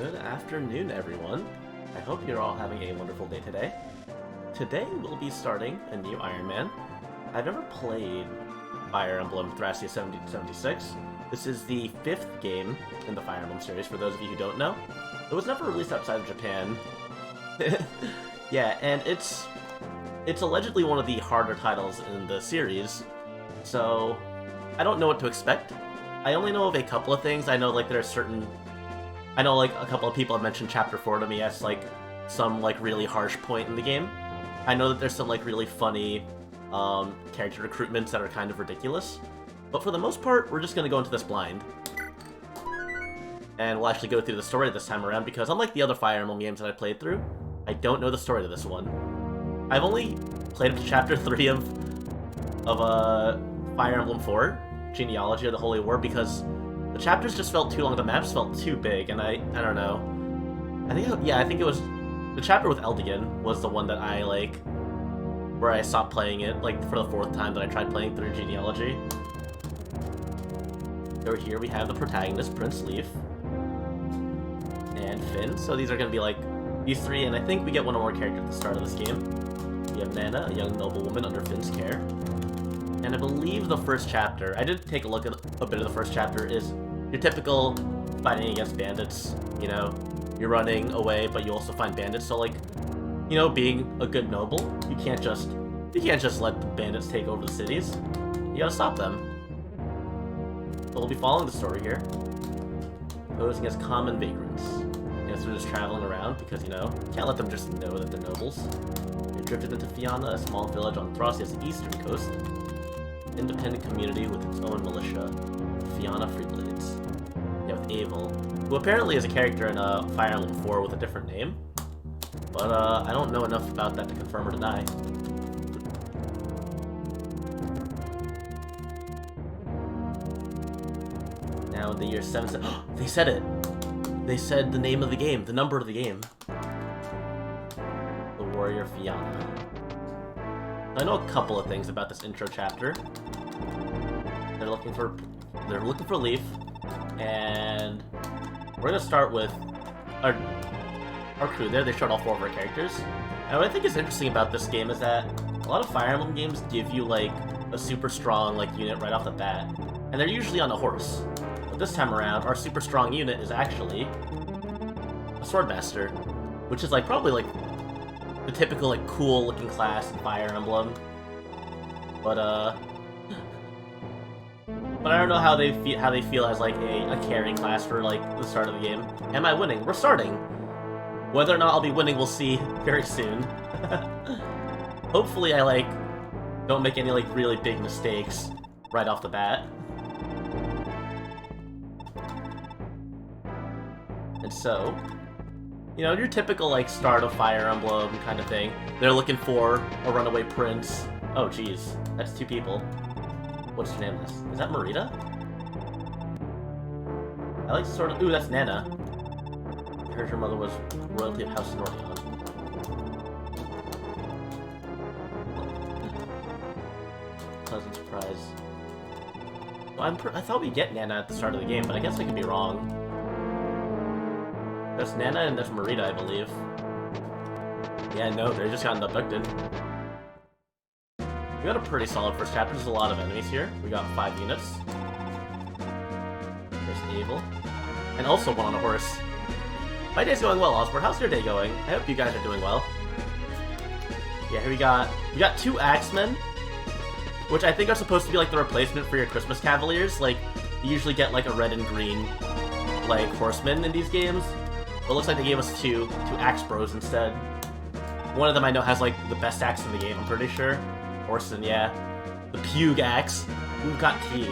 Good afternoon, everyone. I hope you're all having a wonderful day today. Today we'll be starting a new Iron Man. I've never played Fire Emblem Thracia 1776. This is the 5th game in the Fire Emblem series, for those of you who don't know. It was never released outside of Japan. Yeah, and it's allegedly one of the harder titles in the series, so I don't know what to expect. I only know of a couple of things. I know, like, there are certain... I know, like, a couple of people have mentioned Chapter 4 to me as, like, some, like, really harsh point in the game. I know that there's some, like, really funny character recruitments that are kind of ridiculous. But for the most part, we're just gonna go into this blind. And we'll actually go through the story this time around, because unlike the other Fire Emblem games that I played through, I don't know the story to this one. I've only played up to Chapter 3 of Fire Emblem 4, Genealogy of the Holy War, because the chapters just felt too long, the maps felt too big, and I don't know. I think it was... The chapter with Eldigan was the one that I, like... where I stopped playing it, like, for the 4th time that I tried playing through Genealogy. Over here we have the protagonist, Prince Leaf. And Finn, so these are gonna be, like, these three, and I think we get one more character at the start of this game. We have Nana, a young noblewoman under Finn's care. And I believe the first chapter, I did take a look at a bit of the first chapter, is your typical fighting against bandits. You know, you're running away, but you also find bandits. So, like, you know, being a good noble, you can't just let the bandits take over the cities. You gotta stop them. So we'll be following the story here, posing as common vagrants. Yes, they're just traveling around because, you know, can't let them just know that they're nobles. They drifted into Fianna, a small village on Thracia's eastern coast. Independent community with its own militia, Fianna Freeblades. Yeah, with Abel, who apparently is a character in Fire Emblem 4 with a different name, but I don't know enough about that to confirm or deny. Now in the year 7... they said it! They said the name of the game, the number of the game. The Warrior Fianna. I know a couple of things about this intro chapter. They're looking for Leaf, and we're gonna start with our crew there. They showed all 4 of our characters. And what I think is interesting about this game is that a lot of Fire Emblem games give you, like, a super strong, like, unit right off the bat, and they're usually on a horse. But this time around, our super strong unit is actually a Swordmaster, which is, like, probably, like, the typical, like, cool-looking class in Fire Emblem. But I don't know how they feel as, like, a carry class for, like, the start of the game. Am I winning? We're starting! Whether or not I'll be winning, we'll see very soon. Hopefully I, like, don't make any, like, really big mistakes right off the bat. And so... you know, your typical, like, start of Fire Emblem kind of thing. They're looking for a runaway prince. Oh, jeez. That's 2 people. What's your name? Is that Marita? I like to sort of... Ooh, that's Nana. I heard her mother was royalty of House Nordion. Pleasant surprise. Well, I thought we'd get Nana at the start of the game, but I guess I could be wrong. There's Nana and there's Marita, I believe. Yeah, no, they just got abducted. We got a pretty solid first chapter. There's a lot of enemies here. We got 5 units. There's Abel. And also one on a horse. My day's going well, Osborne. How's your day going? I hope you guys are doing well. Yeah, here we got 2 Axemen, which I think are supposed to be like the replacement for your Christmas Cavaliers. Like, you usually get like a red and green, like, horsemen in these games. But it looks like they gave us two axe bros instead. One of them I know has, like, the best axe in the game, I'm pretty sure. Orson, yeah. The Pug axe. We've got tea.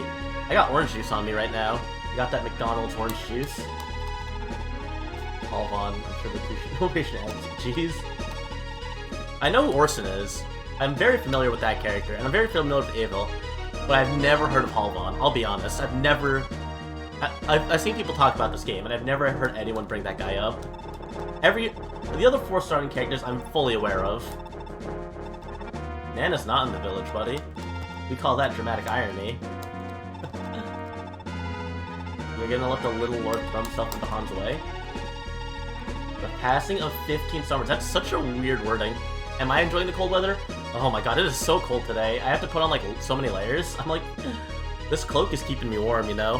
I got orange juice on me right now. I got that McDonald's orange juice. Halvon, I'm sure the patient jeez. I know who Orson is. I'm very familiar with that character, and I'm very familiar with Abel, but I've never heard of Halvon. I'll be honest. I've seen people talk about this game, and I've never heard anyone bring that guy up. The other 4 starting characters I'm fully aware of. Nana's not in the village, buddy. We call that dramatic irony. You're gonna let the little lord throw himself into harm's way? The passing of 15 summers. That's such a weird wording. Am I enjoying the cold weather? Oh my god, it is so cold today. I have to put on like so many layers. I'm like, this cloak is keeping me warm, you know?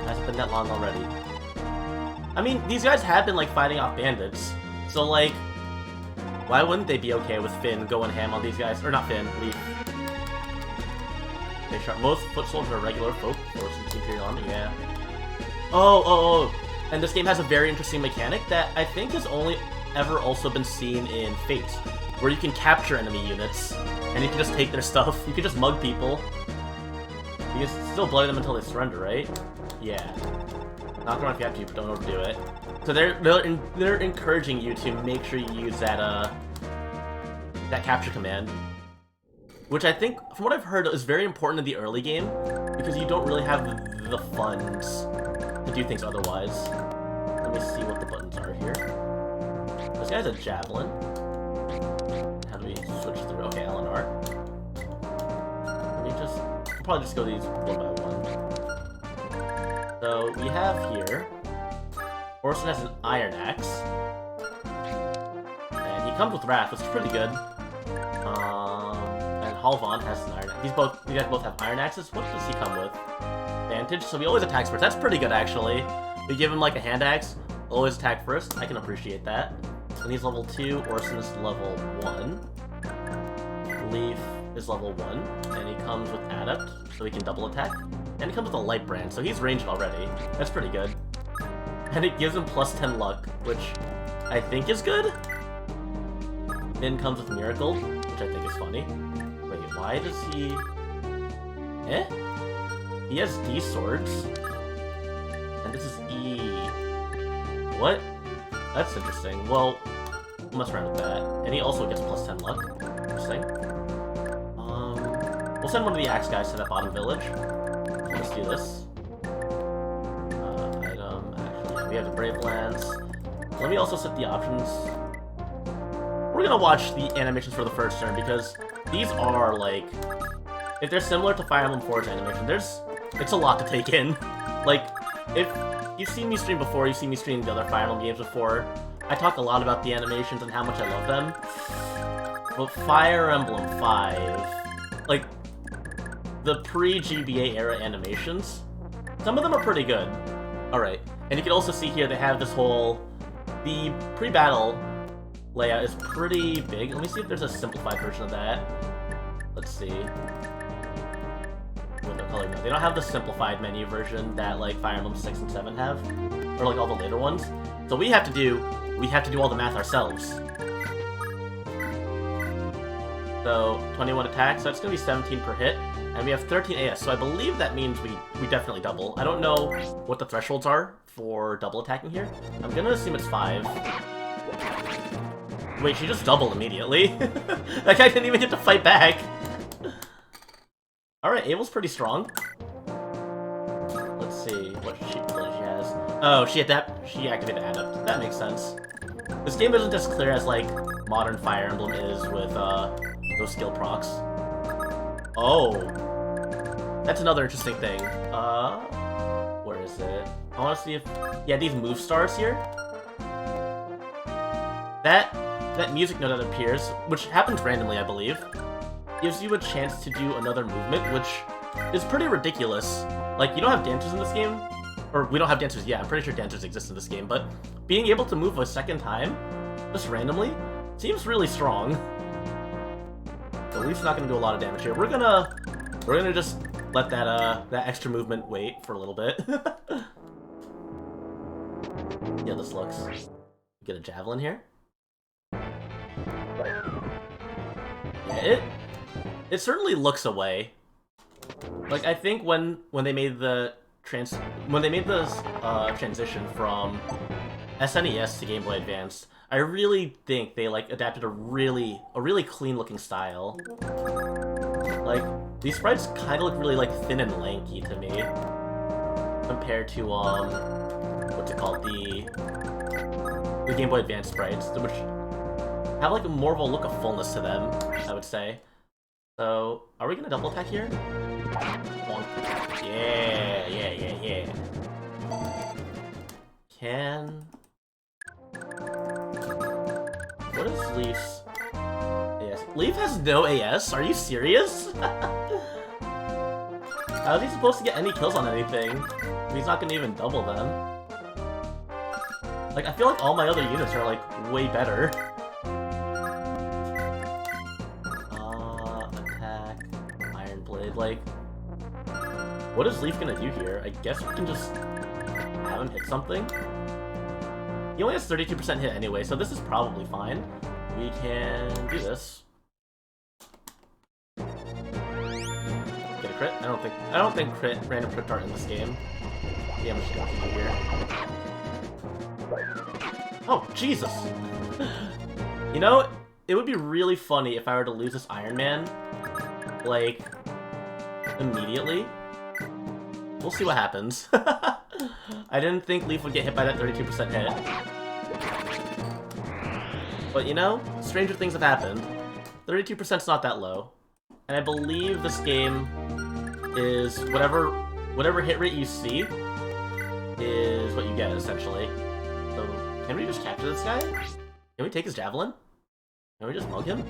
Hasn't been that long already. I mean, these guys have been like fighting off bandits. So like, why wouldn't they be okay with Finn going ham on these guys? Or not Finn, Leaf. Okay, sure. Most foot soldiers are regular folk. Force and Imperial Army, yeah. Oh. And this game has a very interesting mechanic that I think has only ever also been seen in Fate, where you can capture enemy units, and you can just take their stuff. You can just mug people. You can still bloody them until they surrender, right? Yeah. Knock them off if you have to, but don't overdo it. So they're encouraging you to make sure you use that that capture command, which I think, from what I've heard, is very important in the early game because you don't really have the funds to do things otherwise. Let me see what the buttons are here. This guy's a javelin. How do we switch through? Okay, LNR. Let me just... I'll probably just go these one by one. So, we have here... Orson has an iron axe. And he comes with Wrath, which is pretty good. And Halvan has an iron axe. You guys both have iron axes? What does he come with? Vantage? So he always attacks first. That's pretty good, actually. We give him, like, a hand axe. Always attack first. I can appreciate that. And he's level 2, Orson is level 1. Leaf is level 1, and he comes with Adept, so he can double attack. And he comes with a Light Brand, so he's ranged already. That's pretty good. And it gives him plus 10 luck, which I think is good. Then comes with Miracle, which I think is funny. Wait, why does he... Eh? He has D swords. And this is E. What? That's interesting. Well, we'll mess around with that. And he also gets plus 10 luck. Interesting. We'll send one of the axe guys to that bottom village. Let's do this. Item. Actually, we have the Brave Lands. Let me also set the options. We're gonna watch the animations for the first turn because these are like, if they're similar to Fire Emblem 4's animation, it's a lot to take in. Like, if you've seen me stream before, you've seen me stream the other Fire Emblem games before, I talk a lot about the animations and how much I love them. But Fire Emblem 5, like, the pre-GBA era animations, some of them are pretty good. Alright, and you can also see here they have this whole, the pre-battle layout is pretty big. Let me see if there's a simplified version of that. Let's see. Window color, no. They don't have the simplified menu version that like Fire Emblem 6 and 7 have, or like all the later ones. So we have to do all the math ourselves. So 21 attacks, so that's gonna be 17 per hit, and we have 13 AS. So I believe that means we definitely double. I don't know what the thresholds are for double attacking here. I'm gonna assume it's 5. Wait, she just doubled immediately. That guy didn't even get to fight back. Alright, Abel's pretty strong. Let's see what she has. Oh, she activated Adept. That makes sense. This game isn't as clear as like modern Fire Emblem is with those skill procs. Oh, that's another interesting thing. Where is it? I want to see if these move stars here. That music note that appears, which happens randomly, I believe, gives you a chance to do another movement, which is pretty ridiculous. Like, you don't have dancers in this game, or we don't have dancers yet. I'm pretty sure dancers exist in this game, but being able to move a second time, just randomly, seems really strong. But at least it's not gonna do a lot of damage here. We're gonna just let that extra movement wait for a little bit. Yeah, this looks. Get a javelin here. Yeah, it certainly looks away. Like, I think when they made the transition from SNES to Game Boy Advance, I really think they like adapted a really clean looking style. Like, these sprites kind of look really like thin and lanky to me compared to what's it called, the Game Boy Advance sprites, which have like more of a look of fullness to them, I would say. So, are we gonna double attack here? Yeah. can... What is Leaf's AS? Leaf has no AS? Are you serious? How is he supposed to get any kills on anything? He's not gonna even double them. Like, I feel like all my other units are, like, way better. Attack, Iron Blade, like... What is Leaf gonna do here? I guess we can just have him hit something? He only has 32% hit anyway, so this is probably fine. We can do this. Get a crit? I don't think random crit are in this game. Yeah, I'm just gonna do here. Oh, Jesus! You know, it would be really funny if I were to lose this Iron Man, like, immediately. We'll see what happens. I didn't think Leaf would get hit by that 32% hit. But you know, stranger things have happened. 32%'s not that low. And I believe this game is whatever hit rate you see is what you get, essentially. So, can we just capture this guy? Can we take his javelin? Can we just mug him?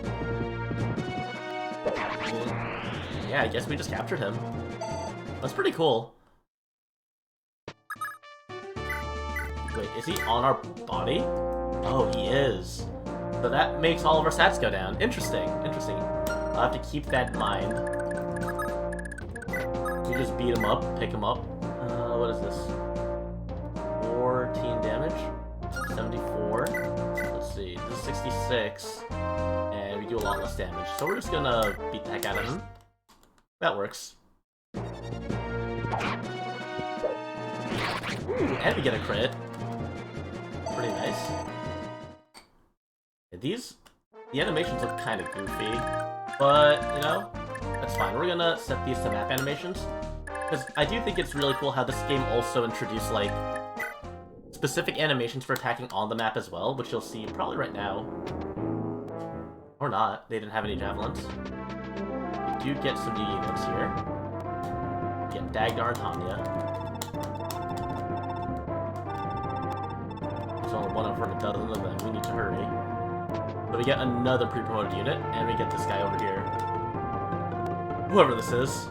Yeah, I guess we just captured him. That's pretty cool. Wait, is he on our body? Oh, he is. So that makes all of our stats go down. Interesting, interesting. I'll have to keep that in mind. We just beat him up, pick him up. What is this? 14 damage? 74? Let's see, this is 66. And we do a lot less damage. So we're just gonna beat the heck out of him. That works. Ooh, and we get a crit. Pretty nice. The animations look kind of goofy, but, you know, that's fine. We're gonna set these to map animations, because I do think it's really cool how this game also introduced, like, specific animations for attacking on the map as well, which you'll see probably right now. Or not. They didn't have any javelins. We do get some new units here. We get Dagdar and Tanya. There's only one over a dozen of them. We need to hurry. So we get another pre-promoted unit, and we get this guy over here. Whoever this is.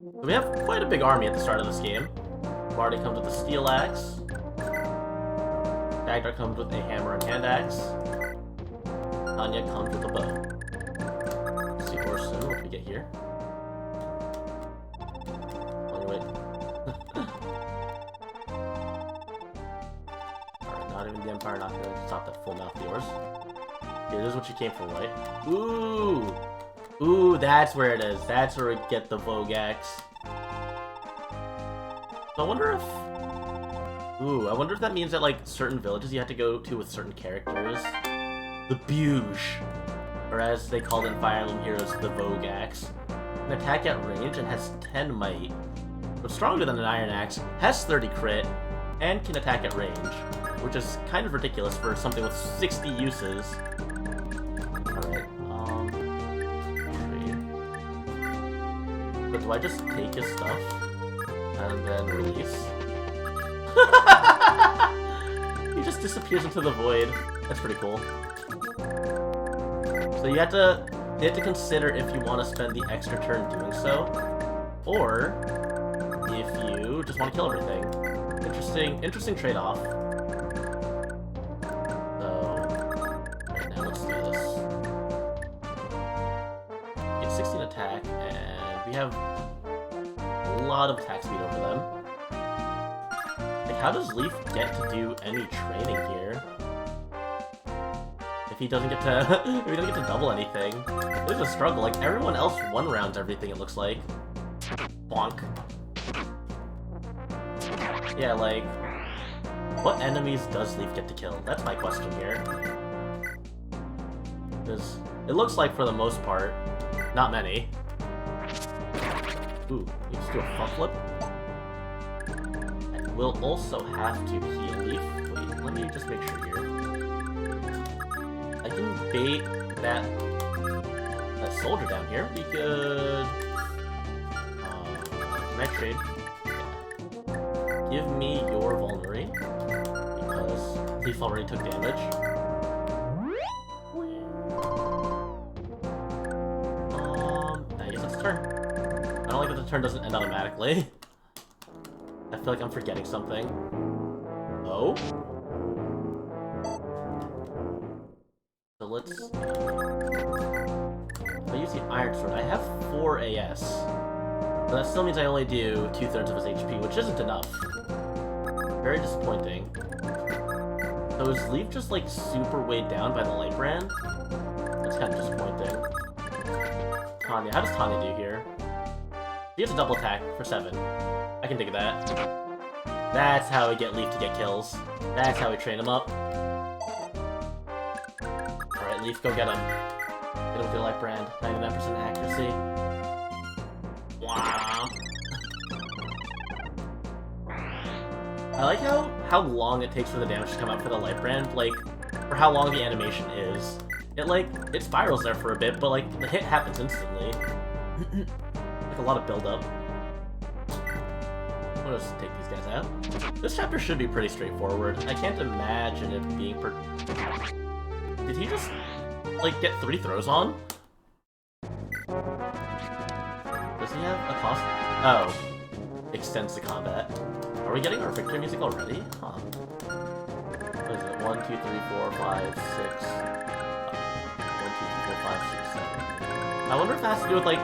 So we have quite a big army at the start of this game. Barty comes with a steel axe. Dagdar comes with a hammer and hand axe. Tanya comes with a bow. Let's see Orson, what do we get here? Oh, wait. Alright, not even the Empire, not gonna stop that full mouth of yours. Here, this is what you came for, right? Ooh! Ooh, that's where it is. That's where we get the Vogue axe. So I wonder if... Ooh, I wonder if that means that, like, certain villages you have to go to with certain characters. The Buge, or as they called it in Fire Emblem Heroes, the Vogue axe. Can attack at range and has 10 might. So stronger than an Iron Axe, has 30 crit, and can attack at range. Which is kind of ridiculous for something with 60 uses. Alright, trade. But do I just take his stuff? And then release? He just disappears into the void. That's pretty cool. So you have to consider if you want to spend the extra turn doing so, or if you just want to kill everything. Interesting trade-off. So, right now let's do this. We get 16 attack, and we have a lot of attack speed over them. Like, how does Leaf get to do any training here? If he doesn't get to if he doesn't get to double anything. It's a struggle. Like, everyone else one-rounds everything, it looks like. Bonk. Yeah, like, what enemies does Leaf get to kill? That's my question here. Because it looks like, for the most part, not many. Ooh, you just do a front flip. And we'll also have to heal Leaf. Wait, let me just make sure here. I can bait that soldier down here. We could... can I trade? Yeah. Give me your vulnerability. artillery, because Leaf already took damage. I guess it's turn. I don't like that the turn doesn't end automatically. I feel like I'm forgetting something. Oh? So let's... If I use the Iron Sword, I have 4 AS. But that still means I only do 2/3 of his HP, which isn't enough. Very disappointing. So is Leaf just like super weighed down by the light brand? That's kind of disappointing. Tanya, how does Tanya do here? He has a double attack for 7. I can dig that. That's how we get Leaf to get kills. That's how we train him up. Alright, Leaf, go get him. Get him with your light brand. 99% accuracy. Wow. I like how long it takes for the damage to come out for the light brand, like, for how long the animation is. It spirals there for a bit, but like, the hit happens instantly. Like a lot of build-up. We'll just take these guys out. This chapter should be pretty straightforward. I can't imagine it being Did he just, like, get 3 throws on? Does he have a cost? Oh. Extends the combat. Are we getting our victory music already? Huh. What is it? 1, 2, 3, 4, 5, 6. 1, 2, 3, 4, 5, 6, 7. I wonder if it has to do with, like...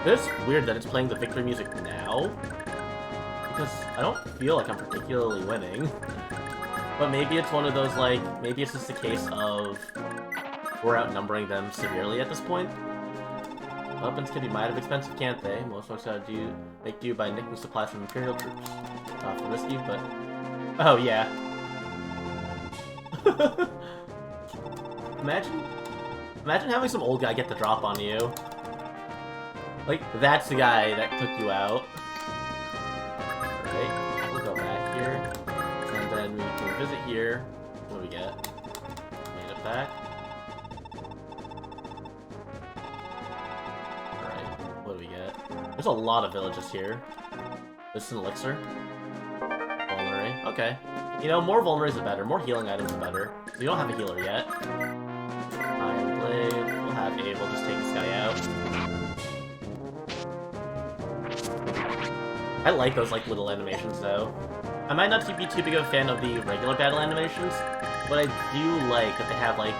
It's weird that it's playing the victory music now. Because I don't feel like I'm particularly winning. But maybe it's one of those, like... Maybe it's just a case of... We're outnumbering them severely at this point. Weapons can be mighty expensive, can't they? Most folks gotta make do by nicking supplies from Imperial troops. For risky, but... Oh, yeah. Imagine having some old guy get the drop on you. Like, that's the guy that took you out. Alright, we'll go back here. And then we can visit here. What do we get? Made it back. What do we get? There's a lot of villages here. This is an elixir. Vulnerary. Okay. You know, more vulneraries are better. More healing items are better. We don't have a healer yet. Iron Blade. We'll have Abel just take this guy out. I like those, like, little animations, though. I might not be too big of a fan of the regular battle animations, but I do like that they have, like...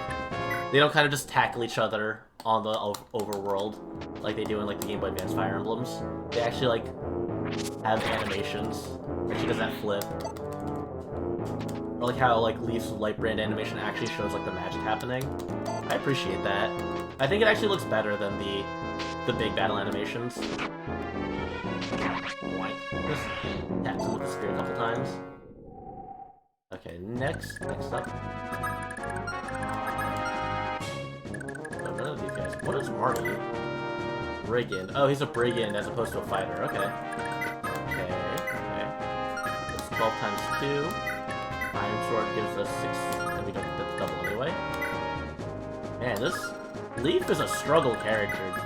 They don't kind of just tackle each other on the overworld like they do in, like, the Game Boy Advance Fire Emblems. They actually, like, have animations where she does that flip. Or, like, how, like, Leaf's light brand animation actually shows, like, the magic happening. I appreciate that. I think it actually looks better than the big battle animations. Just taps him with the spear a couple times. Okay, next up. Oh, none of these guys. What is Marty? Brigand. Oh, he's a brigand as opposed to a fighter. Okay. Okay. That's 12 times 2. Iron Sword gives us 6, and we don't get the double anyway. Man, this Leaf is a struggle character.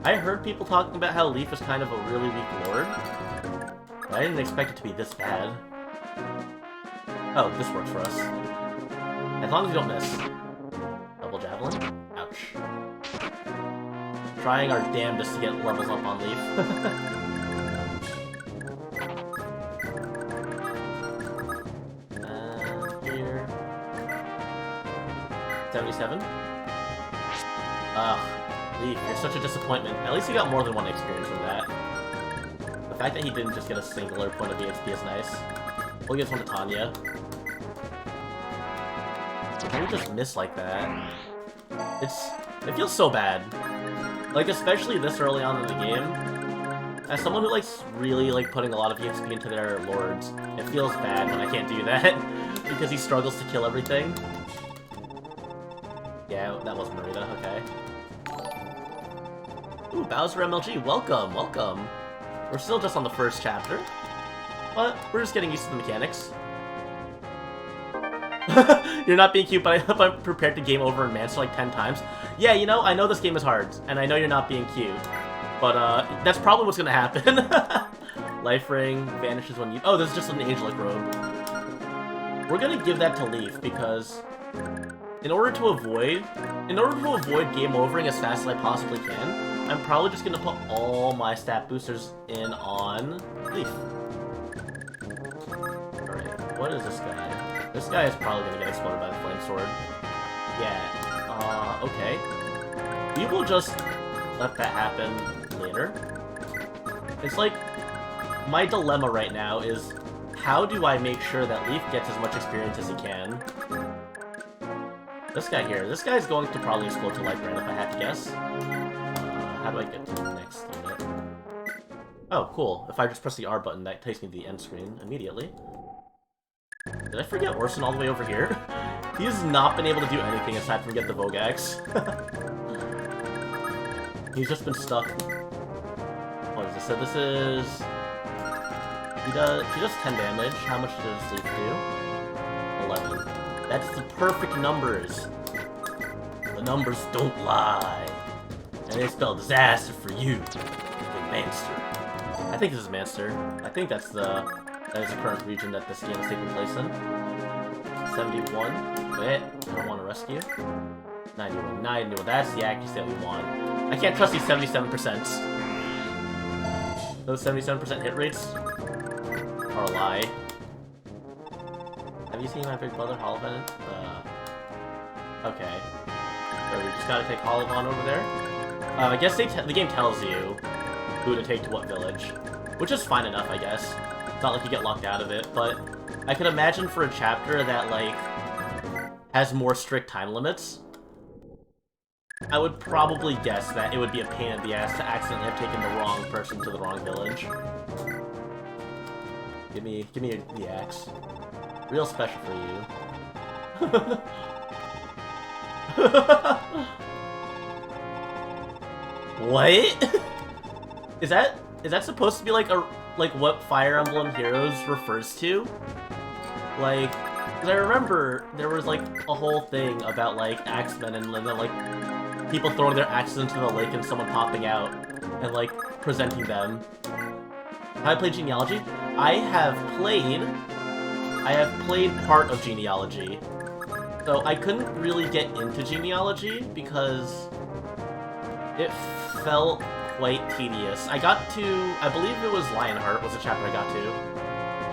I heard people talking about how Leaf is kind of a really weak lord. But I didn't expect it to be this bad. Oh, this works for us. As long as you don't miss. Double javelin. Ouch. Trying our damnedest to get levels up on Leaf. Here. 77. Ugh. Leaf, you're such a disappointment. At least he got more than 1 experience from that. The fact that he didn't just get a singular point of EXP is nice. We'll give this one to Tanya. How do we just miss like that? It feels so bad. Like, especially this early on in the game. As someone who likes really, like, putting a lot of EXP into their lords, it feels bad when I can't do that. Because he struggles to kill everything. Yeah, that was Marita, okay. Ooh, Bowser MLG, welcome, welcome. We're still just on the first chapter, but we're just getting used to the mechanics. You're not being cute, but I'm prepared to game over and Mancer like 10 times. Yeah, you know, I know this game is hard, and I know you're not being cute, but that's probably what's gonna happen. Life ring vanishes when you... Oh, this is just an angelic robe. We're gonna give that to Leaf because in order to avoid game overing as fast as I possibly can, I'm probably just gonna put all my stat boosters in on Leaf. Alright, what is this guy? This guy is probably gonna get exploded by the flame sword. Yeah, okay. We will just let that happen later. It's like, my dilemma right now is, how do I make sure that Leaf gets as much experience as he can? This guy here, this guy's going to probably explode to light brand if I had to guess. How do I get to the next unit? Oh, cool. If I just press the R button, that takes me to the end screen immediately. Did I forget Orson all the way over here? He has not been able to do anything aside from get the Vogax. He's just been stuck. What is this? So this is... He does 10 damage. How much does Leaf do? 11. That's the perfect numbers. The numbers don't lie. And they spell disaster for you, big Manster. I think this is Manster. I think that is the current region that this game is taking place in. 71. Wait, I don't want to rescue. 91. 91. That's the accuracy that we want. I can't trust these 77%. Those 77% hit rates are a lie. Have you seen my big brother Holovan? Okay. So we just gotta take Holovan over there. I guess the game tells you who to take to what village, which is fine enough, I guess. It's not like you get locked out of it, but I could imagine for a chapter that, like, has more strict time limits, I would probably guess that it would be a pain in the ass to accidentally have taken the wrong person to the wrong village. Give me the axe. Real special for you. What? Is that supposed to be like what Fire Emblem Heroes refers to? Like, because I remember there was like a whole thing about like axemen and then like people throwing their axes into the lake and someone popping out and like presenting them. Have I played Genealogy? I have played part of Genealogy. So I couldn't really get into Genealogy because it felt quite tedious. I got to, I believe it was Lionheart was the chapter I got to.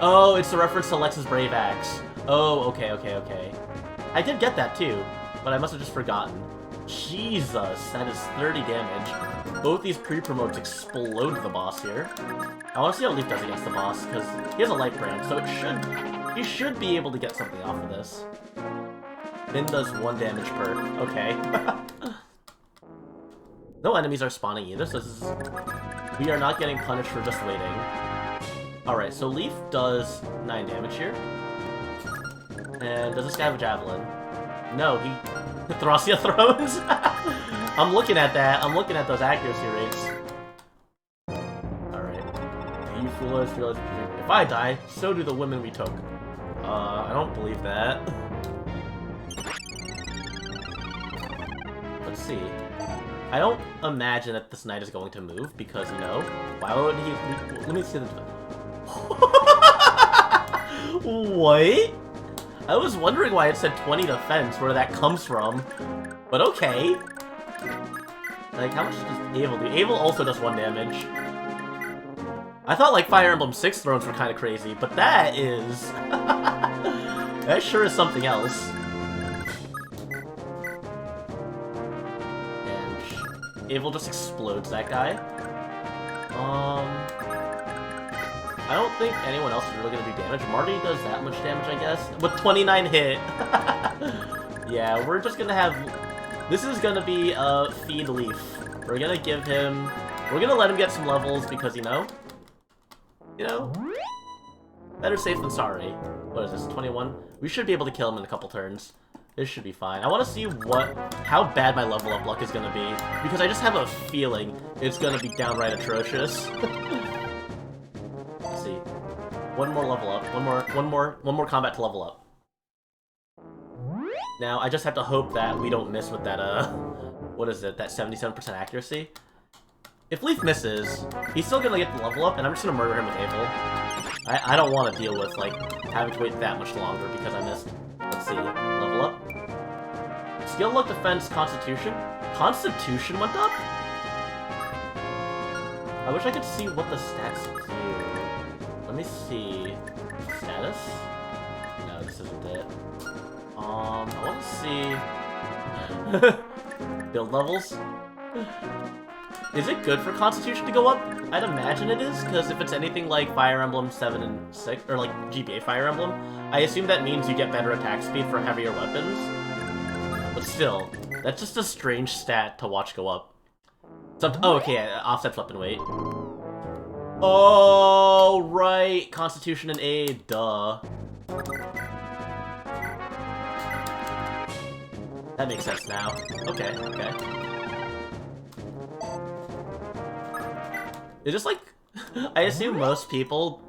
Oh, it's a reference to Lex's Brave Axe. Oh, okay. I did get that too, but I must have just forgotten. Jesus, that is 30 damage. Both these pre-promotes explode the boss here. I want to see how Leaf does against the boss, because he has a light brand, so he should be able to get something off of this. Finn does 1 damage per. Okay. No enemies are spawning either, so we are not getting punished for just waiting. Alright, so Leaf does 9 damage here. And does this guy have a javelin? No, he... Thracia throws? I'm looking at that. I'm looking at those accuracy rates. Alright. You foolish, realize if I die, so do the women we took. I don't believe that. Let's see. I don't imagine that this knight is going to move because, you know, why would he... Let me see the... What? I was wondering why it said 20 defense, where that comes from. But okay. Like, how much does Abel do? Abel also does 1 damage. I thought, like, Fire Emblem 6 thrones were kind of crazy, but that is... that sure is something else. And Abel just explodes that guy. I don't think anyone else is really going to do damage. Marty does that much damage, I guess. With 29 hit. Yeah, we're just going to have... This is going to be a feed Leaf. We're going to give him... We're going to let him get some levels because, you know... Better safe than sorry. What is this, 21? We should be able to kill him in a couple turns. This should be fine. I want to see how bad my level up luck is going to be. Because I just have a feeling it's going to be downright atrocious. Let's see. One more level up. One more combat to level up. Now, I just have to hope that we don't miss with that, what is it, that 77% accuracy? if Leaf misses, he's still gonna get the level up, and I'm just gonna murder him with Abel. I don't want to deal with, like, having to wait that much longer because I missed. Let's see. Level up. Skill, luck, defense, constitution. Constitution went up? I wish I could see what the stats do. Let me see. Status? No, this isn't it. I want to see... build levels? Is it good for Constitution to go up? I'd imagine it is, because if it's anything like Fire Emblem 7 and 6, or like GBA Fire Emblem, I assume that means you get better attack speed for heavier weapons. But still, that's just a strange stat to watch go up. Oh, okay, offsets weapon weight. Oh, right, Constitution and aid, duh. That makes sense now. Okay, okay. It's just like, I assume most people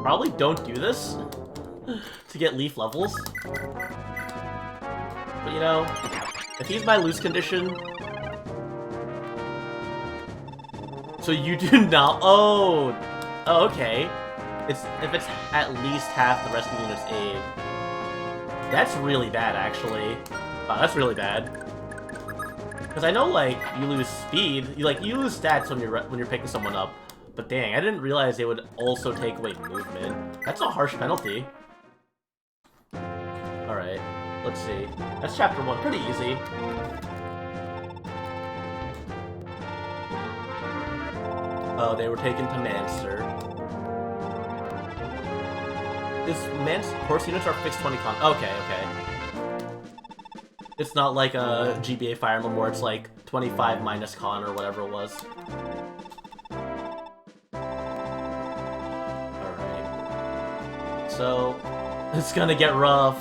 probably don't do this to get Leaf levels. But you know, if he's my loose condition... So you do not... Oh, okay. If it's at least half the rest of the unit's aid. That's really bad, actually. Wow, that's really bad. Because I know, like, you lose speed, you lose stats when you're picking someone up. But dang, I didn't realize they would also take away movement. That's a harsh penalty. Alright, let's see. That's chapter 1, pretty easy. Oh, they were taken to Manster. Horse units are fixed 20 con. Okay, okay. It's not like a GBA Fire Emblem where it's like 25 minus con or whatever it was. Alright. So, it's gonna get rough.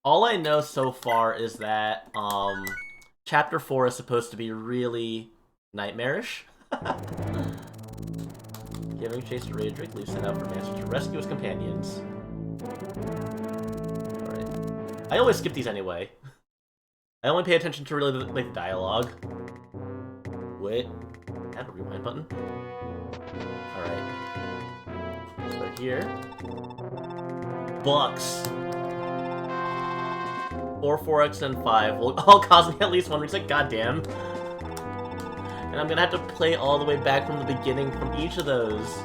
All I know so far is that, Chapter 4 is supposed to be really nightmarish. Giving chase to Raedric, Leaf set out for Manster to rescue his companions. Alright. I always skip these anyway. I only pay attention to really the dialogue. Wait. Add a rewind button. Alright. So here. Bucks. 4, 4x, and 5 will all cause me at least one reset. Goddamn. And I'm gonna have to play all the way back from the beginning from each of those.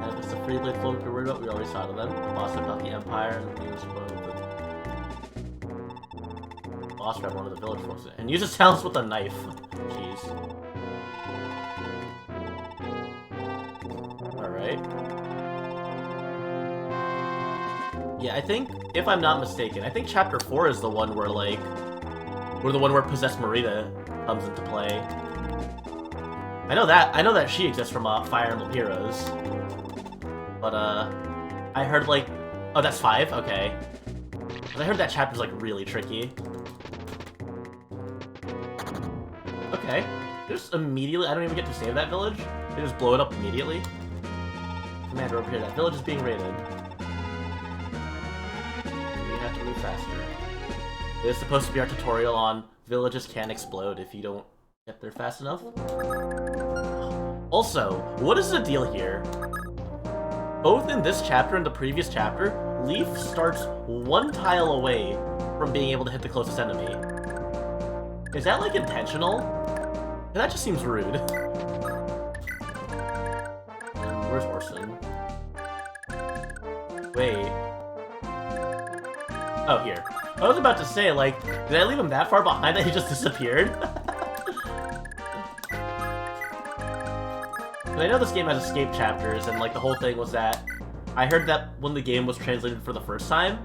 And if it's the free blade folk we're worried about, we already saw them. The boss about the Empire and the news about the boss grab one of the village folks and use his talents with a knife. Jeez. Alright. Yeah, I think, if I'm not mistaken, I think chapter 4 is the one where, like, where Possessed Marita comes into play. I know that she exists from Fire Emblem Heroes. But I heard like, oh, that's 5? Okay. I heard that chapter's like really tricky. Okay. Just immediately, I don't even get to save that village. They just blow it up immediately. Commander over here, that village is being raided. We have to move faster. This is supposed to be our tutorial on villages can explode if you don't get there fast enough. Also, what is the deal here? Both in this chapter and the previous chapter, Leaf starts one tile away from being able to hit the closest enemy. Is that, like, intentional? That just seems rude. Where's Orson? Wait. Oh, here. I was about to say, like, did I leave him that far behind that he just disappeared? I know this game has escape chapters, and like the whole thing was that I heard that when the game was translated for the first time,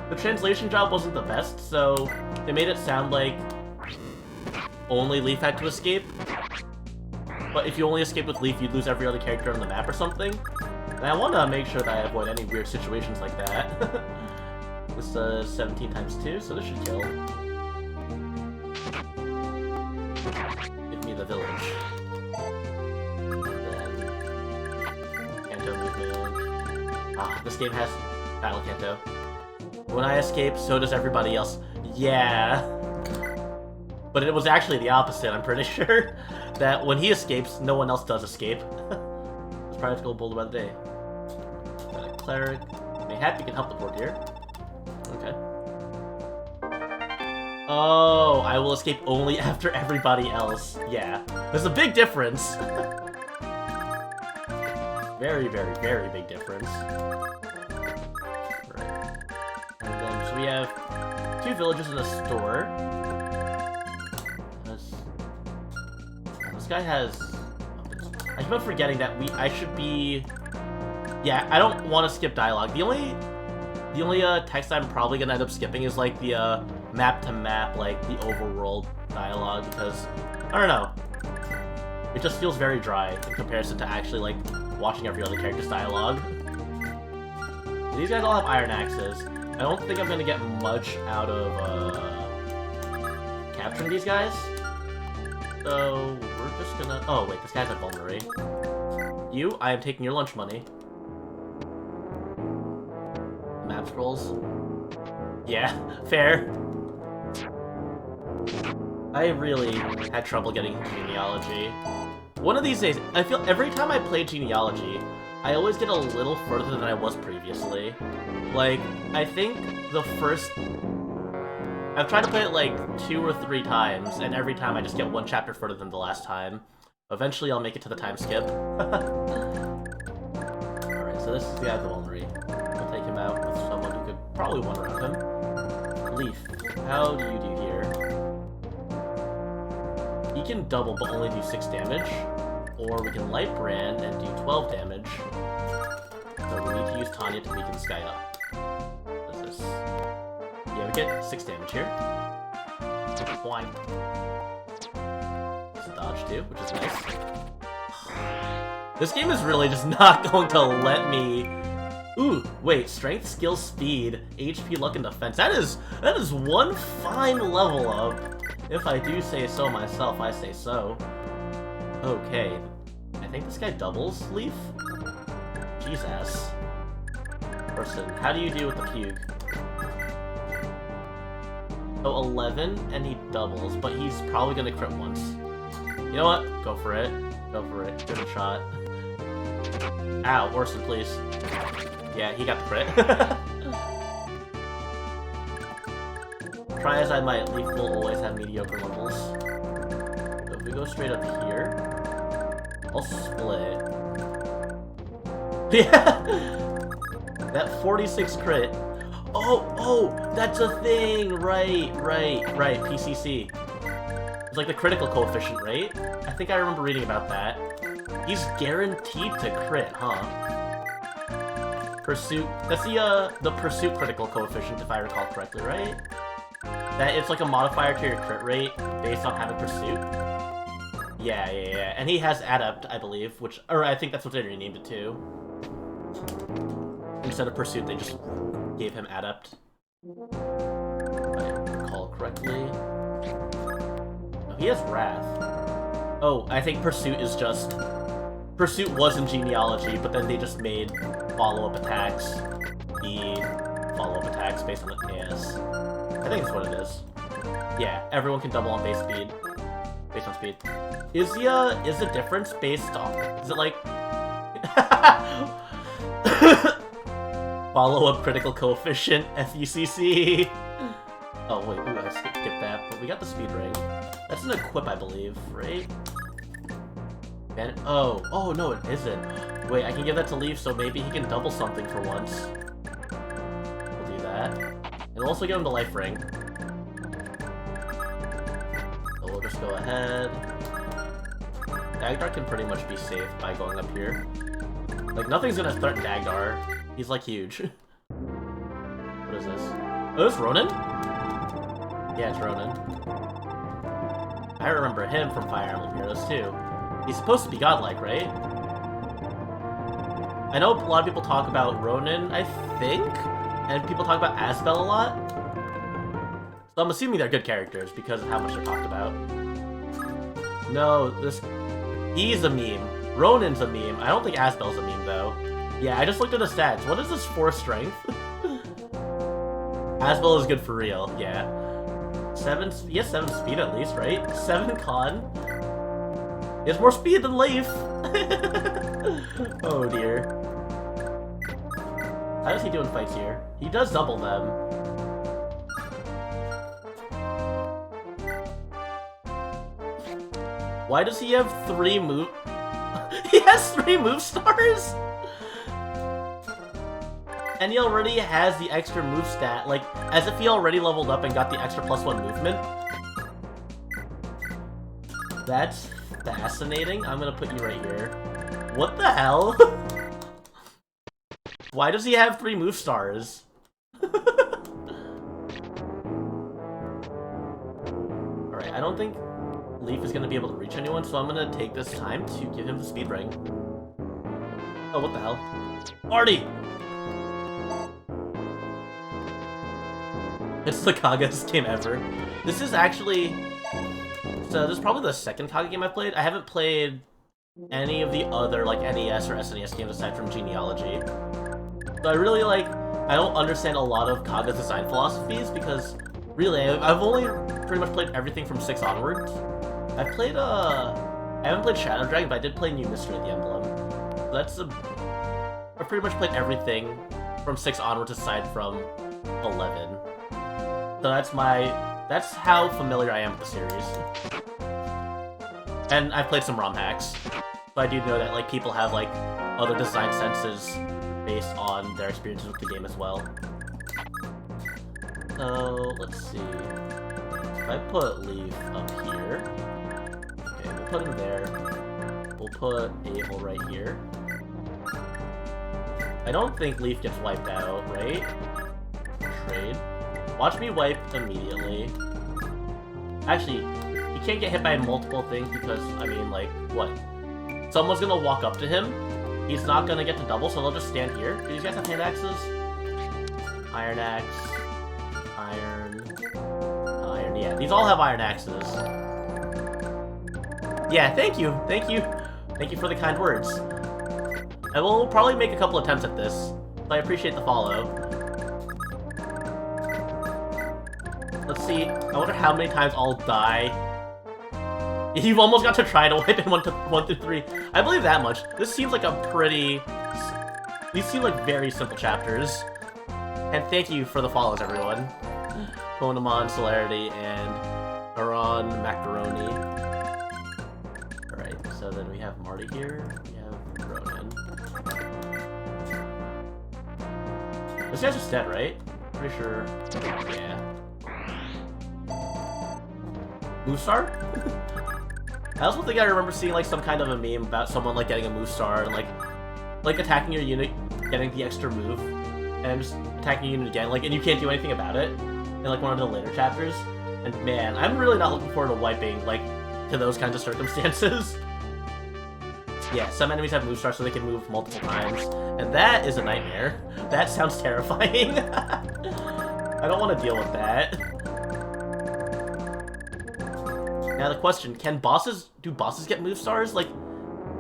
the translation job wasn't the best, so they made it sound like only Leaf had to escape. But if you only escape with Leaf, you'd lose every other character on the map or something. And I want to make sure that I avoid any weird situations like that. This is 17 times 2, so this should kill. Give me the village. Canto movement. Ah, this game has Battle Canto. When I escape, so does everybody else. Yeah. But it was actually the opposite, I'm pretty sure. That when he escapes, no one else does escape. It's practical boulder by the day. Cleric. Mayhap, you can help the poor dear. Okay. Oh, I will escape only after everybody else. Yeah. There's a big difference. Very, very, very big difference. Right. And then, so we have 2 villages and a store. This guy has... I keep on forgetting that I should be... Yeah, I don't want to skip dialogue. The only text I'm probably gonna end up skipping is like the map-to-map, like the overworld dialogue, because, I don't know. It just feels very dry in comparison to actually, like, watching every other character's dialogue. These guys all have iron axes. I don't think I'm gonna get much out of, capturing these guys. So, we're just gonna... Oh, wait, this guy's a vulnerary. You, I am taking your lunch money. Map scrolls. Yeah, fair. I really had trouble getting genealogy. One of these days, I feel every time I play genealogy, I always get a little further than I was previously. Like, I think the first... I've tried to play it like 2 or 3 times, and every time I just get 1 chapter further than the last time. Eventually I'll make it to the time skip. Alright, so this is the guy with the vulnerary. I'll take him out with someone who could probably one around him. Leaf, how do you do here? He can double but only do 6 damage. Or we can light brand and do 12 damage. So we need to use Tanya to weaken this guy up. What is this? Yeah, we get 6 damage here. Why? It's a dodge too, which is nice. This game is really just not going to let me... Ooh, wait, strength, skill, speed, HP, luck, and defense. That is one fine level up. If I do say so myself, I say so. Okay. I think this guy doubles Leaf? Jesus. Person, how do you deal with the puke? So 11, and he doubles, but he's probably gonna crit once. You know what? Go for it. Go for it. Give it a shot. Ow, Orson, please. Yeah, he got the crit. Try as I might, Leaf will always have mediocre levels. So if we go straight up here, I'll split. Yeah! That 46 crit. Oh, that's a thing! Right, PCC. It's like the critical coefficient, right? I think I remember reading about that. He's guaranteed to crit, huh? Pursuit, that's the pursuit critical coefficient, if I recall correctly, right? That it's like a modifier to your crit rate based on having pursuit. Yeah, and he has adept, I believe, or I think that's what they renamed it to. Instead of pursuit, they just gave him adept. If I recall correctly. Oh, he has wrath. Oh, I think pursuit is just... Pursuit was in genealogy, but then they just made follow-up attacks be follow-up attacks based on the AS. I think that's what it is. Yeah, everyone can double on base speed. Based on speed. Is the difference based on... Is it like... Follow-up critical coefficient, FUCC. Oh, wait, ooh, I skipped that, but we got the speed ring. That's an equip, I believe, right? And, oh, no, it isn't. Wait, I can give that to Leaf, so maybe he can double something for once. We'll do that. And we'll also give him the life ring. So we'll just go ahead. Dagdar can pretty much be safe by going up here. Like, nothing's gonna threaten Dagdar. He's, like, huge. What is this? Oh, it's Ronin? Yeah, it's Ronin. I remember him from Fire Emblem Heroes, too. He's supposed to be godlike, right? I know a lot of people talk about Ronin, I think? And people talk about Asbel a lot. So I'm assuming they're good characters because of how much they're talked about. No, he's a meme. Ronin's a meme. I don't think Asbel's a meme, though. Yeah, I just looked at the stats. What is this 4 strength? Asbel is good for real, yeah. He has 7 speed at least, right? 7 con. He has more speed than Leif. Oh dear. How does he do in fights here? He does double them. Why does he have 3 move? He has 3 move stars? And he already has the extra move stat, like, as if he already leveled up and got the extra +1 movement. That's fascinating. I'm gonna put you right here. What the hell? Why does he have 3 move stars? Alright, I don't think Leif is gonna be able to reach anyone, so I'm gonna take this time to give him the speed ring. Oh, what the hell? Artie! It's the Kaga's game ever. This is actually... So this is probably the second Kaga game I've played. I haven't played any of the other, like, NES or SNES games aside from Genealogy. So I really, like... I don't understand a lot of Kaga's design philosophies because, really, I've only pretty much played everything from 6 onwards. I've played, I haven't played Shadow Dragon, but I did play New Mystery of the Emblem. So that's I've pretty much played everything from 6 onwards aside from 11. So that's how familiar I am with the series. And I've played some ROM hacks. So I do know that, like, people have, like, other design senses based on their experiences with the game as well. So, let's see. If I put Leif up here... Okay, we'll put him there. We'll put Abel right here. I don't think Leif gets wiped out, right? Trade. Watch me wipe immediately. Actually, he can't get hit by multiple things because, I mean, like, what? Someone's gonna walk up to him. He's not gonna get to double, so they'll just stand here. Do these guys have hand axes? Iron axe. Iron. Yeah, these all have iron axes. Yeah, thank you. Thank you. Thank you for the kind words. I will probably make a couple attempts at this, but I appreciate the follow. Let's see. I wonder how many times I'll die. You've almost got to try to wipe in 1 through 3. I believe that much. This seems like a pretty... These seem like very simple chapters. And thank you for the follows, everyone. Ponamon, Celerity, and Aron Macaroni. Alright, so then we have Marty here. We have Ronan. This guy's just dead, right? Pretty sure. Yeah. Moostar? I also think I remember seeing, like, some kind of a meme about someone, like, getting a Moostar and, like attacking your unit, getting the extra move, and just attacking your unit again, like, and you can't do anything about it in, like, one of the later chapters. And, man, I'm really not looking forward to wiping, like, to those kinds of circumstances. Yeah, some enemies have Moostar so they can move multiple times, and that is a nightmare. That sounds terrifying. I don't want to deal with that. Now the question, do bosses get move stars? Like,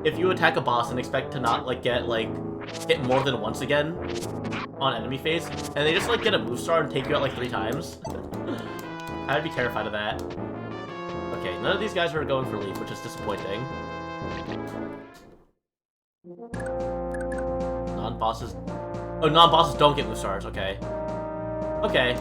if you attack a boss and expect to not, like, get, like, hit more than once again on enemy phase, and they just, like, get a move star and take you out, like, 3 times? I'd be terrified of that. Okay, none of these guys are going for Leaf, which is disappointing. Non-bosses... Oh, non-bosses don't get move stars, okay. Okay.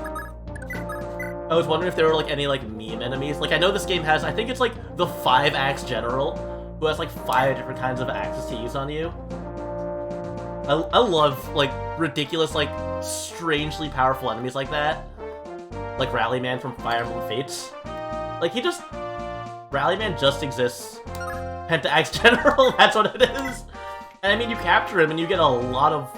I was wondering if there were, like, any, like, meme enemies. Like, I know this game has, I think it's, like, the 5-axe general, who has, like, 5 different kinds of axes to use on you. I love, like, ridiculous, like, strangely powerful enemies like that. Like Rallyman from Fire Emblem Fates. Like, he just... Rallyman just exists. Penta-axe general, that's what it is. And, I mean, you capture him and you get a lot of...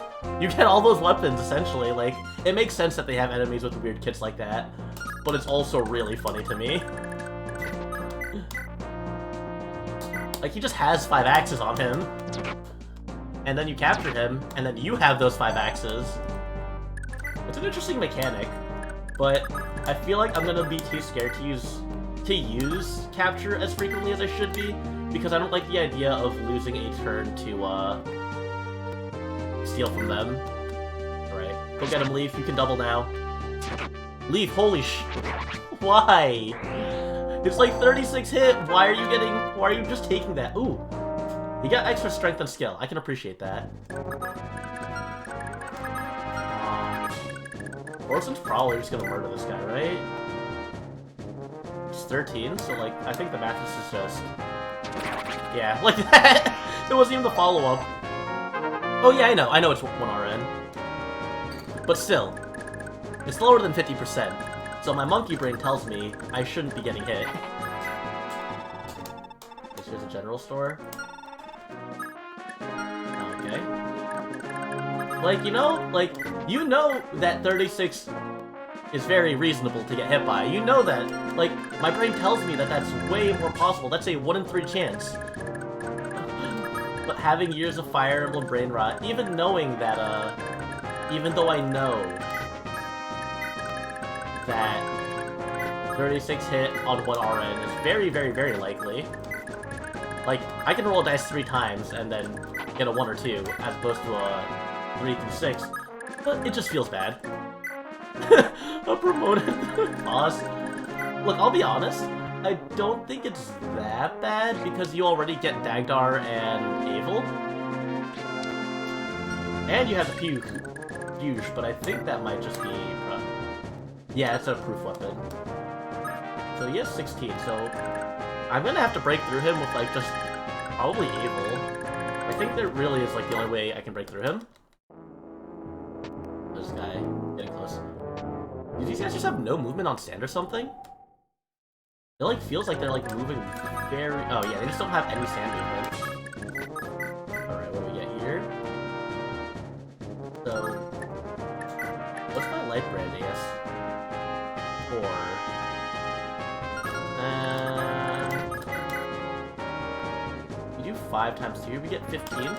You get all those weapons, essentially. Like, it makes sense that they have enemies with weird kits like that. But it's also really funny to me. Like, he just has 5 axes on him. And then you capture him, and then you have those 5 axes. It's an interesting mechanic. But I feel like I'm gonna be too scared to use capture as frequently as I should be, because I don't like the idea of losing a turn to, steal from them. Alright, go get him, Leaf. You can double now. Leaf, holy sh... Why? It's like 36 hit. Why are you just taking that? Ooh. You got extra strength and skill. I can appreciate that. Orson's probably just gonna murder this guy, right? It's 13, so like, I think the mattress is just... Yeah, like that! It wasn't even the follow-up. Oh yeah, I know it's 1 RN. But still, it's lower than 50%, so my monkey brain tells me I shouldn't be getting hit. Here's a general store. Okay. Like, you know that 36 is very reasonable to get hit by. You know that. Like, my brain tells me that that's way more possible. That's a 1 in 3 chance. But having years of Fire Emblem brain rot, even knowing that, even though I know that 36 hit on 1 RN is very, very, very likely. Like, I can roll a dice 3 times and then get a 1 or 2, as opposed to a 3 through 6, but it just feels bad. A promoted boss. Look, I'll be honest, I don't think it's that bad because you already get Dagdar and Abel. And you have the Fuge, but I think that might just be... yeah, it's a proof weapon. So he has 16, so I'm gonna have to break through him with, like, just probably Abel. I think that really is, like, the only way I can break through him. This guy, getting close. Do these guys just have no movement on stand or something? It, like, feels like they're, like, moving very... Oh, yeah, they just don't have any stand movement. Alright, what do we get here? So... what's my light brand, I guess? 4. We do 5 times 2, we get 15.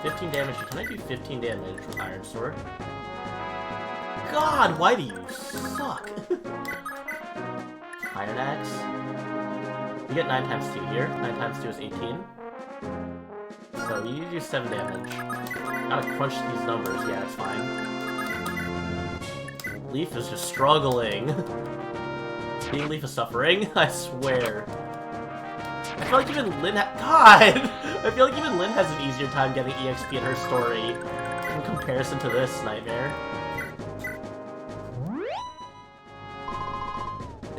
15 damage. Can I do 15 damage with Iron Sword? God, why do you suck? Iron Axe. We get 9 times 2 here. 9 times 2 is 18. So you need to do 7 damage. Gotta crunch these numbers. Yeah, that's fine. Leaf is just struggling. Being Leaf is suffering, I swear. I feel like even Lynn God! I feel like even Lynn has an easier time getting EXP in her story in comparison to this nightmare.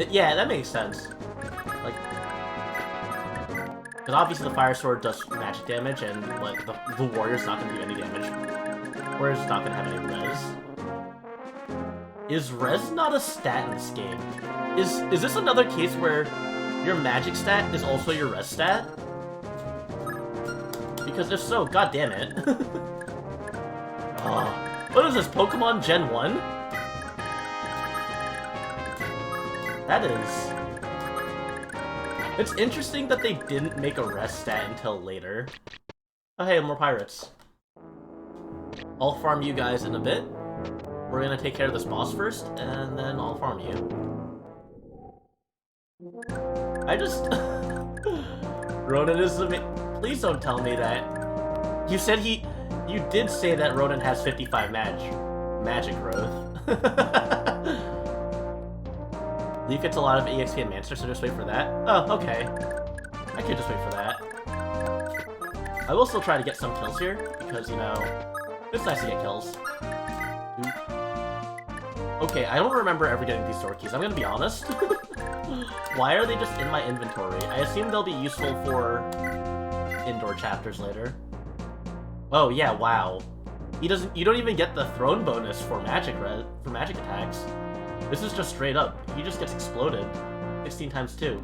Yeah, that makes sense. Like, because obviously the Fire Sword does magic damage, and like the Warrior's not gonna do any damage. Warrior's not gonna have any res. Is res not a stat in this game? Is this another case where your magic stat is also your res stat? Because if so, god damn it. What is this, Pokemon Gen 1? That is... It's interesting that they didn't make a res stat until later. Oh hey, more pirates. I'll farm you guys in a bit. We're gonna take care of this boss first, and then I'll farm you. I just... Ronan is please don't tell me that... You said you did say that Ronan has 55 magic growth. Leaf gets a lot of EXP and Manster, so just wait for that. Oh, okay. I could just wait for that. I will still try to get some kills here, because, you know, it's nice to get kills. Okay, I don't remember ever getting these sword keys, I'm gonna be honest. Why are they just in my inventory? I assume they'll be useful for indoor chapters later. Oh yeah, wow. You don't even get the throne bonus for magic attacks. This is just straight up. He just gets exploded. 16 times 2.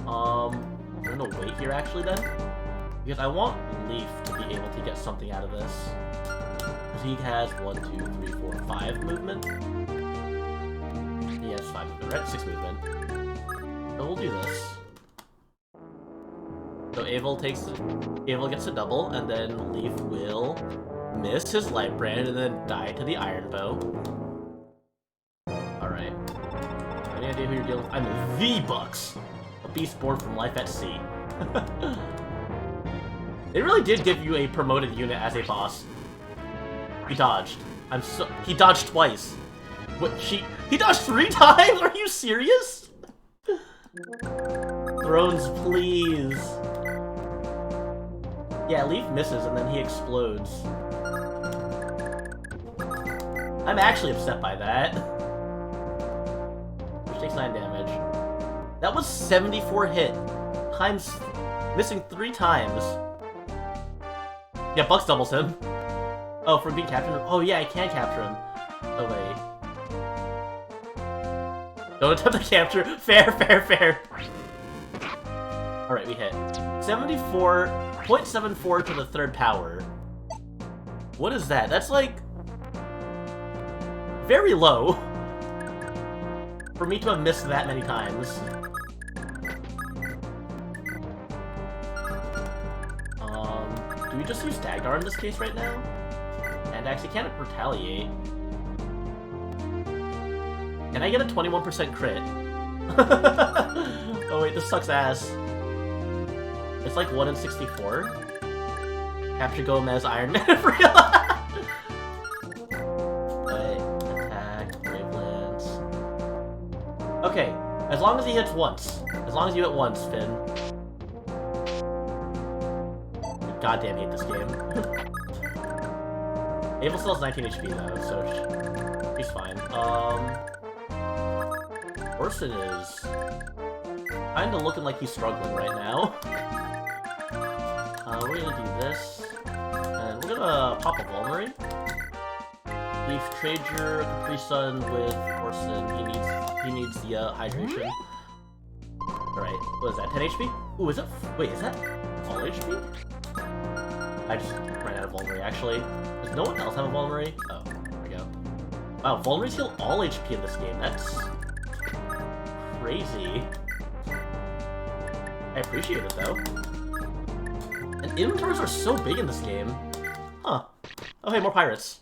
I'm gonna wait here actually then. Because I want Leaf to be able to get something out of this. Because he has 1, 2, 3, 4, 5 movement. He has 5 movement, right? 6 movement. So we'll do this. So Abel gets a double, and then Leaf will miss his light brand and then die to the iron bow. Alright. Any idea who you're dealing with? I'm V-Bucks! A beast born from life at sea. They really did give you a promoted unit as a boss. He dodged. He dodged twice. What, he dodged 3 times? Are you serious? Thrones, please. Yeah, Leaf misses and then he explodes. I'm actually upset by that. Which takes 9 damage. That was 74 hit. Times... missing 3 times. Yeah, Bucks doubles him. Oh, for being captured? Oh yeah, I can capture him. Oh wait. Don't attempt to capture. Fair, fair, fair. Alright, we hit. 74.74 to the 3rd power. What is that? That's like... very low. For me to have missed that many times. Do we just use Dagnar in this case right now? And actually can't retaliate. Can I get a 21% crit? Oh wait, this sucks ass. It's like 1 in 64. Capture Gomez, Ironman, attack, Brave Lance. Okay, as long as he hits once. As long as you hit once, Finn. Goddamn hate this game. Ava still has 19 HP though, so she's fine. Orson is kinda looking like he's struggling right now. We're gonna do this, and we're gonna pop a Vulnerary. Leaf trade your Capri Sun with Orson. He needs the hydration. Alright, what is that? 10 HP? Ooh, is it? Wait, is that all HP? I just ran out of Vulnerary, actually. Does no one else have a Vulnerary? Oh, there we go. Wow, Vulneraries heal all HP in this game. That's... crazy. I appreciate it, though. And inventories are so big in this game. Huh. Oh, hey, more pirates.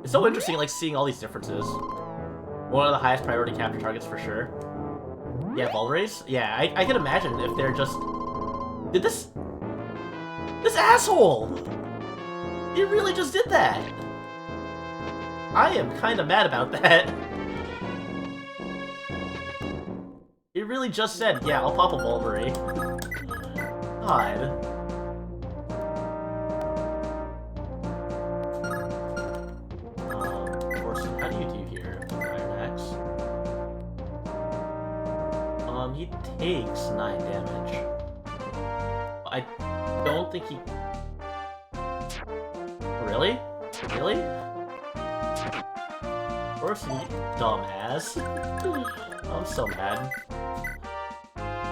It's so interesting, like, seeing all these differences. One of the highest priority capture targets, for sure. Yeah, Vulneraries? Yeah, I can imagine if they're just... Did this... This asshole! He really just did that! I am kinda mad about that. He really just said, yeah, I'll pop a Vulnerary. God. Orson, how do you do here with Iron Axe? He takes 9 damage. I don't think he... Really? Really? Orson, you dumbass. I'm so mad.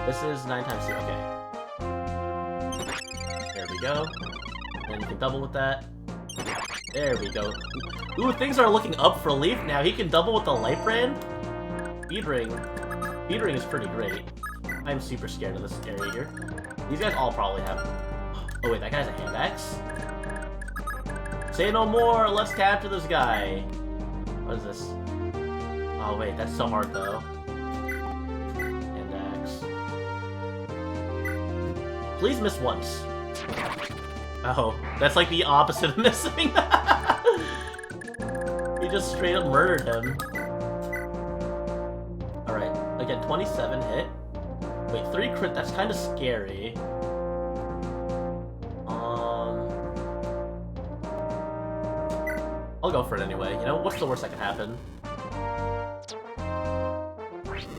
This is 9 times 2, okay. There we go. And you can double with that. There we go. Ooh, things are looking up for Leaf now. He can double with the Light Brand. Speed Ring is pretty great. I'm super scared of this area here. These guys all probably have... Oh wait, that guy's a hand axe? Say no more, let's capture this guy. What is this? Oh wait, that's so hard though. Hand axe. Please miss once. Oh, that's like the opposite of missing. He just straight up murdered him. Alright, again, 27 hit. Wait, 3 crit, that's kind of scary. I'll go for it anyway. You know, what's the worst that can happen?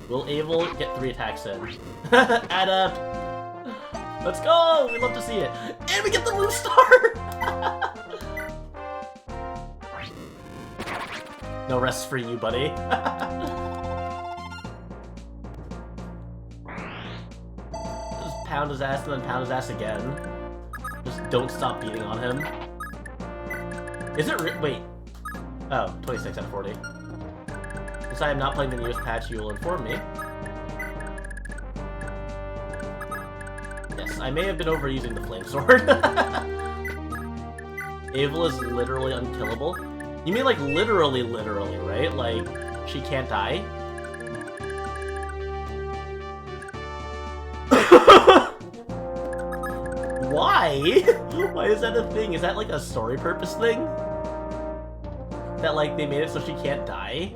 Will Abel get 3 attacks in? Add up! Let's go! We love to see it. And we get the blue star! No rest for you, buddy. Just pound his ass and then pound his ass again. Just don't stop beating on him. Is it wait. Oh, 26 out of 40. Since I am not playing the newest patch, you will inform me. Yes, I may have been overusing the flame sword. Abel is literally unkillable. You mean like literally, right? Like, she can't die? Why? Why is that a thing? Is that like a story purpose thing? that, like, they made it so she can't die.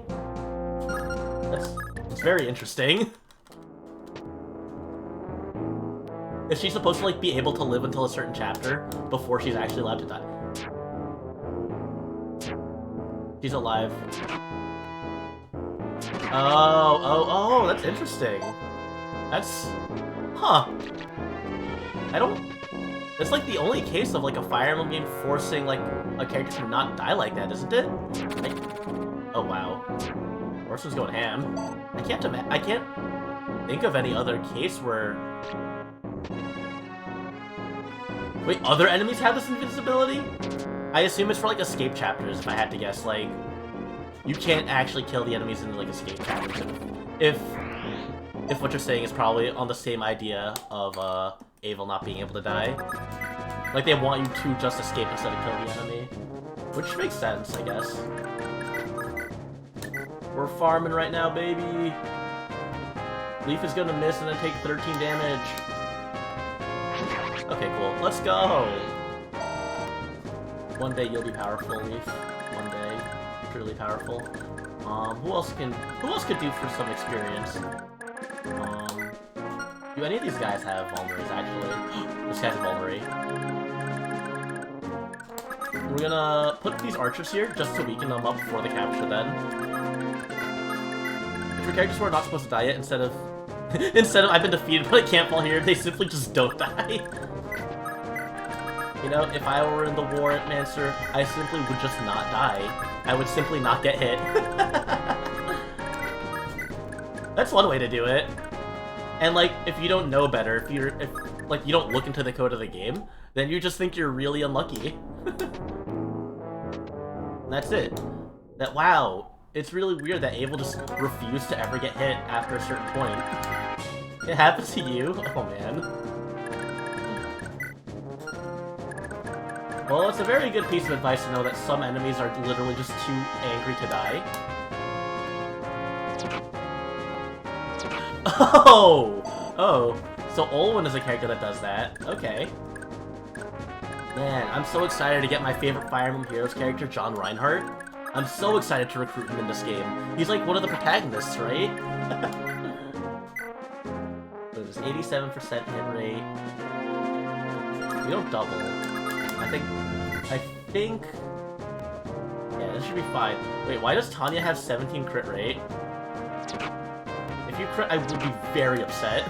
That's very interesting. Is she supposed to, like, be able to live until a certain chapter before she's actually allowed to die? She's alive. Oh, that's interesting. That's... Huh. I don't... It's like the only case of like a Fire Emblem game forcing like a character to not die like that, isn't it? Like, oh wow, Orson going ham. I can't think of any other case where. Wait, other enemies have this invincibility? I assume it's for like escape chapters. If I had to guess, like you can't actually kill the enemies in like escape chapters. If what you're saying is probably on the same idea of Avel not being able to die. Like, they want you to just escape instead of kill the enemy. Which makes sense, I guess. We're farming right now, baby! Leaf is gonna miss and then take 13 damage. Okay, cool. Let's go! One day you'll be powerful, Leaf. One day. Truly powerful. Who else could do for some experience? Do any of these guys have vulneraries, actually? This guy's a vulnerary. We're gonna put these archers here, just to weaken them up for the capture, then. For characters who are not supposed to die yet, instead of I've been defeated, but I can't fall here, they simply just don't die. You know, if I were in the war at Mancer, I simply would just not die. I would simply not get hit. That's one way to do it. And, like, if you don't know better, if you don't look into the code of the game, then you just think you're really unlucky. That's it. Wow, it's really weird that Abel just refused to ever get hit after a certain point. It happens to you? Oh, man. Well, it's a very good piece of advice to know that some enemies are literally just too angry to die. Oh, so Olwen is a character that does that. Okay. Man, I'm so excited to get my favorite Fire Emblem Heroes character, John Reinhardt. I'm so excited to recruit him in this game. He's like one of the protagonists, right? What is 87% hit rate? We don't double. I think... Yeah, this should be fine. Wait, why does Tanya have 17 crit rate? If you crit, I would be very upset.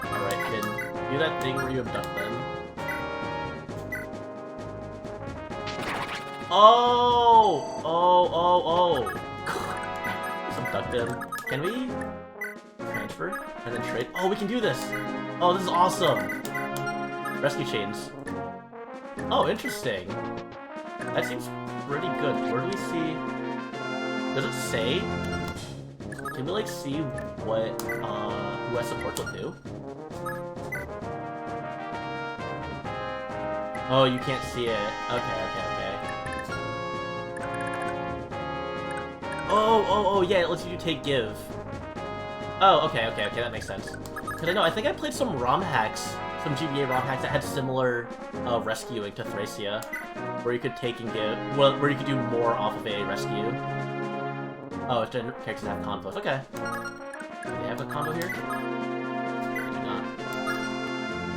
Alright, kid. Do that thing where you abduct them. Oh! Just abduct him. Can we transfer and then trade? Oh, we can do this! Oh, this is awesome! Rescue chains. Oh, interesting. That seems pretty good. Where do we see... Does it say? Can we, like, see what, who has support will do? Oh, you can't see it. Okay. Oh, yeah, it lets you take give. Oh, okay, that makes sense. Because I think I played some ROM hacks, some GBA ROM hacks that had similar, rescuing to Thracia, where you could take and give, well, where you could do more off of a rescue. Oh, it's characters that have combos. Okay. Do they have a combo here? They do not.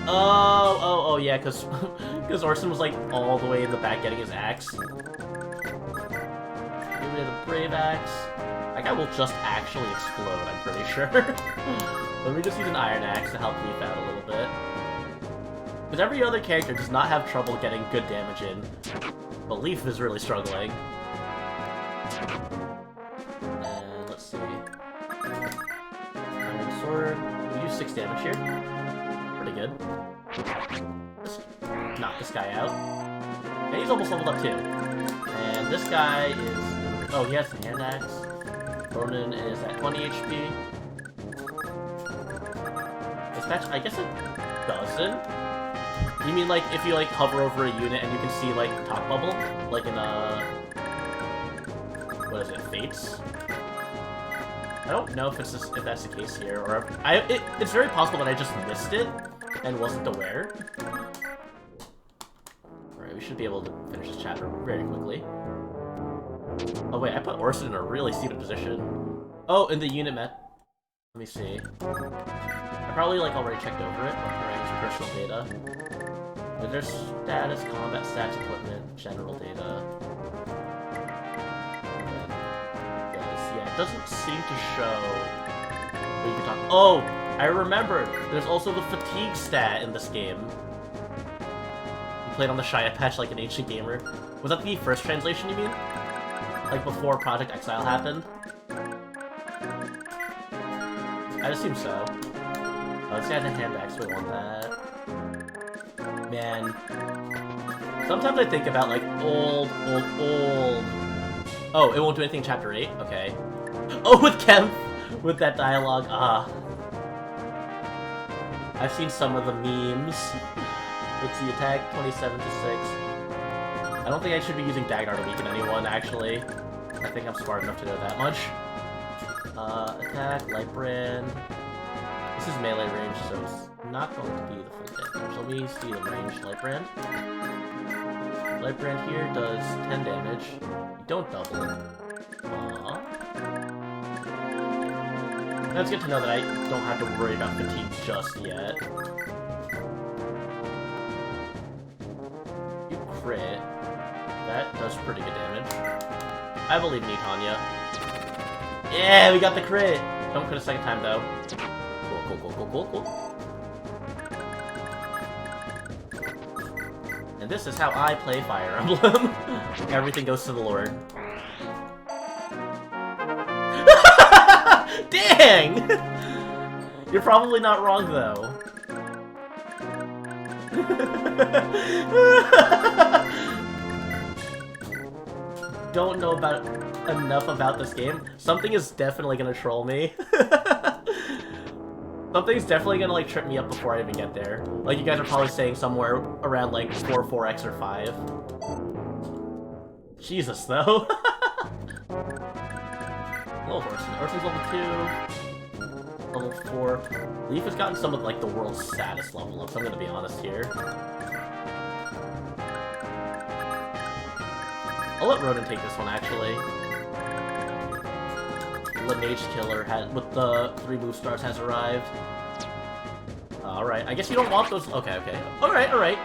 Oh, yeah, because Orson was, like, all the way in the back getting his axe. Get rid of the Brave Axe. That guy will just actually explode, I'm pretty sure. Let me just use an Iron Axe to help Leaf out a little bit. Because every other character does not have trouble getting good damage in. But Leaf is really struggling. We do 6 damage here. Pretty good. Just knock this guy out. And he's almost leveled up too. And this guy is... Oh, he has an hand axe. Ronan is at 20 HP. Dispatch, I guess it doesn't. You mean like if you like hover over a unit and you can see like top bubble? Like in what is it, Fates? I don't know if that's the case here, or it's very possible that I just missed it and wasn't aware. Alright, we should be able to finish this chapter very quickly. Oh wait, I put Orson in a really stupid position. Oh, in the unit met. Let me see. I probably like already checked over it, like ranks, personal data. Visitor status, combat stats, equipment, general data. Yeah, it doesn't seem to show what you can talk. Oh, I remember. There's also the fatigue stat in this game. You played on the Shia patch like an ancient gamer. Was that the first translation you mean? Like before Project Exile happened? I'd assume so. Oh, this guy has a hand axe, we want that. Man. Sometimes I think about like old. Oh, it won't do anything in Chapter 8? Okay. Oh, with Kemp! With that dialogue, I've seen some of the memes. Let's see, attack 27 to 6. I don't think I should be using Dagnar to weaken anyone, actually. I think I'm smart enough to know that much. Attack, light brand. This is melee range, so it's not going to be the full damage. Let me see the range light brand. Light brand here does 10 damage. You don't double. That's good to know that I don't have to worry about fatigue just yet. You crit. That does pretty good damage. I believe in you, Tanya. Yeah, we got the crit! Don't crit a second time, though. Cool. And this is how I play Fire Emblem. Everything goes to the Lord. Dang! You're probably not wrong, though. Don't know enough about this game. Something is definitely gonna troll me. Something's definitely gonna like trip me up before I even get there. Like you guys are probably saying somewhere around like 4x or 5. Jesus though. Little Orson. Orson's level 2. Level 4. Leaf has gotten some of like the world's saddest level ups, I'm gonna be honest here. I'll let Ronan take this one actually. Lineage Killer with the 3 move stars has arrived. Alright, I guess you don't want those. Okay. Alright.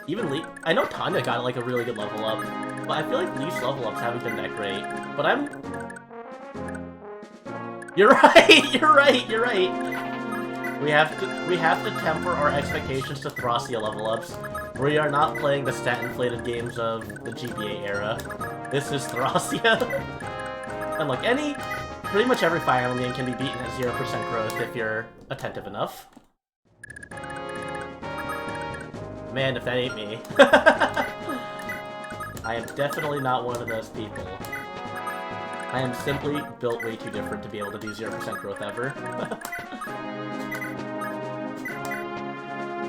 Even Lee. I know Tanya got like a really good level up, but I feel like Lee's level ups haven't been that great. But You're right. We have to temper our expectations to Thracia level ups. We are not playing the stat-inflated games of the GBA era. This is Thracia. And like pretty much every Fire Emblem game can be beaten at 0% growth if you're attentive enough. Man, if that ain't me. I am definitely not one of those people. I am simply built way too different to be able to do 0% growth ever.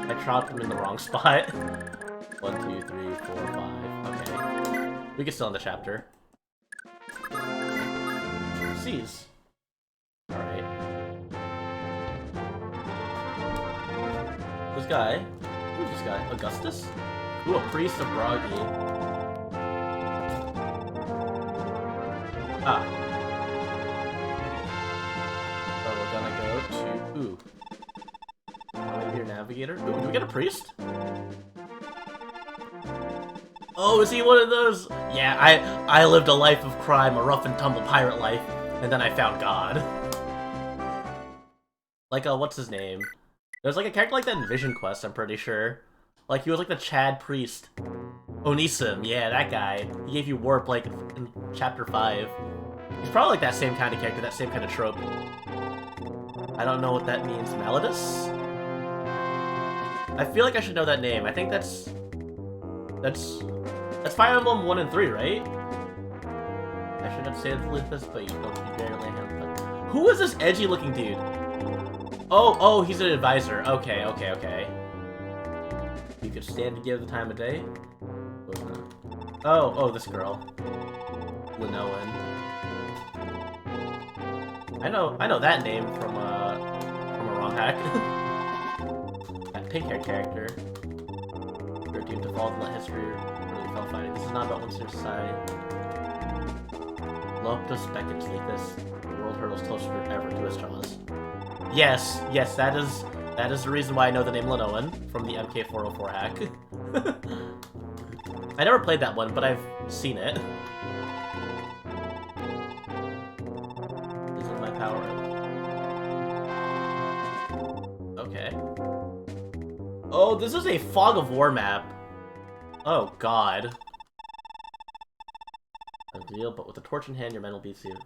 I dropped him in the wrong spot. 1, 2, 3, 4, 5. Okay. We can still end the chapter. C's. Alright. This guy. Who's this guy? Augustus? Ooh, a priest of Bragi. Ah. So we're gonna go to... Ooh. Your navigator? Ooh, do we get a priest? Oh, is he one of those? Yeah, I lived a life of crime, a rough and tumble pirate life, and then I found God. Like, what's his name? There's like a character like that in Vision Quest, I'm pretty sure. Like, he was like the Chad priest. Onisim, yeah, that guy. He gave you warp, like, in Chapter 5. He's probably like that same kind of character, that same kind of trope. I don't know what that means. Malladus? I feel like I should know that name. I think that's Fire Emblem 1 and 3, right? I should have said Lithus, but you don't barely have him. Who is this edgy looking dude? Oh, he's an advisor. Okay. You could stand to give the time of day? Oh, this girl. Linoan. I know that name from a ROM hack. That pink-haired character. They're doomed to fall and let history really fell fighting. This is not about one society. Lopus beckons like this. The world hurtles closer than ever to its jaws. Yes, that is the reason why I know the name Linoan from the MK404 hack. I never played that one, but I've seen it. This is my power. Okay. Oh, this is a Fog of War map. Oh god. A deal, but with a torch in hand, your men will beat you.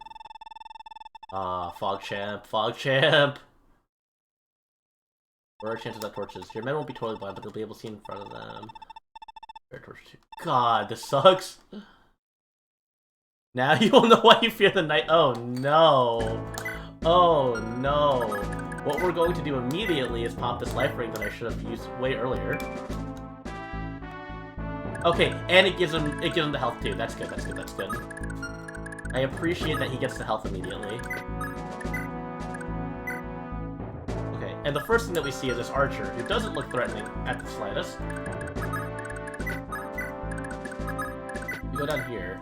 Ah, Fog Champ, Fog Champ! Where are chances that torches? Your men won't be totally blind, but they'll be able to see in front of them. God, this sucks. Now you will know why you fear the night. Oh no. Oh no. What we're going to do immediately is pop this life ring that I should have used way earlier. Okay, and it gives him the health too. That's good, that's good, that's good. I appreciate that he gets the health immediately. Okay, and the first thing that we see is this archer, who doesn't look threatening at the slightest. We go down here.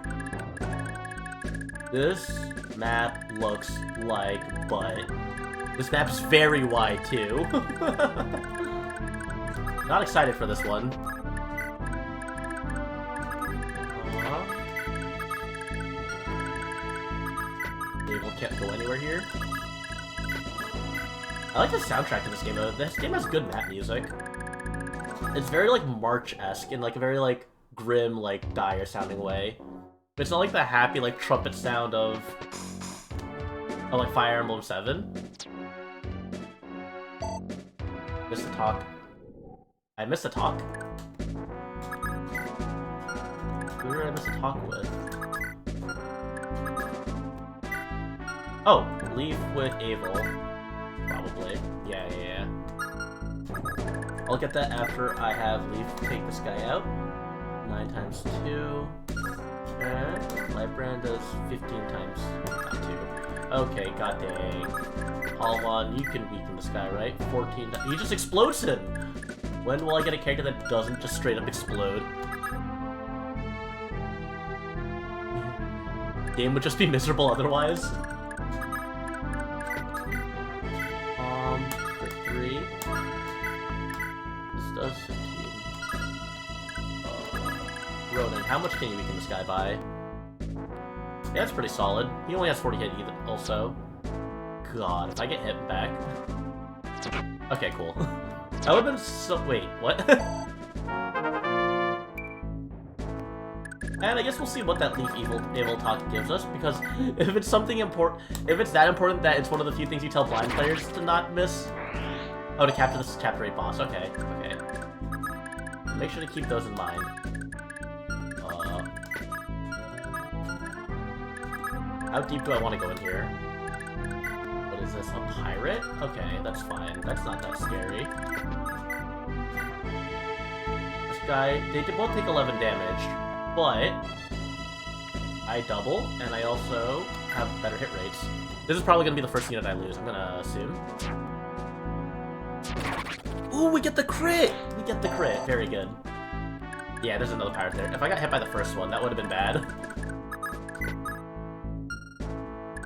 This map looks like butt. This map's very wide too. Not excited for this one. Can't go anywhere here. I like the soundtrack to this game though. This game has good map music. It's very like March-esque in like a very like grim, like dire sounding way. But it's not like the happy like trumpet sound of like Fire Emblem 7. Missed the talk. I missed the talk? Who did I miss a talk with? Oh, leave with Abel. Probably. Yeah. I'll get that after I have Leaf take this guy out. 9 times 2. And Lightbrand does 15 times 2. Okay, god dang. Halvan, you can weaken this guy, right? 14 times. He just explodes him! When will I get a character that doesn't just straight up explode? Game would just be miserable otherwise. Does 15. Ronan, how much can you weaken this guy by? Yeah, that's pretty solid. He only has 40 hit either, also. God, if I get hit back... Okay, cool. That would've been so... Wait, what? And I guess we'll see what that Leaf Evil Talk gives us, because if it's something important... If it's that important that it's one of the few things you tell blind players to not miss... Oh, to capture this Chapter 8 boss. Okay. Make sure to keep those in mind. How deep do I want to go in here? What is this? A pirate? Okay, that's fine. That's not that scary. This guy, they both take 11 damage, but I double, and I also have better hit rates. This is probably going to be the first unit I lose, I'm going to assume. Ooh, we get the crit! We get the crit. Very good. Yeah, there's another pirate there. If I got hit by the first one, that would have been bad.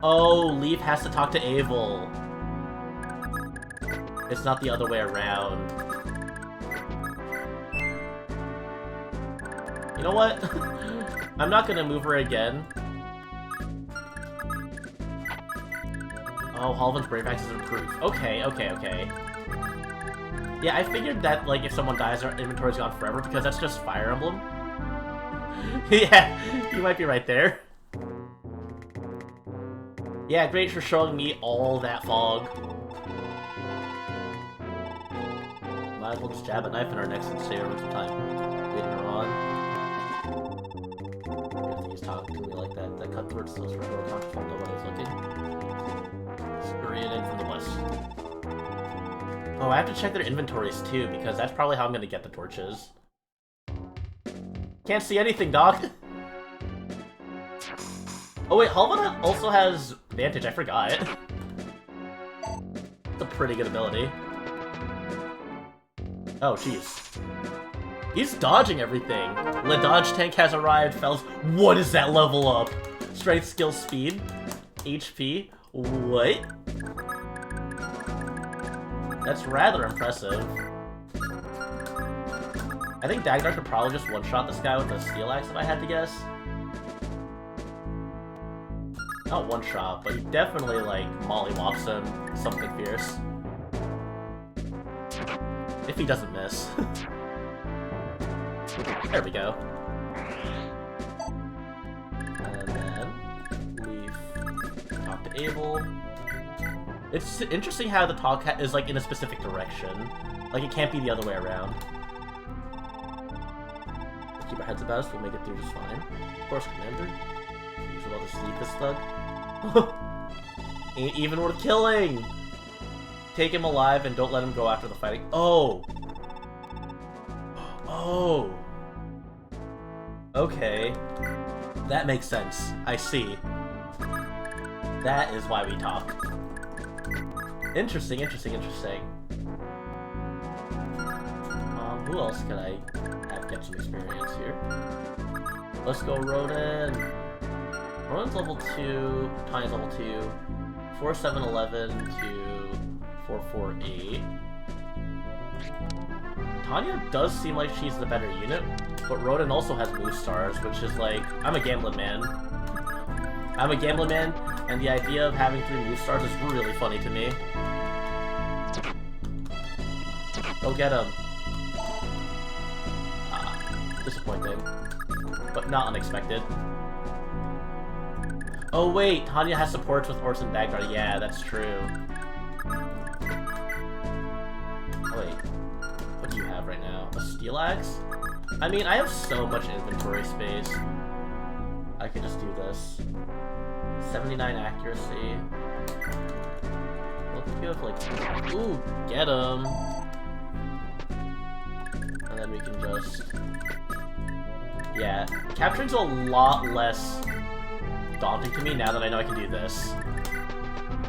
Oh, Leaf has to talk to Abel. It's not the other way around. You know what? I'm not gonna move her again. Oh, Halvan's Brave Axe is improved. Okay. Yeah, I figured that, like, if someone dies, our inventory's gone forever, because that's just Fire Emblem. Yeah, you might be right there. Yeah, great for showing me all that fog. Might as well just jab a knife in our necks and save everyone some time. Waiting her on. He's talking to me like that. That cutthroat still for real talk to know what I was looking. Scurrying in from the west. Oh, I have to check their inventories too, because that's probably how I'm gonna get the torches. Can't see anything, dog! Oh wait, Halvan also has Vantage, I forgot. It's a pretty good ability. Oh, jeez. He's dodging everything. The dodge tank has arrived, fellas. What is that level up? Strength, skill, speed, HP. What? That's rather impressive. I think Dagnar could probably just one-shot this guy with a steel axe if I had to guess. Not one-shot, but he definitely, like, mollywops him something fierce. If he doesn't miss. There we go. And then we talk to Abel. It's interesting how the talk is like in a specific direction. Like it can't be the other way around. We'll keep our heads about us, we'll make it through just fine. Of course, Commander. He's about to sleep this thug. Ain't even worth killing! Take him alive and don't let him go after the fighting. Oh! Oh! Okay. That makes sense. I see. That is why we talk. Interesting, interesting, interesting. Who else could I have get some experience here? Let's go Ronan. Ronan's level 2, Tanya's level 2, 4711 to 448. Tanya does seem like she's the better unit, but Ronan also has move stars, which is like, I'm a gambling man. I'm a gambling man, and the idea of having 3 move stars is really funny to me. Go get him. Disappointing. But not unexpected. Oh wait, Tanya has supports with Orson Dagnar. Yeah, that's true. Oh wait. What do you have right now? A steel axe? I mean, I have so much inventory space. I could just do this. 79 accuracy. Look if you have like... Ooh, get him! And then we can just... Yeah, capturing's a lot less daunting to me now that I know I can do this.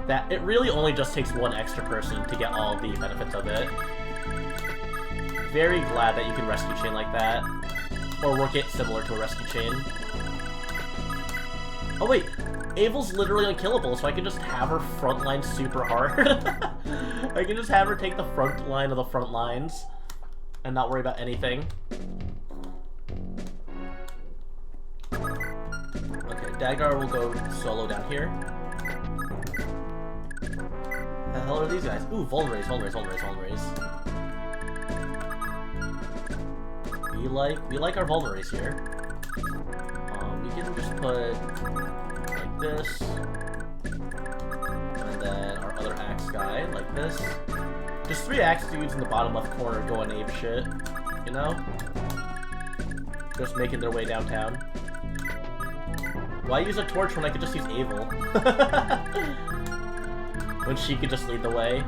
That it really only just takes one extra person to get all the benefits of it. Very glad that you can rescue chain like that. Or work it similar to a rescue chain. Oh wait, Avel's literally unkillable, so I can just have her front line super hard. I can just have her take the front line of the front lines and not worry about anything. Okay, Dagnar will go solo down here. The hell are these guys? Ooh, Vulnerays. We like our Vulnerays here. We can just put like this, and then our other axe guy like this. Just 3 axe dudes in the bottom left corner going ape shit, you know? Just making their way downtown. Why use a torch when I could just use Abel? When she could just lead the way.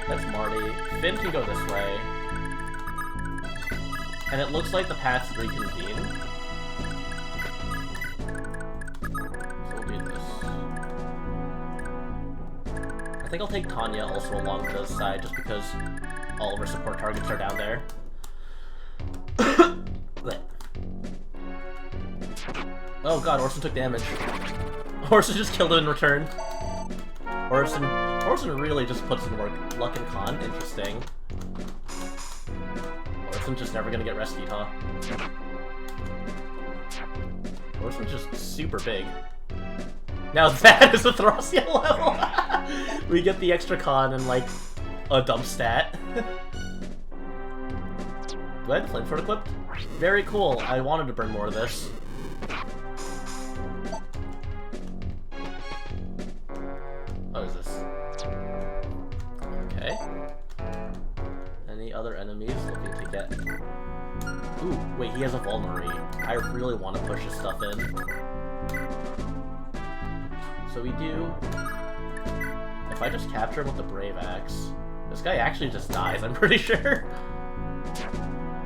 That's Marty. Finn can go this way. And it looks like the paths reconvene. So we'll do this. I think I'll take Tanya also along to the side just because all of her support targets are down there. Oh god, Orson took damage. Orson just killed him in return. Orson really just puts in work. Luck and con, interesting. Orson's just never gonna get rescued, huh? Orson's just super big. Now that is a Thracia level! We get the extra con and like a dump stat. Do I have the flamethrower equipped? Very cool. I wanted to burn more of this. What is this? Okay. Any other enemies looking to get... Ooh, wait, he has a Vulnerary. I really want to push his stuff in. So we do... If I just capture him with the Brave Axe, this guy actually just dies, I'm pretty sure.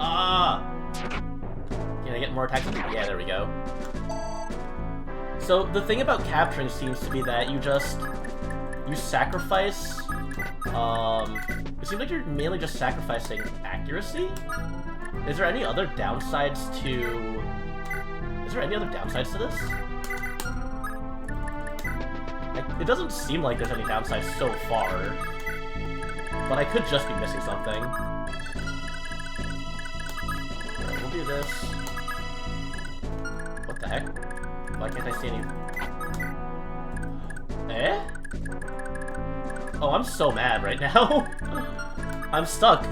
Ah! Can I get more attacks? Yeah, there we go. So the thing about capturing seems to be that you sacrifice It seems like you're mainly just sacrificing accuracy? Is there any other downsides to... Is there any other downsides to this? It doesn't seem like there's any downsides so far. But I could just be missing something. Alright, we'll do this. What the heck? Why can't I see any... Eh? Oh, I'm so mad right now. I'm stuck.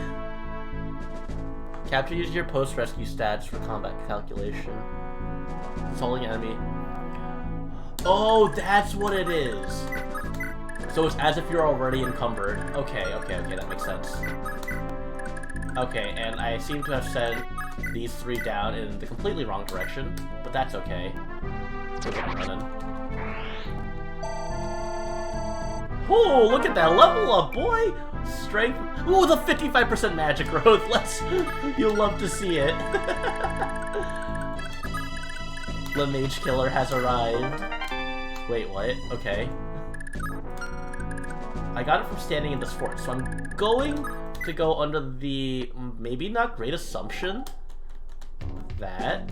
Capture uses your post-rescue stats for combat calculation. Assaulting enemy. Oh, that's what it is. So it's as if you're already encumbered. Okay, that makes sense. Okay, and I seem to have set these three down in the completely wrong direction, but that's okay. We're running. Oh, look at that level up, boy! Strength. Ooh, the 55% magic growth. You'll love to see it. The Mage Killer has arrived. Wait, what? Okay. I got it from standing in this fort, so I'm going to go under the maybe not great assumption that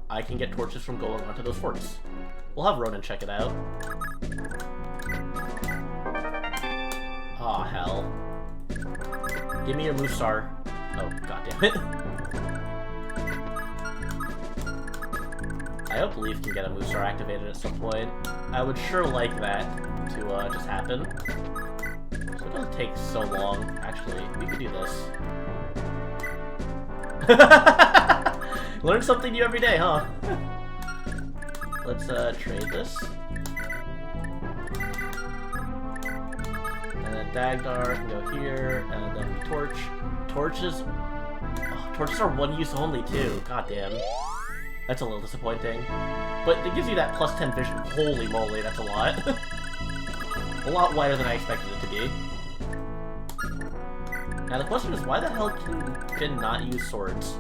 I can get torches from going onto those forts. We'll have Ronan check it out. Aw, hell. Give me your Musar. Oh, goddammit. I hope Leaf can get a Musar activated at some point. I would sure like that to just happen. So it doesn't take so long. Actually, we could do this. Learn something new every day, huh? Let's trade this. And then Dagdar can go here, and then Torch. Torches... Oh, torches are one use only, too. God damn. That's a little disappointing. But it gives you that plus 10 vision. Holy moly, that's a lot. A lot wider than I expected it to be. Now the question is, why the hell can Finn not use swords?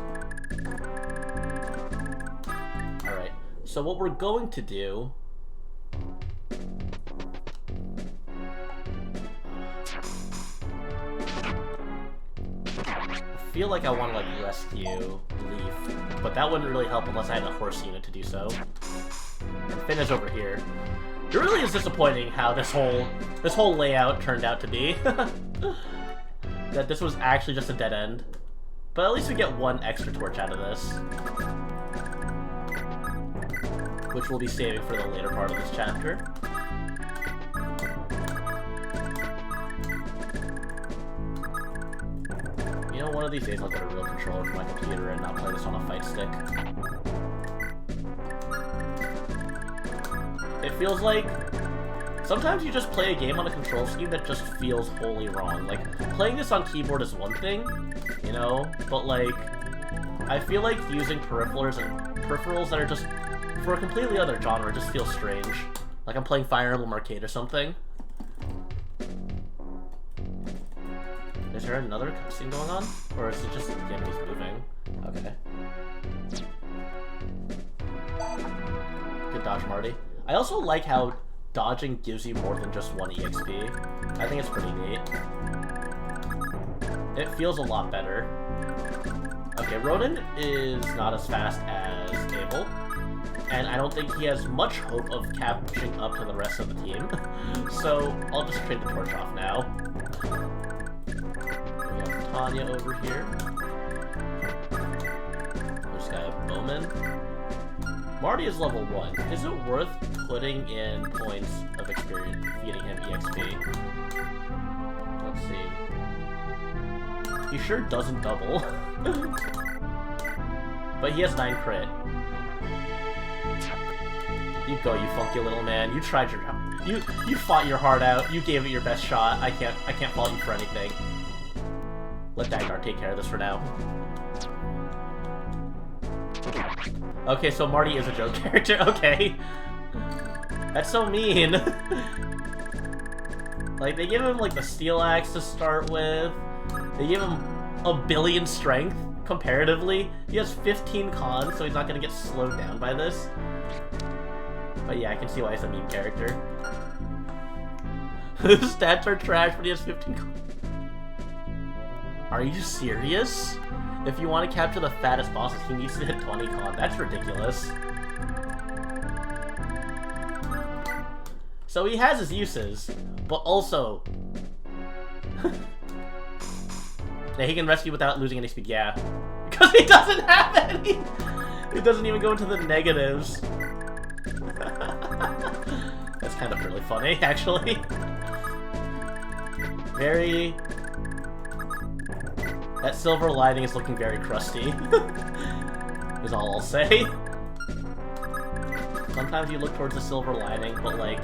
Alright, so what we're going to do... I feel like I want to, like, rescue Leaf, but that wouldn't really help unless I had a horse unit to do so. And Finn is over here. It really is disappointing how this whole layout turned out to be. That this was actually just a dead end. But at least we get one extra torch out of this. Which we'll be saving for the later part of this chapter. You know, one of these days I'll get a real controller for my computer and not play this on a fight stick. It feels like... Sometimes you just play a game on a control scheme that just feels wholly wrong. Like, playing this on keyboard is one thing, you know? But, like, I feel like using peripherals that are just for a completely other genre just feels strange. Like I'm playing Fire Emblem Arcade or something. Is there another cutscene going on? Or is it just the enemies moving? Okay. Good dodge, Marty. I also like how dodging gives you more than just one EXP. I think it's pretty neat. It feels a lot better. Okay, Ronan is not as fast as Abel, and I don't think he has much hope of catching up to the rest of the team. So I'll just trade the torch off now. We have Tanya over here. We just got a Bowman. Marty is level 1. Is it worth putting in points of experience feeding him EXP? Let's see. He sure doesn't double. But he has 9 crit. You go, you funky little man. You tried your... You fought your heart out. You gave it your best shot. I can't fault you for anything. Let Dagnar take care of this for now. Okay, so Marty is a joke character. Okay. That's so mean. Like, they give him, like, the steel axe to start with. They give him a billion strength, comparatively. He has 15 cons, so he's not gonna get slowed down by this. But yeah, I can see why he's a meme character. His stats are trash, but he has 15 cons. Are you serious? If you want to capture the fattest bosses, he needs to hit 20 con. That's ridiculous. So he has his uses, but also... yeah, he can rescue without losing any speed, yeah. Because he doesn't have any! It doesn't even go into the negatives. That's kind of really funny, actually. Very... That silver lining is looking very crusty. Is all I'll say. Sometimes you look towards the silver lining, but like...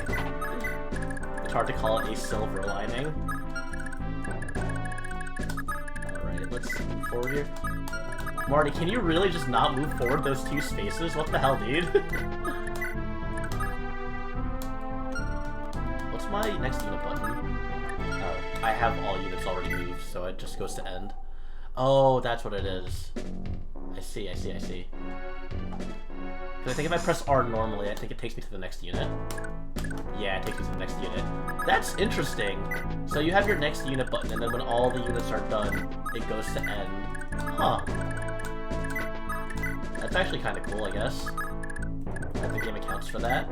It's hard to call it a silver lining. Alright, let's move forward here. Marty, can you really just not move forward those 2 spaces? What the hell, dude? What's my next unit button? Oh, I have all units already moved, so it just goes to end. Oh, that's what it is. I see. Because I think if I press R normally, I think it takes me to the next unit. Yeah, it takes me to the next unit. That's interesting. So you have your next unit button, and then when all the units are done, it goes to end. Huh. That's actually kind of cool, I guess. That the game accounts for that.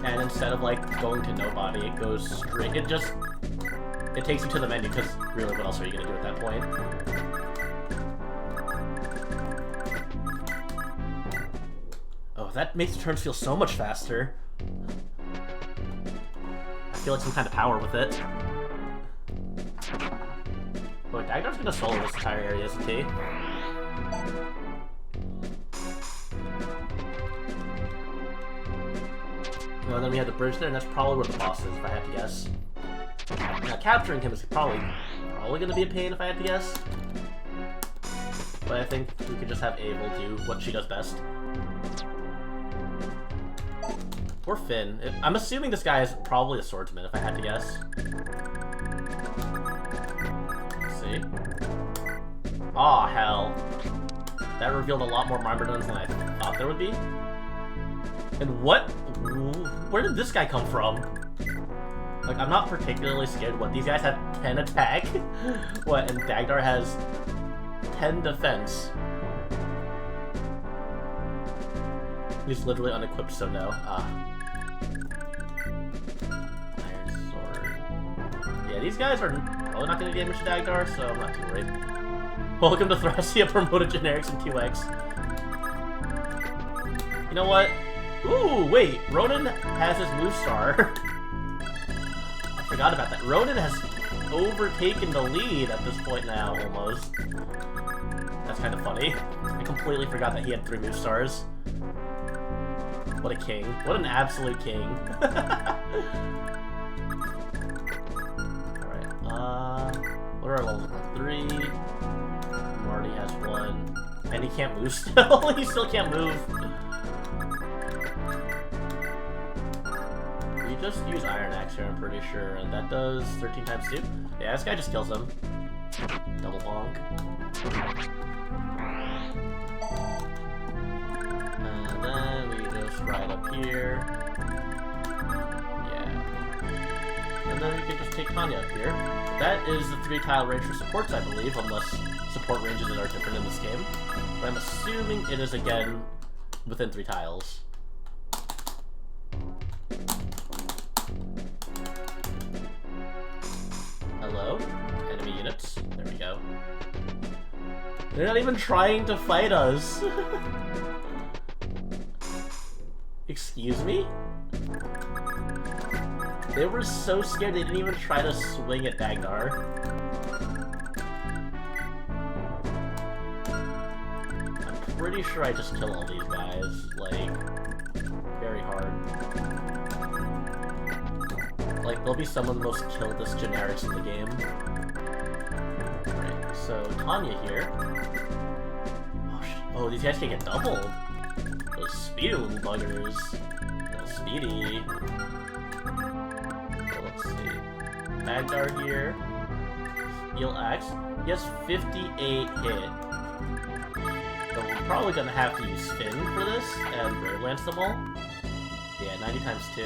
And instead of, like, going to nobody, it goes straight... It takes you to the menu, because really, what else are you going to do at that point? Oh, that makes the turns feel so much faster. I feel like some kind of power with it. Oh, Dagdar's gonna solo this entire area, isn't he? Well, then we have the bridge there, and that's probably where the boss is, if I had to guess. Now, capturing him is probably gonna be a pain, if I had to guess. But I think we could just have Abel do what she does best. Or Finn. I'm assuming this guy is probably a swordsman, if I had to guess. Let's see. Aw, hell. That revealed a lot more myrmidons than I thought there would be. And what? Where did this guy come from? Like, I'm not particularly scared. What, these guys have 10 attack? What, and Dagdar has 10 defense? He's literally unequipped, so no. Iron Sword. Yeah, these guys are probably not going to damage Dagdar, so I'm not too worried. Welcome to Thracia, promoted generics in 2x. You know what? Ooh, wait, Ronan has his move star. I forgot about that. Ronan has overtaken the lead at this point now, almost. That's kind of funny. I completely forgot that he had 3 move stars. What a king. What an absolute king. Alright, what are our levels? 3. Marty has 1. And he can't move still. He still can't move. We just use Iron Axe here, I'm pretty sure. And that does 13 times 2. Yeah, this guy just kills him. Double bonk. And then we just ride up here. Yeah. And then we can just take Tanya up here. That is the 3-tile range for supports, I believe, unless support ranges that are different in this game. But I'm assuming it is, again, within 3 tiles. Hello? Enemy units. There we go. They're not even trying to fight us. Excuse me? They were so scared they didn't even try to swing at Dagdar. I'm pretty sure I just kill all these guys, like, very hard. Like, they'll be some of the most killed-est generics in the game. Alright, so Tanya here. Oh, these guys can get doubled. Those speedy little buggers. Those speedy. So let's see. Magdar here. Steel Axe. He has 58 hit. So we're probably gonna have to use Finn for this and Brave Lance them all. Yeah, 90 times 2.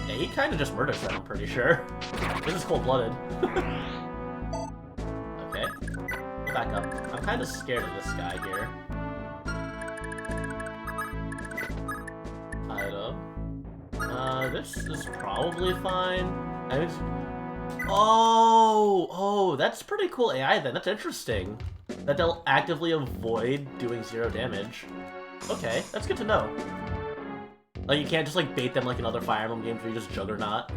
Yeah, he kind of just murders them, I'm pretty sure. This is cold-blooded. back up. I'm kind of scared of this guy here. Item. This is probably fine. I mean, oh, that's pretty cool AI then. That's interesting. That they'll actively avoid doing 0 damage. Okay, that's good to know. Like, you can't just, like, bait them like in other Fire Emblem games where you just Juggernaut.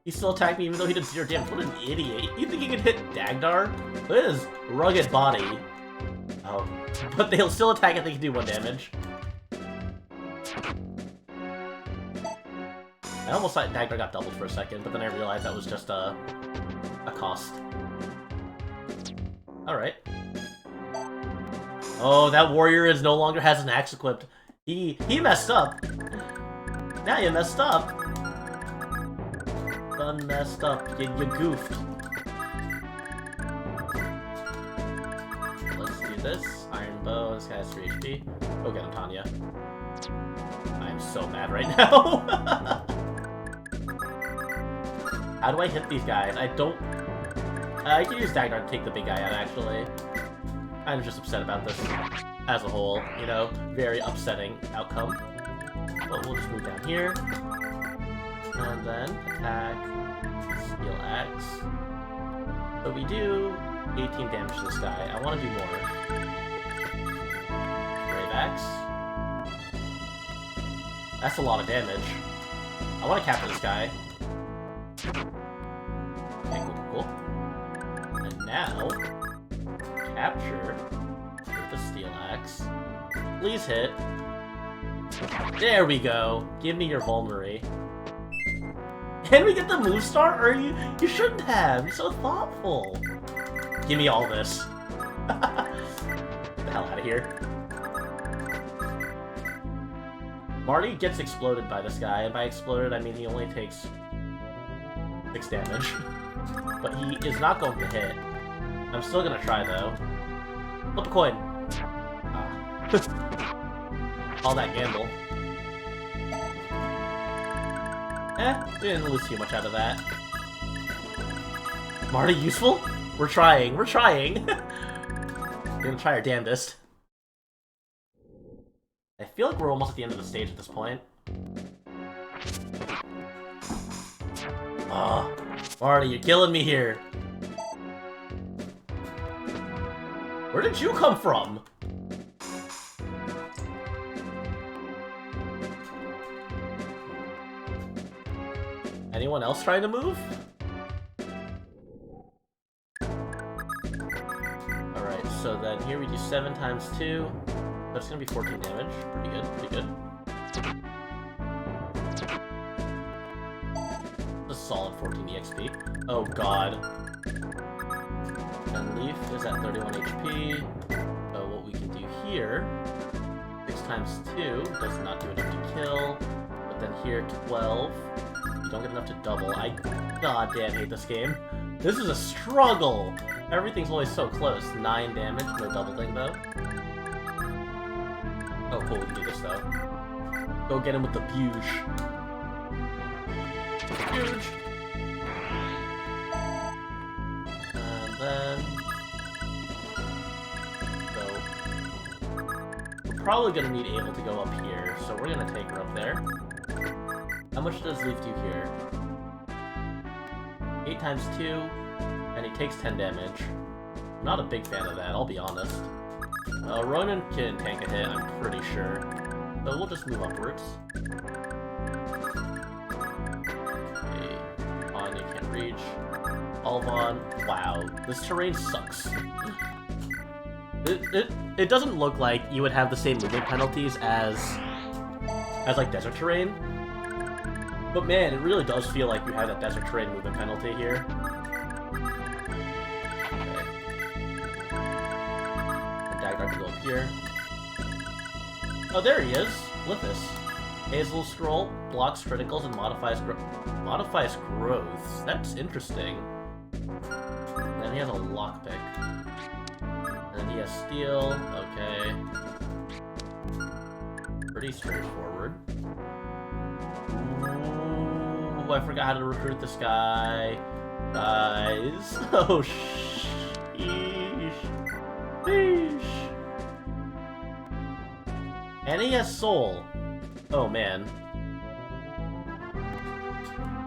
He still attacked me even though he did 0 damage. What an idiot. You think he could hit Dagdar? Look at his rugged body. Oh. But they'll still attack if they can do 1 damage. I almost thought Dagdar got doubled for a second, but then I realized that was just a cost. Alright. Oh, that warrior no longer has an axe equipped. He messed up. Now you messed up. Done messed up. You goofed. Let's do this. Iron bow. This guy has 3 HP. Go get him, Tanya. I'm so mad right now. How do I hit these guys? I don't... I can use Dagnar to take the big guy out, actually. I'm just upset about this as a whole, you know? Very upsetting outcome. But we'll just move down here. And then attack. Steel Axe. So we do 18 damage to this guy. I want to do more. Brave Axe. That's a lot of damage. I want to capture this guy. Okay, cool. And now, capture with the Steel Axe. Please hit. There we go. Give me your Vulnerary. And we get the move star? Or you shouldn't have. You're so thoughtful. Give me all this. Get the hell out of here. Marty gets exploded by this guy, and by exploded I mean he only takes 6 damage. But he is not going to hit. I'm still gonna try though. Flip a coin. Ah. All that gamble. We didn't lose too much out of that. Marty useful? We're trying. We're trying. We're gonna try our damnedest. I feel like we're almost at the end of the stage at this point. Ah, Marty, you're killing me here. Where did you come from? Anyone else trying to move? Alright, so then here we do 7 times 2. That's gonna be 14 damage. Pretty good, pretty good. A solid 14 EXP. Oh god. And Leaf is at 31 HP. So what we can do here, 6 times 2 does not do enough to kill. But then here, 12. You don't get enough to double. I goddamn hate this game. This is a struggle! Everything's always so close. 9 damage, no doubling though. Oh cool, we can do this though. Go get him with the Buge. Buge! And then... So... We're probably gonna need Able to go up here, so we're gonna take her up there. How much does Leaf do here? 8 times 2, and he takes 10 damage. I'm not a big fan of that, I'll be honest. Ronan can tank a hit, I'm pretty sure. So we'll just move upwards. Okay, Anya can't reach. Alvon, wow, this terrain sucks. It doesn't look like you would have the same movement penalties as like desert terrain. But man, it really does feel like you have that desert terrain movement penalty here. Dagnar can go up here. Oh, there he is! Lithis. Hazel Scroll blocks criticals and modifies growths. That's interesting. And then he has a lockpick. And then he has steel. Okay. Pretty straightforward. Ooh, I forgot how to recruit this guy. Guys. Oh, sheesh. Sheesh. And he has soul. Oh, man.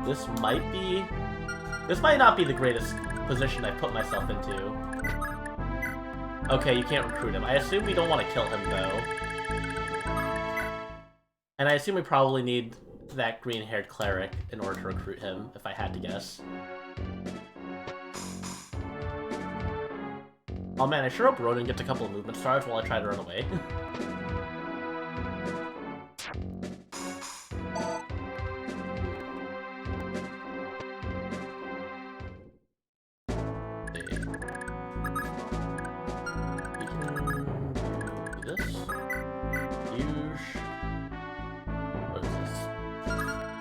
This might not be the greatest position I put myself into. Okay, you can't recruit him. I assume we don't want to kill him, though. And I assume we probably need that green-haired cleric in order to recruit him, if I had to guess. Oh man, I sure hope Ronan gets a couple of movement stars while I try to run away.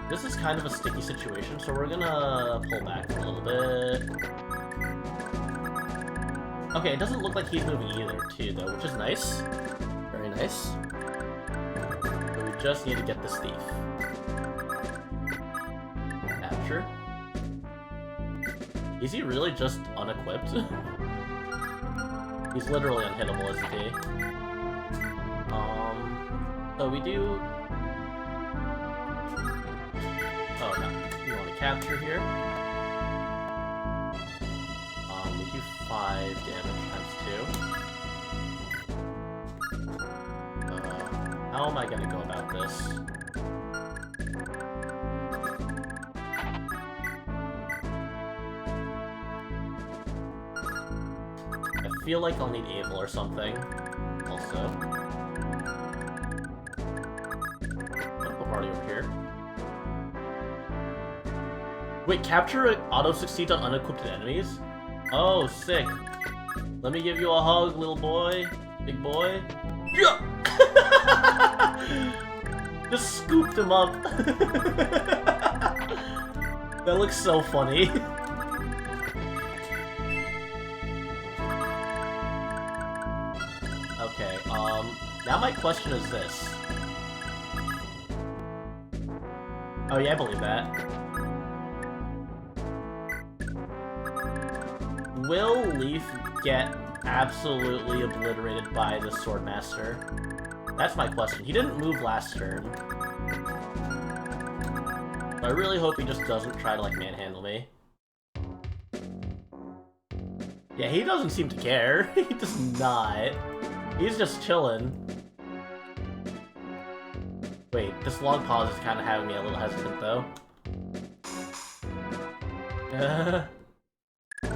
This is kind of a sticky situation, so we're gonna pull back a little bit. Okay, it doesn't look like he's moving either, too, though, which is nice. Very nice. But we just need to get this thief. Capture. Is he really just unequipped? He's literally unhittable, isn't he? So we do... Oh, no. We want to capture here. We do 5 damage times 2. How am I gonna go about this? I feel like I'll need Abel or something. Also. I'm already over here. Wait, capture auto-succeeds on unequipped enemies? Oh, sick. Let me give you a hug, little boy. Big boy. Yeah! Just scooped him up. That looks so funny. Okay, now my question is this. Oh yeah, I believe that. Will Leaf get absolutely obliterated by the Swordmaster? That's my question. He didn't move last turn. I really hope he just doesn't try to, like, manhandle me. Yeah, he doesn't seem to care. He does not. He's just chilling. Wait, this long pause is kind of having me a little hesitant, though.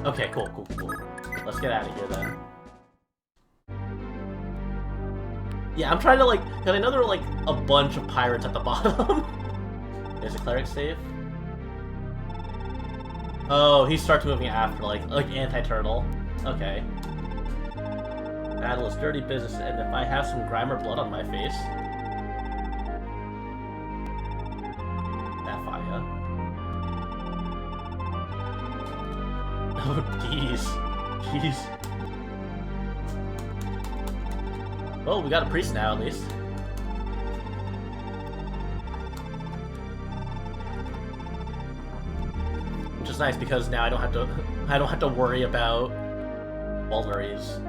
Okay, cool. Let's get out of here, then. Yeah, I'm trying to, like... Because I know there are, like, a bunch of pirates at the bottom. There's a cleric save. Oh, he starts moving after, like anti-turtle. Okay. Battle is dirty business, and if I have some Grimer blood on my face... Thracia. Oh, jeez. Well, we got a priest now, at least. Which is nice because now I don't have to worry about vulneraries.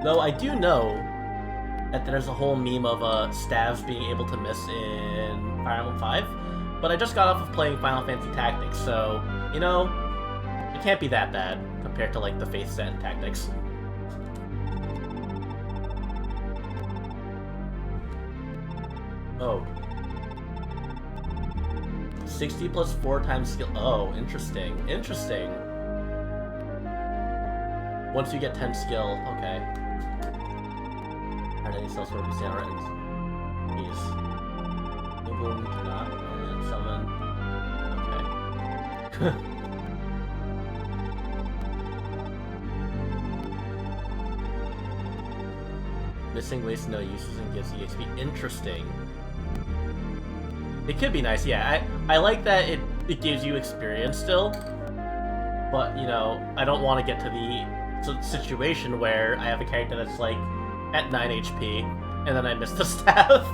Though I do know that there's a whole meme of staves being able to miss in Fire Emblem 5, but I just got off of playing Final Fantasy Tactics, so you know, it can't be that bad compared to like the Faith Set and Tactics. Oh. 60 plus 4 times skill. Oh, interesting. Interesting. Once you get 10 skill, okay. Are any cells where we see our ends? These. Emblem cannot, and summon. Okay. Missing waste no uses and gives EXP. Interesting. It could be nice, yeah. I like that it gives you experience still, but, you know, I don't want to get to the situation where I have a character that's, like, at 9 HP, and then I miss the staff.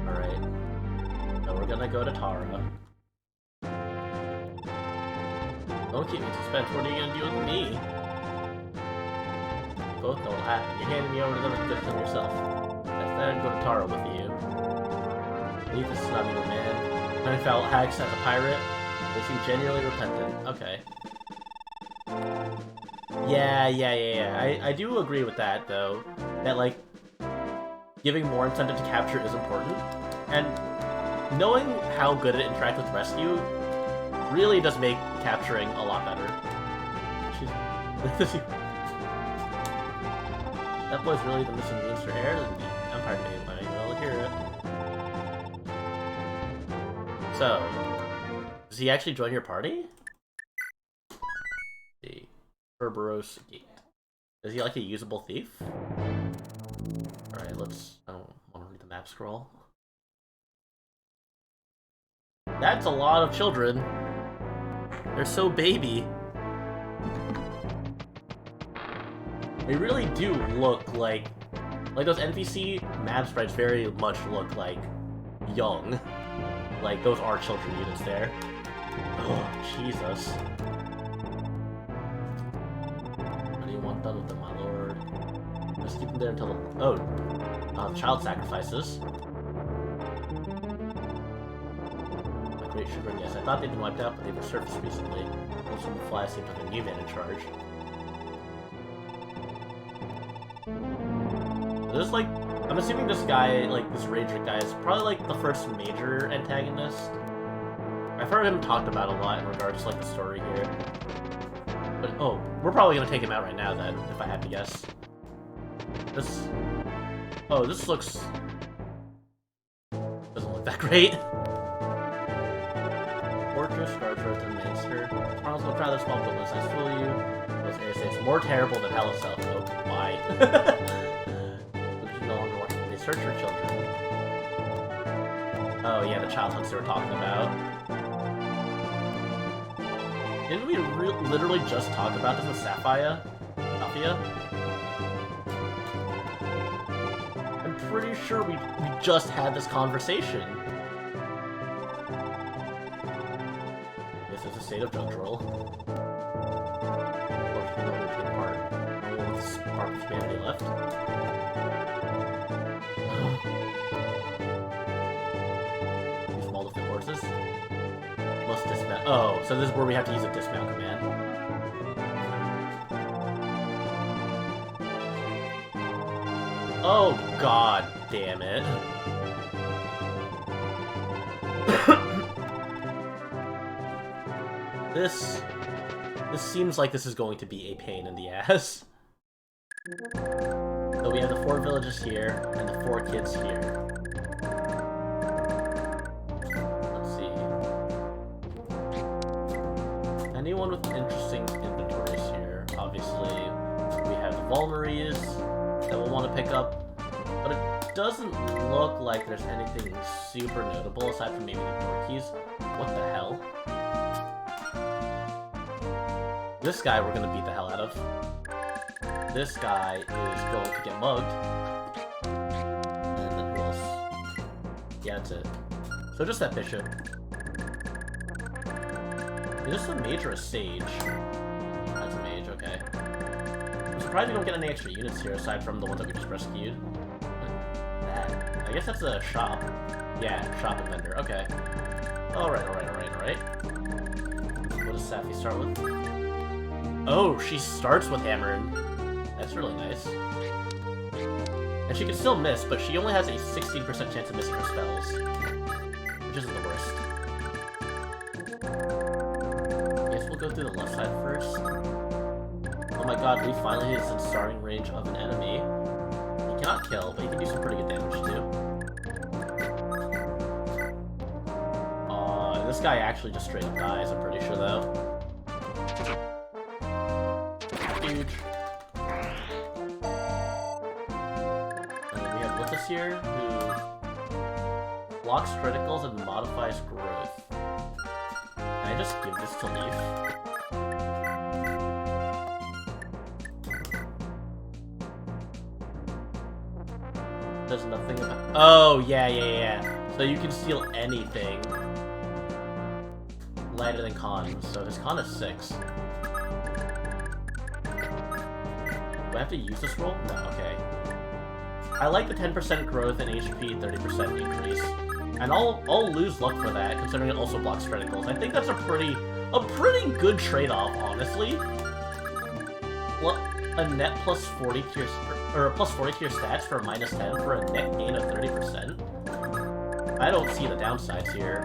Alright. So we're gonna go to Tara. Don't keep me in suspense. What are you gonna do with me? You both know what'll happen. You're handing me over to them and good them yourself. Instead, go to Tara with you. Leave this snubby man. I felt Hags as a pirate. They seem genuinely repentant. Okay. Yeah. I do agree with that, though. That, like, giving more incentive to capture is important. And knowing how good it interacts with rescue really does make capturing a lot better. That boy's really the missing means for air. I'm part of it, but I'll hear it. So, does he actually join your party? The Kerberos Gate. Is he like a usable thief? Alright, let's... I don't want to read the map scroll. That's a lot of children. They're so baby. They really do look like those NPC map sprites very much look like young. Like, those are children units there. Oh, Jesus. What do you want done with them, my lord? Just keep them there until the... Oh, child sacrifices. My great chagrin, yes. I thought they'd been wiped out, but they resurfaced recently. Most of the fly seem to have a new man in charge. This is like... I'm assuming this guy, like, this Ranger guy is probably, like, the first major antagonist. I've heard him talked about a lot in regards to, like, the story here. But, oh, we're probably gonna take him out right now, then, if I had to guess. This... Oh, this looks... doesn't look that great. Fortress, guards road to the Mainster. Tomorrow's gonna try their small buildings. I fool you. Those airs say it's more terrible than hell itself. Oh, my. No longer watching. They search for children. Oh yeah, the child hunts they were talking about. Didn't we literally just talk about this with Sapphire? I'm pretty sure we just had this conversation. This is a state of junk roll. No spark of humanity left. Horses. Must dismount. Oh, so this is where we have to use a dismount command. Oh, god damn it. This seems like this is going to be a pain in the ass. So we have the 4 villages here, and the 4 kids here. Anyone with interesting inventories here. Obviously, we have the Vulmaries that we'll want to pick up, but it doesn't look like there's anything super notable aside from maybe the door keys. What the hell? This guy we're gonna beat the hell out of. This guy is going to get mugged. And then who else? Yeah, that's it. So just that bishop. Is this a mage or a sage? That's a mage, okay. I'm surprised we don't get any extra units here aside from the ones that we just rescued. That. I guess that's a shop. Yeah, shop and vendor, okay. Alright. What does Safi start with? Oh, she starts with hammering. That's really nice. And she can still miss, but she only has a 16% chance of missing her spells. Which isn't the worst. We'll go through the left side first. Oh my god, we finally is in starting range of an enemy. He cannot kill, but he can do some pretty good damage too. This guy actually just straight up dies, I'm pretty sure though. Huge. And then we have Lithus here, who blocks criticals and modifies growth. Can I just give this to Leaf? Does nothing about... Oh, yeah. So you can steal anything lighter than con. So his con is 6. Do I have to use this roll? No, okay. I like the 10% growth in HP, 30% increase. And I'll lose luck for that, considering it also blocks criticals. I think that's a pretty good trade-off, honestly. A net plus 40 to your, or a plus 40 to your stats for a minus 10 for a net gain of 30%. I don't see the downsides here.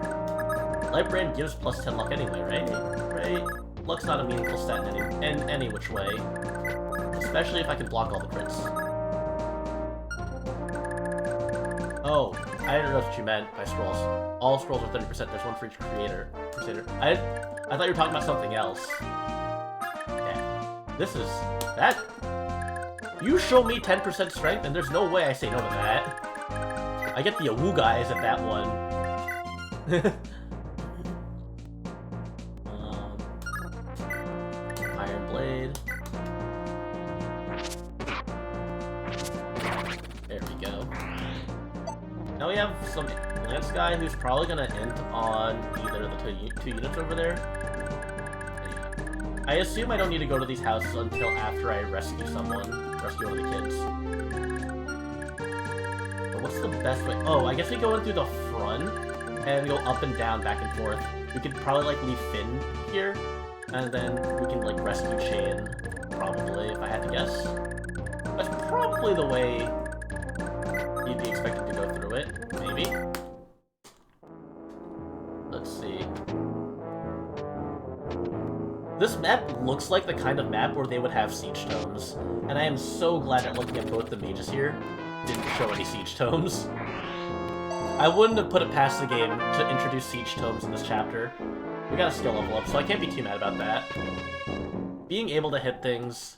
Lightbrand gives plus 10 luck anyway, right? Luck's not a meaningful stat in any which way. Especially if I can block all the crits. Oh, I didn't know what you meant by scrolls. All scrolls are 30%, there's one for each crusader. I thought you were talking about something else. Yeah. This is... that... You show me 10% strength, and there's no way I say no to that. I get the awooga eyes at that one. Iron Blade. There we go. Now we have some Lance guy who's probably gonna int on either of the two units over there. I assume I don't need to go to these houses until after I rescue one of the kids. But what's the best way? Oh, I guess we go in through the front and go up and down, back and forth. We could probably like leave Finn here, and then we can like rescue Shane, probably, if I had to guess. That's probably the way you'd be expected to go through it, maybe? Let's see. This map looks like the kind of map where they would have siege tomes, and I am so glad that looking at both the mages here didn't show any siege tomes. I wouldn't have put it past the game to introduce siege tomes in this chapter. We got a skill level up, so I can't be too mad about that. Being able to hit things,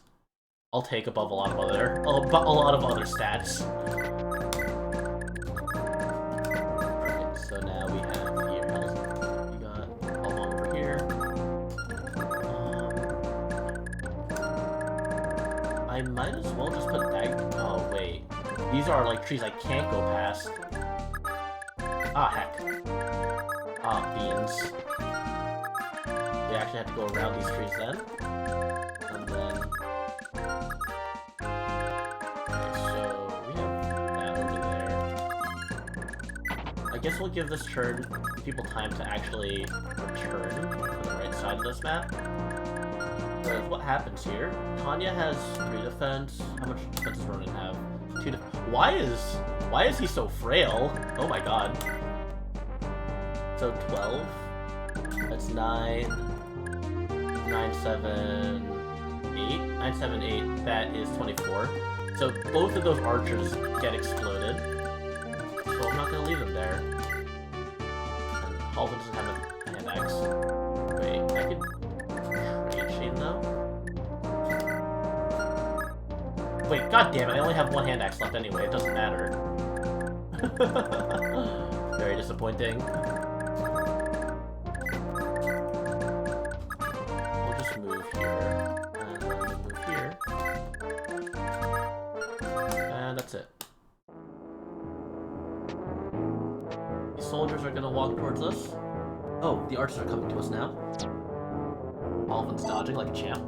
I'll take above a lot of other stats. Alright, so now we have here. We got all over here. I might as well just put that. Oh wait, these are like trees I can't go past. Ah heck. Ah beans. We actually have to go around these trees then. And then... okay, so we have that over there. I guess we'll give this turn people time to actually return to the right side of this map. Because what happens here? Tanya has 3 defense. How much defense does Ronan have? 2 defense. Why is he so frail? Oh my god. So 12. That's 9. 9, 7, 8. 9, 7, 8. That is 24. So both of those archers get exploded. So I'm not gonna leave them there. And Halvin doesn't have a hand axe. Wait, I could trade chain though? Wait, god damn it, I only have 1 hand axe left anyway, it doesn't matter. Very disappointing. We'll just move here, and then move here. And that's it. These soldiers are gonna walk towards us. Oh, the archers are coming to us now. Alvin's dodging like a champ.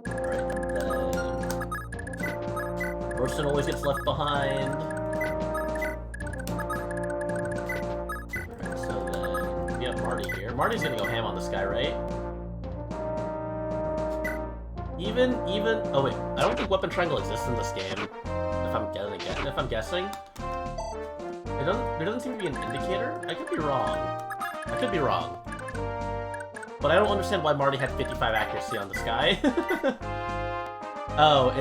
Alright, then... Royston always gets left behind. Alright, so then... we have Marty here. Marty's gonna go ham on this guy, right? Even... oh wait, I don't think Weapon Triangle exists in this game. If I'm guessing. There doesn't seem to be an indicator? I could be wrong. But I don't understand why Marty had 55 accuracy on this guy. Oh,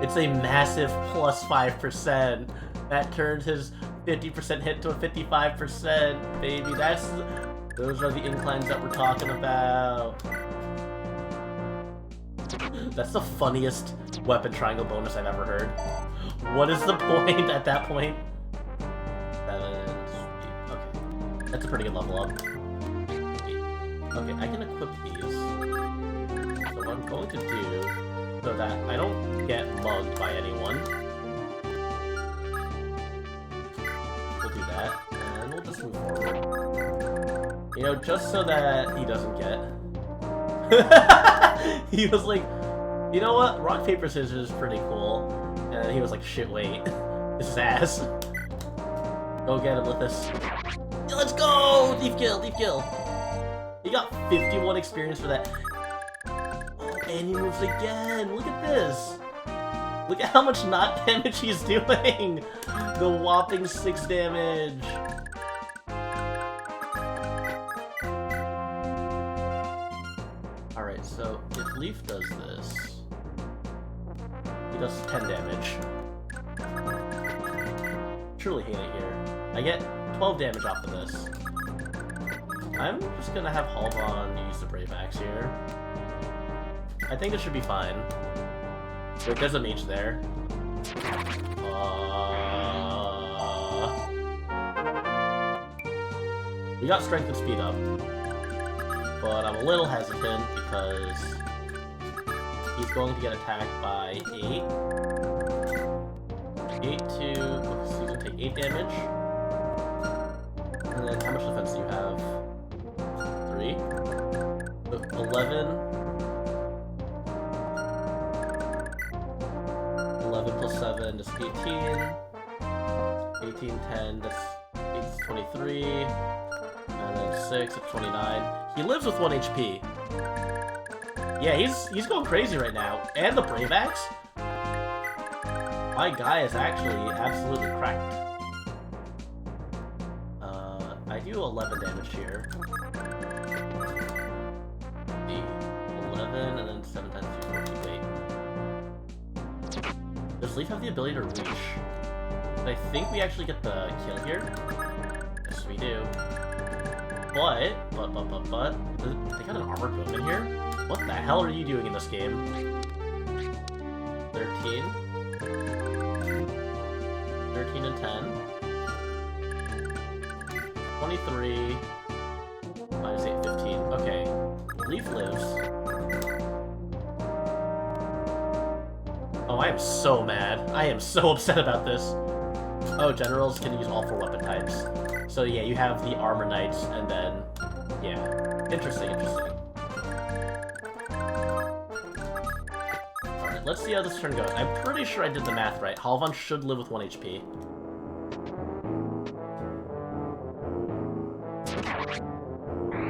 it's a massive plus 5%. That turns his 50% hit to a 55%, baby. Those are the inclines that we're talking about. That's the funniest Weapon Triangle bonus I've ever heard. What is the point at that point? 7, okay. That's a pretty good level up. Okay, I can equip these. So what I'm going to do, so that I don't get mugged by anyone, that, and we'll just move forward. You know, just so that he doesn't get... He was like, you know what? Rock, paper, scissors is pretty cool. And then he was like, shit, wait. This is ass. Go get him with this. Let's go! Thief kill, thief kill. He got 51 experience for that. Oh, and he moves again. Look at this. Look at how much knot damage he's doing. The whopping 6 damage. Alright, so if Leaf does this, he does 10 damage. Truly hate it here. I get 12 damage off of this. I'm just gonna have Halvon use the Brave Axe here. I think this should be fine. Wait, there's a mage there. We got strength and speed up. But I'm a little hesitant because he's going to get attacked by 8. 8 to... so he's going to take 8 damage. And then how much defense do you have? 3? 11. 11 plus 7 is 18. 18, 10, that's 8, 23. And then 6 at 29. He lives with 1 HP. Yeah, he's going crazy right now. And the Brave Axe? My guy is actually absolutely cracked. I do 11 damage here. 11 and then 7 times 2, 14, wait. Does Leaf have the ability to reach? I think we actually get the kill here. Yes, we do. But, they got an armored bowman here? What the hell are you doing in this game? 13. 13 and 10. 23. Minus 8, 15. Okay. Leaf lives. Oh, I am so mad. I am so upset about this. Oh, generals can use all 4 weapon types. So yeah, you have the armor knights, and then, yeah. Interesting, interesting. Alright, let's see how this turn goes. I'm pretty sure I did the math right. Halvon should live with 1 HP.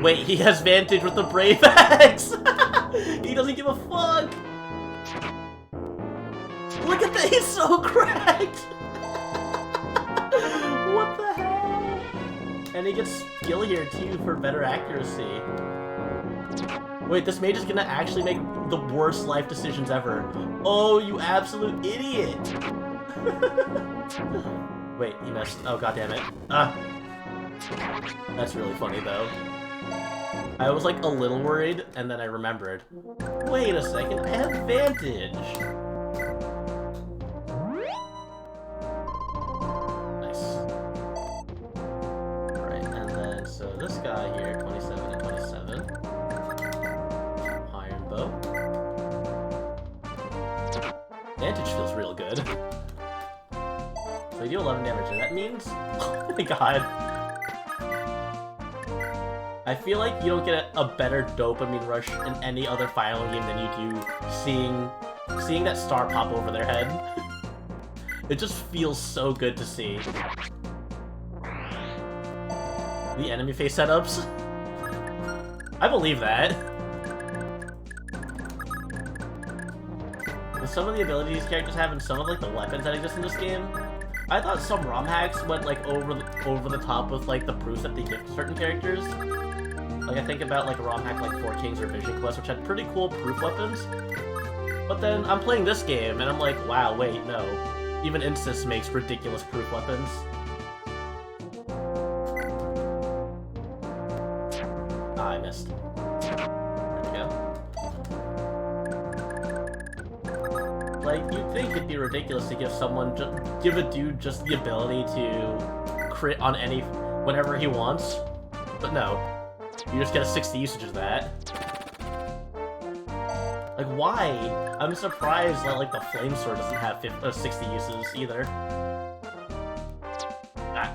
Wait, he has Vantage with the Brave Axe! He doesn't give a fuck! Look at that, he's so cracked! What the hell? And he gets skill here too for better accuracy. Wait, this mage is gonna actually make the worst life decisions ever. Oh, you absolute idiot! Wait, he missed. Oh, goddammit. Ah! That's really funny though. I was like a little worried, and then I remembered. Wait a second, I have Vantage! Nice. Alright, and then, so this guy here, 27 and 27. Iron bow. Vantage feels real good. So we do 11 damage, and that means... Oh my god. I feel like you don't get a better dopamine rush in any other Fire Emblem game than you do seeing that star pop over their head. It just feels so good to see. The enemy face setups? I believe that. With some of the abilities these characters have and some of like the weapons that exist in this game, I thought some ROM hacks went like over the top with like the proofs that they give to certain characters. Like I think about like a ROM hack like 4 Kings or Vision Quest, which had pretty cool proof weapons. But then I'm playing this game and I'm like, wow, wait, no. Even Insys makes ridiculous proof weapons. Ah, I missed. There we go. Like, you'd think it'd be ridiculous to give a dude just the ability to crit on whenever he wants. But no. You just get a 60 usage of that. Like, why? I'm surprised that, like, the Flame Sword doesn't have 60 uses either. Ah.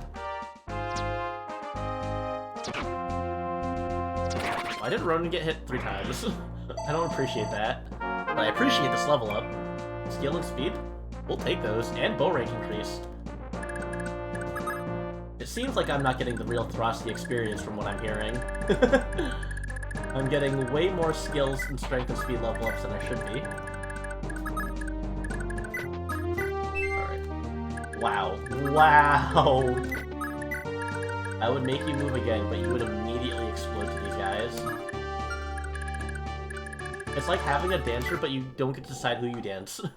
did Ronan get hit 3 times? I don't appreciate that. But I appreciate this level up. Skill and speed? We'll take those. And bow rank increased. It seems like I'm not getting the real Thracia experience from what I'm hearing. I'm getting way more skills and strength and speed level ups than I should be. Alright. Wow. Wow! I would make you move again, but you would immediately explode to these guys. It's like having a dancer, but you don't get to decide who you dance. Look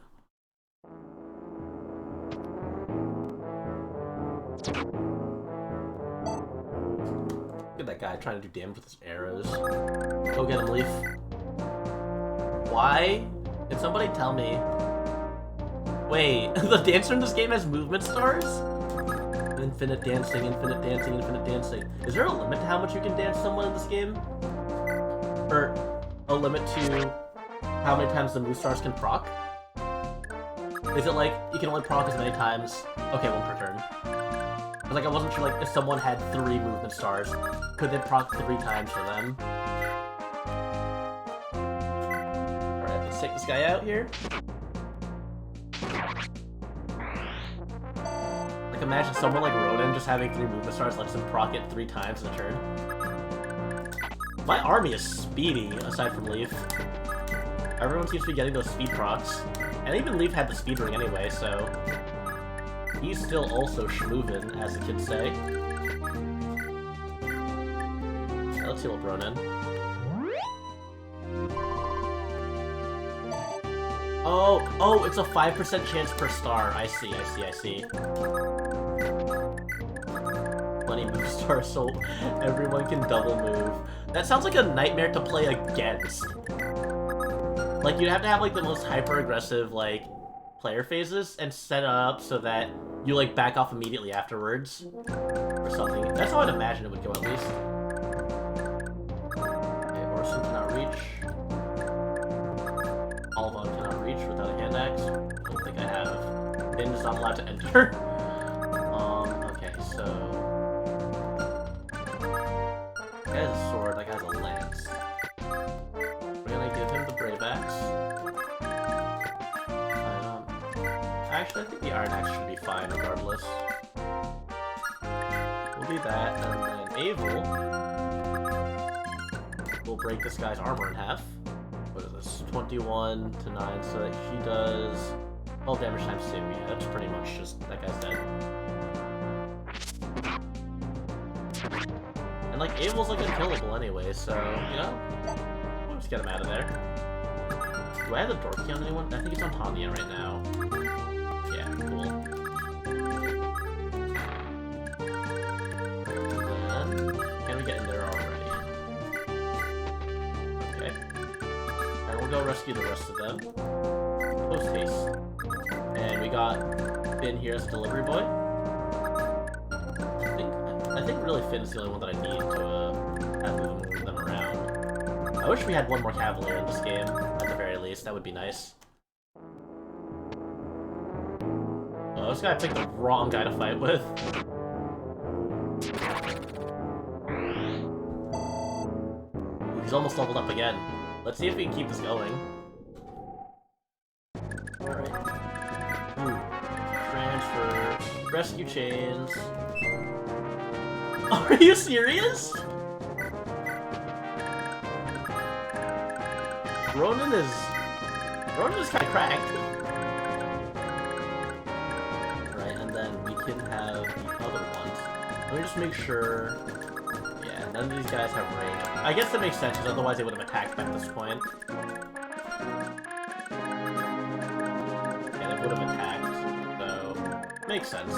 at that guy trying to do damage with his arrows. Go get him, Leaf. Why? Can somebody tell me? Wait, the dancer in this game has movement stars? Infinite dancing, infinite dancing, infinite dancing. Is there a limit to how much you can dance someone in this game? Or a limit to how many times the move stars can proc? Is it like, you can only proc as many times? Okay, 1 per turn. But like, I wasn't sure, like, if someone had 3 movement stars, could they proc 3 times for them? Alright, let's take this guy out here. Like, imagine someone like Ronan just having 3 movement stars lets him proc it 3 times in a turn. My army is speedy, aside from Leaf. Everyone seems to be getting those speed procs. And even Leaf had the speed ring anyway, so... he's still also schmoovin', as the kids say. Yeah, let's heal up Ronan. Oh, it's a 5% chance per star. I see. 20 move stars, so everyone can double move. That sounds like a nightmare to play against. Like, you'd have to have, like, the most hyper-aggressive, like, player phases and set it up so that you, like, back off immediately afterwards. Or something. That's how I'd imagine it would go, at least. Okay, Orson cannot reach. Alvon cannot reach without a hand axe. I don't think I have. Din is not allowed to enter. Okay, so... that guy's a sword, that guy's a lance. We're gonna give him the Brave Axe. Actually, I think the Iron Axe should be fine regardless. We'll do that, and then Abel will break this guy's armor in half. What is this? 21 to 9, so that he does 12 damage times 2. Yeah, that's pretty much just that guy's dead. And like, Abel's like unkillable anyway, so, you know, we'll just get him out of there. Do I have the door key on anyone? I think it's on Tanya right now. Yeah, cool. And can we get in there already? Okay. And we'll go rescue the rest of them. Post haste. And we got Finn here as a delivery boy. I think really Finn's the only one that I need to have move them around. I wish we had one more Cavalier in this game, at the very least. That would be nice. Oh, this guy picked the wrong guy to fight with. Ooh, he's almost leveled up again. Let's see if we can keep this going. Alright. Ooh. Transfer. Rescue chains. Are you serious? Ronan is kind of cracked. Right, and then we can have the other ones. Let me just make sure. Yeah, none of these guys have range. I guess that makes sense, because otherwise they would have attacked by this point. Yeah, they would have attacked, so makes sense.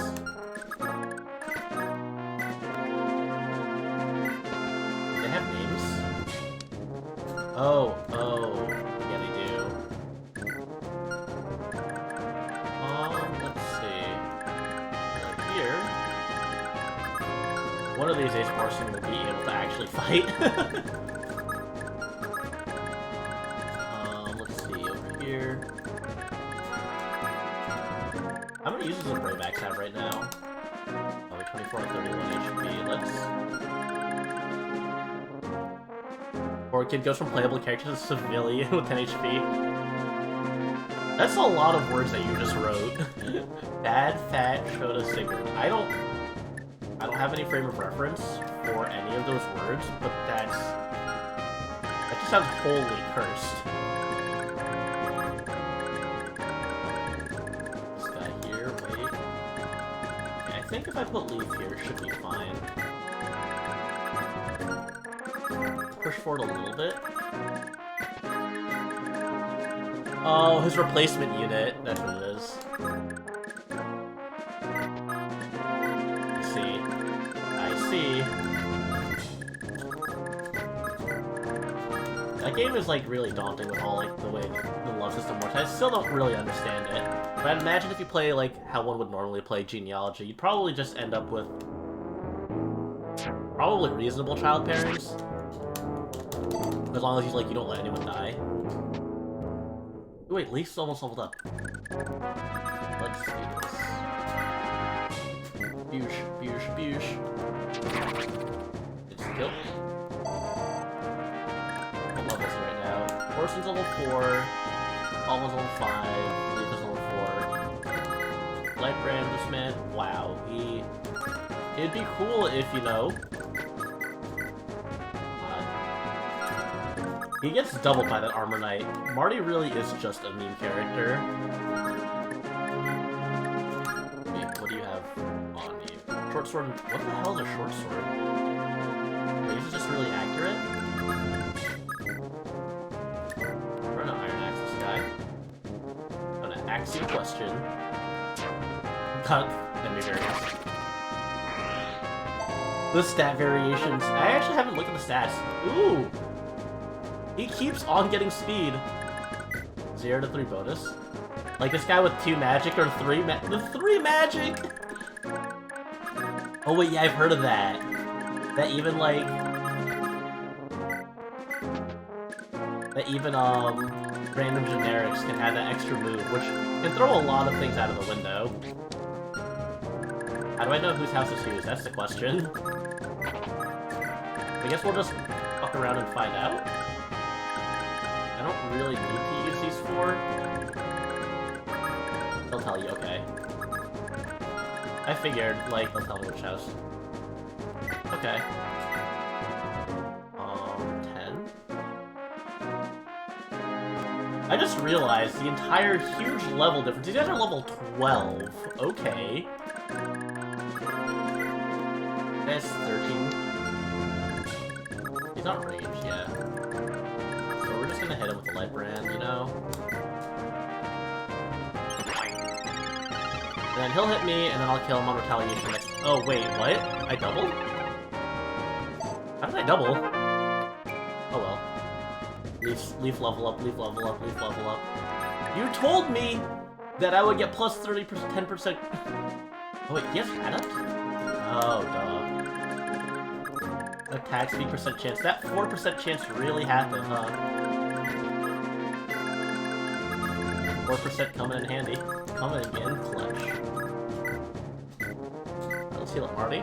They have names? Oh, yeah, they do. Let's see. Here, one of these Ace Morrison will be able to actually fight. Let's see, over here. How many users does Brave Axe have right now? Oh, 24 and 31 HP. Let's... 4 poor kid goes from playable character to civilian with 10 HP. That's a lot of words that you just wrote. Bad, fat, Shota, Sigurd. I don't have any frame of reference for any of those words, but that just sounds wholly cursed. This guy here, wait. Okay, I think if I put Leaf here, it should be fine. Push forward a little bit. Oh, his replacement unit. That's what it is. I see. That game is like really daunting with all like the way the love system works. I still don't really understand it. But I'd imagine if you play like how one would normally play genealogy, you'd probably just end up with probably reasonable child pairings. As long as you don't let anyone die. Wait, Leaf's almost leveled up. Let's do this. Boosh, boosh, boosh. It's the kill. What level is he right now? Horson's level 4. Almost level 5. Leaf is level 4. Lightbrand, this man. Wow, it'd be cool if, you know... He gets doubled by that Armor Knight. Marty really is just a meme character. Wait, what do you have on you? Short sword. What the hell is a short sword? Wait, is it just really accurate? We're gonna Iron Axe this guy. I'm gonna axe you a question. Cut. Enemy variants. The stat variations. I actually haven't looked at the stats. Ooh! He keeps on getting speed. 0 to 3 bonus. Like this guy with 2 magic or 3 the 3 magic! Oh wait, yeah, I've heard of that. That even random generics can have that extra move, which can throw a lot of things out of the window. How do I know whose house is whose? That's the question. I guess we'll just fuck around and find out. I don't really need to use these 4. They'll tell you, okay. I figured, they'll tell me which house. Okay. 10. I just realized the entire huge level difference. These guys are level 12. Okay. That's 13. He's not ranged yet. We're just gonna hit him with the Lightbrand, you know? And then he'll hit me, and then I'll kill him on retaliation next. Oh, wait, what? I doubled? How did I double? Oh well. Leaf level up, Leaf level up, Leaf level up. You told me that I would get plus 30%, 10%. Oh, wait, yes, add up? Oh, duh. Attack speed percent chance. That 4% chance really happened, huh? 4% coming in handy. Coming in clutch. Let's heal up Marty.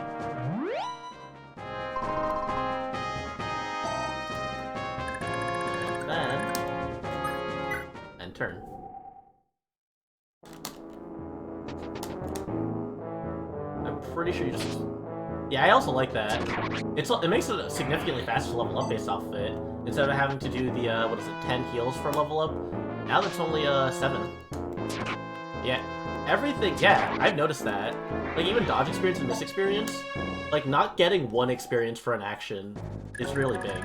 And then... end turn. I'm pretty sure you just... Yeah, I also like that. It makes it significantly faster to level up based off of it. Instead of having to do the, 10 heals for level up, now that's only, 7. Yeah, everything, yeah, I've noticed that. Even dodge experience and miss experience, not getting 1 experience for an action is really big.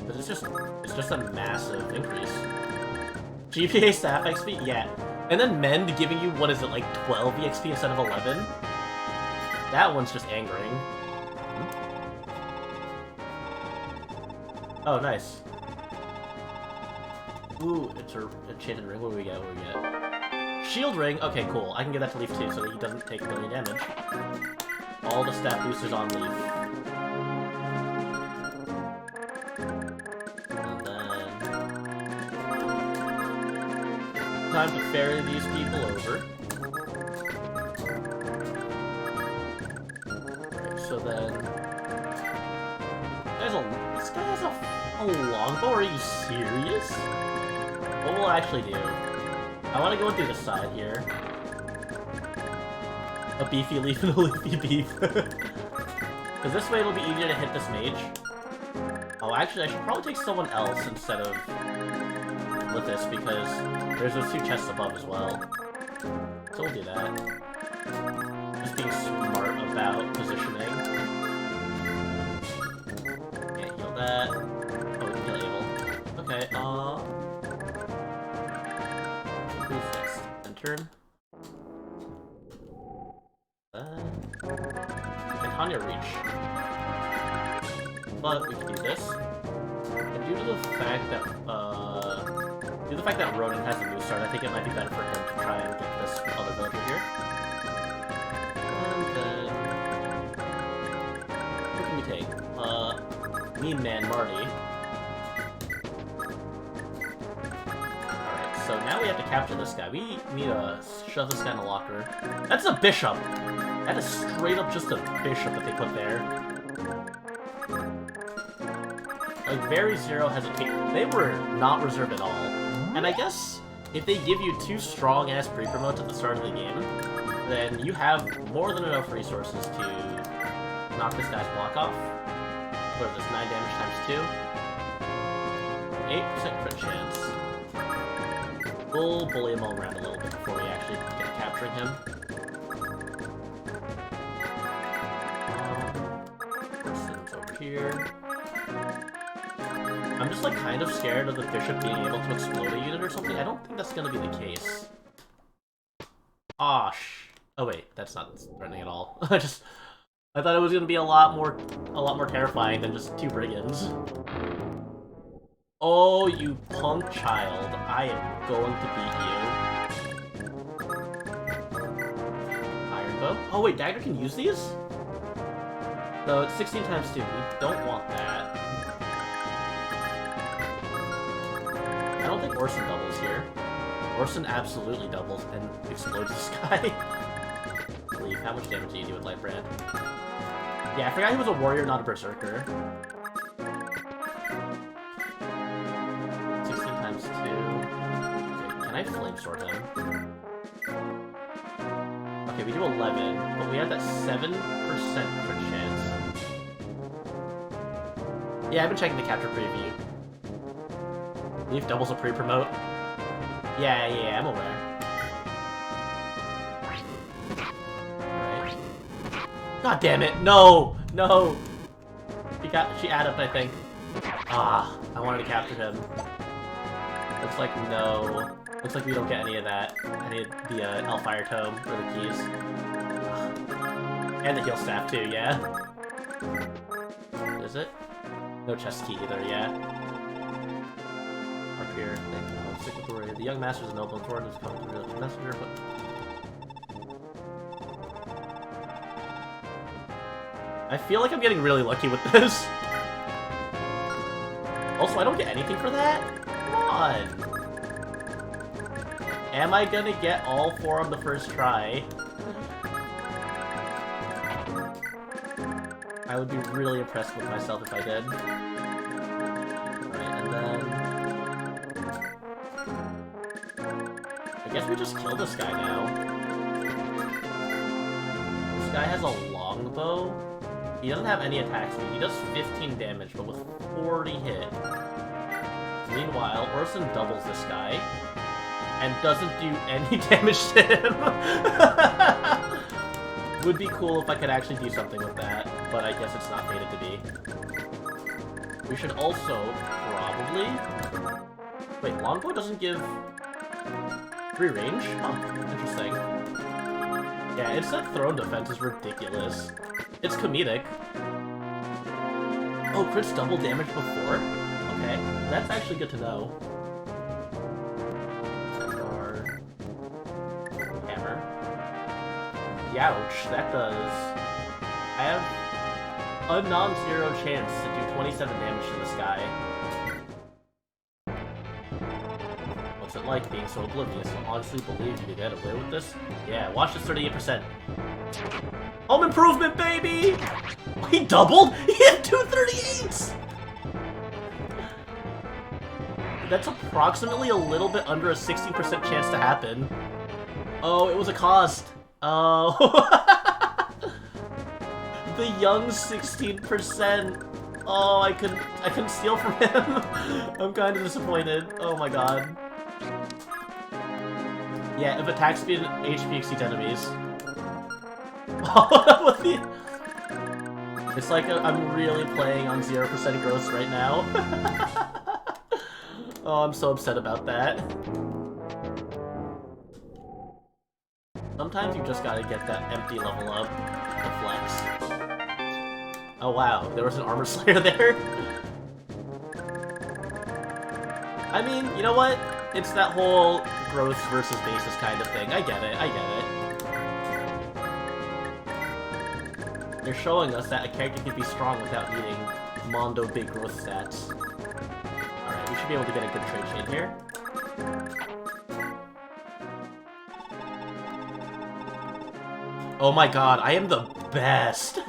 But it's just a massive increase. GPA staff XP, yeah. And then Mend giving you, 12 EXP instead of 11? That one's just angering. Oh, nice. Ooh, it's an enchanted ring. What do we get? What do we get? Shield ring. Okay, cool. I can give that to Leaf too, so that he doesn't take melee damage. All the stat boosters on Leaf. And then... time to ferry these people over. Okay, so then... longbow? Are you serious? What will I actually do? I want to go through the side here. A beefy leaf and a leafy beef. Because this way it'll be easier to hit this mage. Oh, actually, I should probably take someone else instead of with this, because there's those 2 chests above as well. So we'll do that. Just being smart about positioning. Can't heal that. Oh, we can heal Abel. Okay, who's next? Intern? Can Tanya reach? But we can do this. And due to the fact that Ronan has a new start, I think it might be better for him to try and get this other villager here. And then who can we take? Mean Man Marty. Alright, so now we have to capture this guy. We need to shove this guy in the locker. That's a bishop! That is straight up just a bishop that they put there. Like, very zero hesitation. They were not reserved at all. And I guess if they give you 2 strong-ass pre-promotes at the start of the game, then you have more than enough resources to knock this guy's block off. What is this, 9 damage times 2? 8% crit chance. We'll bully him all around a little bit before we actually get to capturing him. Person's over here. I'm just, like, kind of scared of the bishop being able to explode a unit or something. I don't think that's gonna be the case. Oh wait, that's not threatening at all. I thought it was gonna be a lot more terrifying than just 2 brigands. Oh, you punk child. I am going to beat you. Iron bow? Oh wait, dagger can use these? So it's 16 times 2. We don't want that. I don't think Orson doubles here. Orson absolutely doubles and explodes this guy. Leave. How much damage do you do with Light Brand? Yeah, I forgot he was a warrior, not a berserker. 16 times 2. Okay, can I flame sword him? Okay, we do 11, but we have that 7% crit chance. Yeah, I've been checking the capture preview. Leaf doubles a pre-promote. Yeah, I'm aware. Alright. God damn it! No! No! She added up, I think. Ah, I wanted to capture him. Looks like no. Looks like we don't get any of that. I need the Hellfire Tome for the keys. And the heal staff too, yeah? Is it? No chest key either, yeah? Here. Stick with the warrior. The young master is a noble and Thorin is coming through the messenger, but... I feel like I'm getting really lucky with this. Also, I don't get anything for that? Come on! Am I gonna get all 4 on the first try? I would be really impressed with myself if I did. Alright, and then... I guess we just kill this guy now. This guy has a longbow. He doesn't have any attack speed. He does 15 damage, but with 40 hit. Meanwhile, Orson doubles this guy and doesn't do any damage to him. Would be cool if I could actually do something with that, but I guess it's not fated to be. We should also probably... Wait, longbow doesn't give... free range? Oh, interesting. Yeah, it said throne defense is ridiculous. It's comedic. Oh, crits double damage before? Okay, that's actually good to know. Hammer. Youch, that does... I have a non-zero chance to do 27 damage to this guy. What's it like being so oblivious? I honestly believe you could get away with this? Yeah, watch this 38%. Home improvement, baby! He doubled? He had 238s! That's approximately a little bit under a 16% chance to happen. Oh, it was a cost. Oh. The young 16%. Oh, I couldn't steal from him. I'm kind of disappointed. Oh my god. Yeah, if attack speed and HP exceeds enemies. It's like I'm really playing on 0% growth right now. Oh, I'm so upset about that. Sometimes you just gotta get that empty level up to flex. Oh wow, there was an armor slayer there? I mean, you know what? It's that whole growth versus basis kind of thing. I get it, I get it. They're showing us that a character can be strong without needing Mondo big growth stats. Alright, we should be able to get a good trade chain here. Oh my god, I am the best!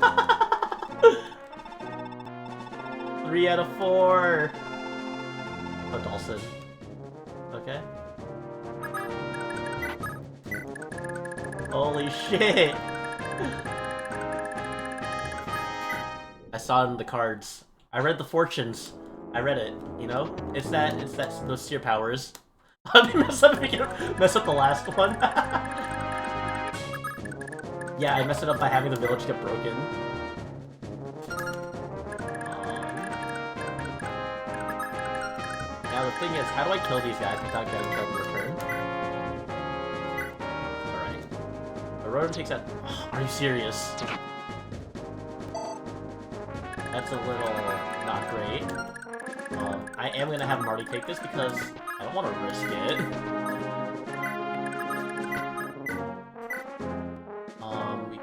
3 out of 4! Oh, Dawson. Okay. Holy shit! I saw it in the cards. I read the fortunes. I read it, you know? It's those seer powers. I'm gonna mess up the last one. Yeah, I messed it up by having the village get broken. Now the thing is, how do I kill these guys without getting them in return? Alright. The rodent takes out... Oh, are you serious? That's a little not great. I am gonna have Marty take this because I don't want to risk it.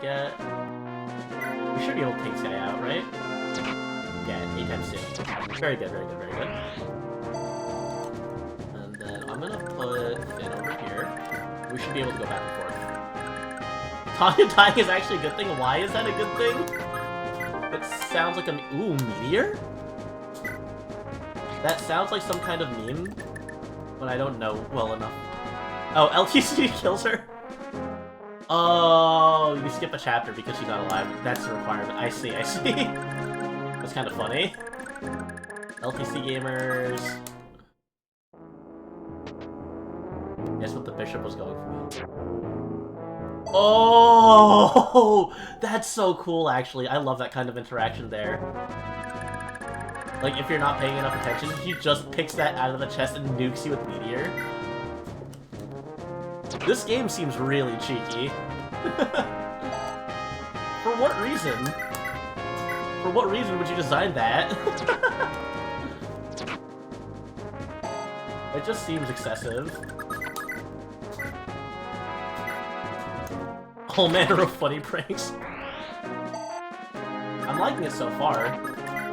We should be able to take this guy out, right? Yeah, 8 times 2. Very good, very good, very good. And then I'm gonna put Finn over here. We should be able to go back and forth. Tanya dying is actually a good thing. Why is that a good thing? It sounds like a... Ooh, meteor? That sounds like some kind of meme, but I don't know well enough. Oh, LTC kills her? Oh, you skip a chapter because she's not alive. That's a requirement. I see, I see. That's kind of funny. LTC gamers. Guess what the bishop was going for. Oh, that's so cool, actually. I love that kind of interaction there. Like, if you're not paying enough attention, he just picks that out of the chest and nukes you with Meteor. This game seems really cheeky. For what reason? For what reason would you design that? It just seems excessive. Whole manner of funny pranks. I'm liking it so far,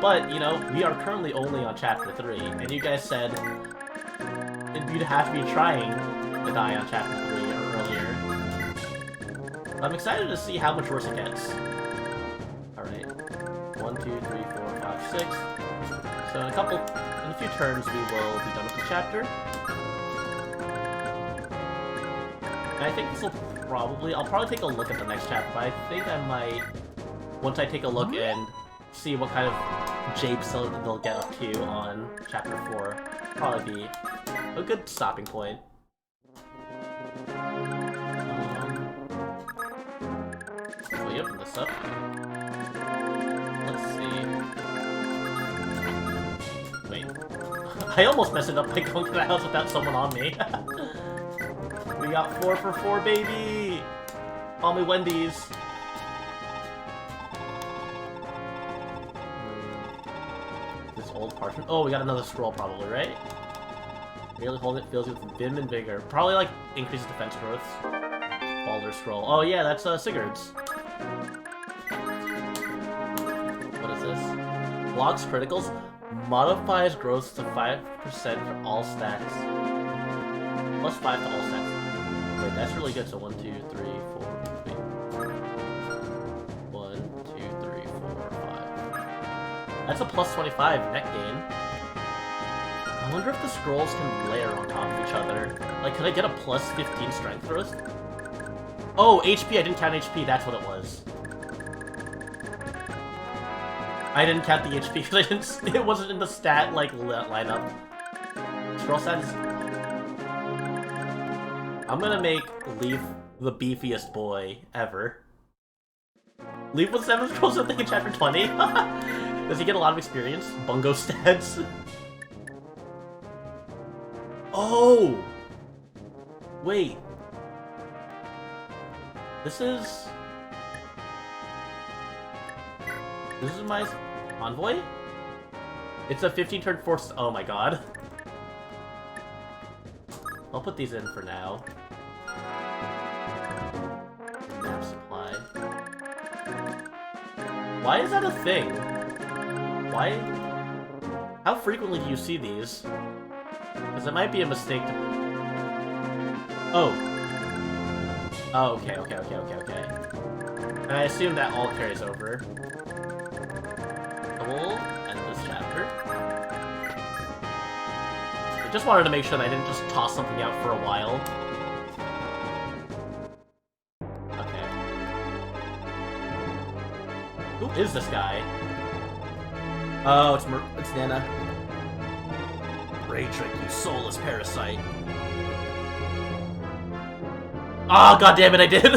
but, you know, we are currently only on Chapter 3, and you guys said you'd have to be trying to die on Chapter 3 or earlier. I'm excited to see how much worse it gets. Alright. 1, 2, 3, 4, 5, 6. So in a few turns we will be done with the chapter. And I think this will I'll probably take a look at the next chapter, but I think I might, once I take a look and see what kind of japes they'll get up to on Chapter 4, probably be a good stopping point. Will you open this up? Let's see. Wait. I almost messed it up by going to the house without someone on me. We got 4 for 4, baby! Call me Wendy's. This old parchment. Oh, we got another scroll probably, right? Really hold it, fills you with vim and vigor. Probably like increases defense growth. Balder scroll. Oh yeah, that's Sigurd's. What is this? Blocks criticals. Modifies growth to 5% for all stats. Plus 5 to all stats. Wait, that's really good. So 1, 2, 3, 4. Wait. 1, 2, 3, 4, 5. That's a plus 25 net gain. wonder if the scrolls can layer on top of each other. Like, could I get a plus 15 strength first? Oh, HP, I didn't count HP, that's what it was. I didn't count the HP because it wasn't in the stat, like, lineup. Scroll stat is... I'm gonna make Leaf the beefiest boy ever. Leaf with 7 scrolls, I think, in chapter 20. Does he get a lot of experience? Bungo stats. Oh! Wait. This is my envoy? It's a 15-turn force. Oh my god. I'll put these in for now. Map supply. Why is that a thing? Why? How frequently do you see these? Because it might be a mistake to... Oh. Oh, okay. And I assume that all carries over. We'll end this chapter. I just wanted to make sure that I didn't just toss something out for a while. Okay. Who is this guy? Oh, it's Nana. Ray trick, you soulless parasite. Oh, god damn it, I did!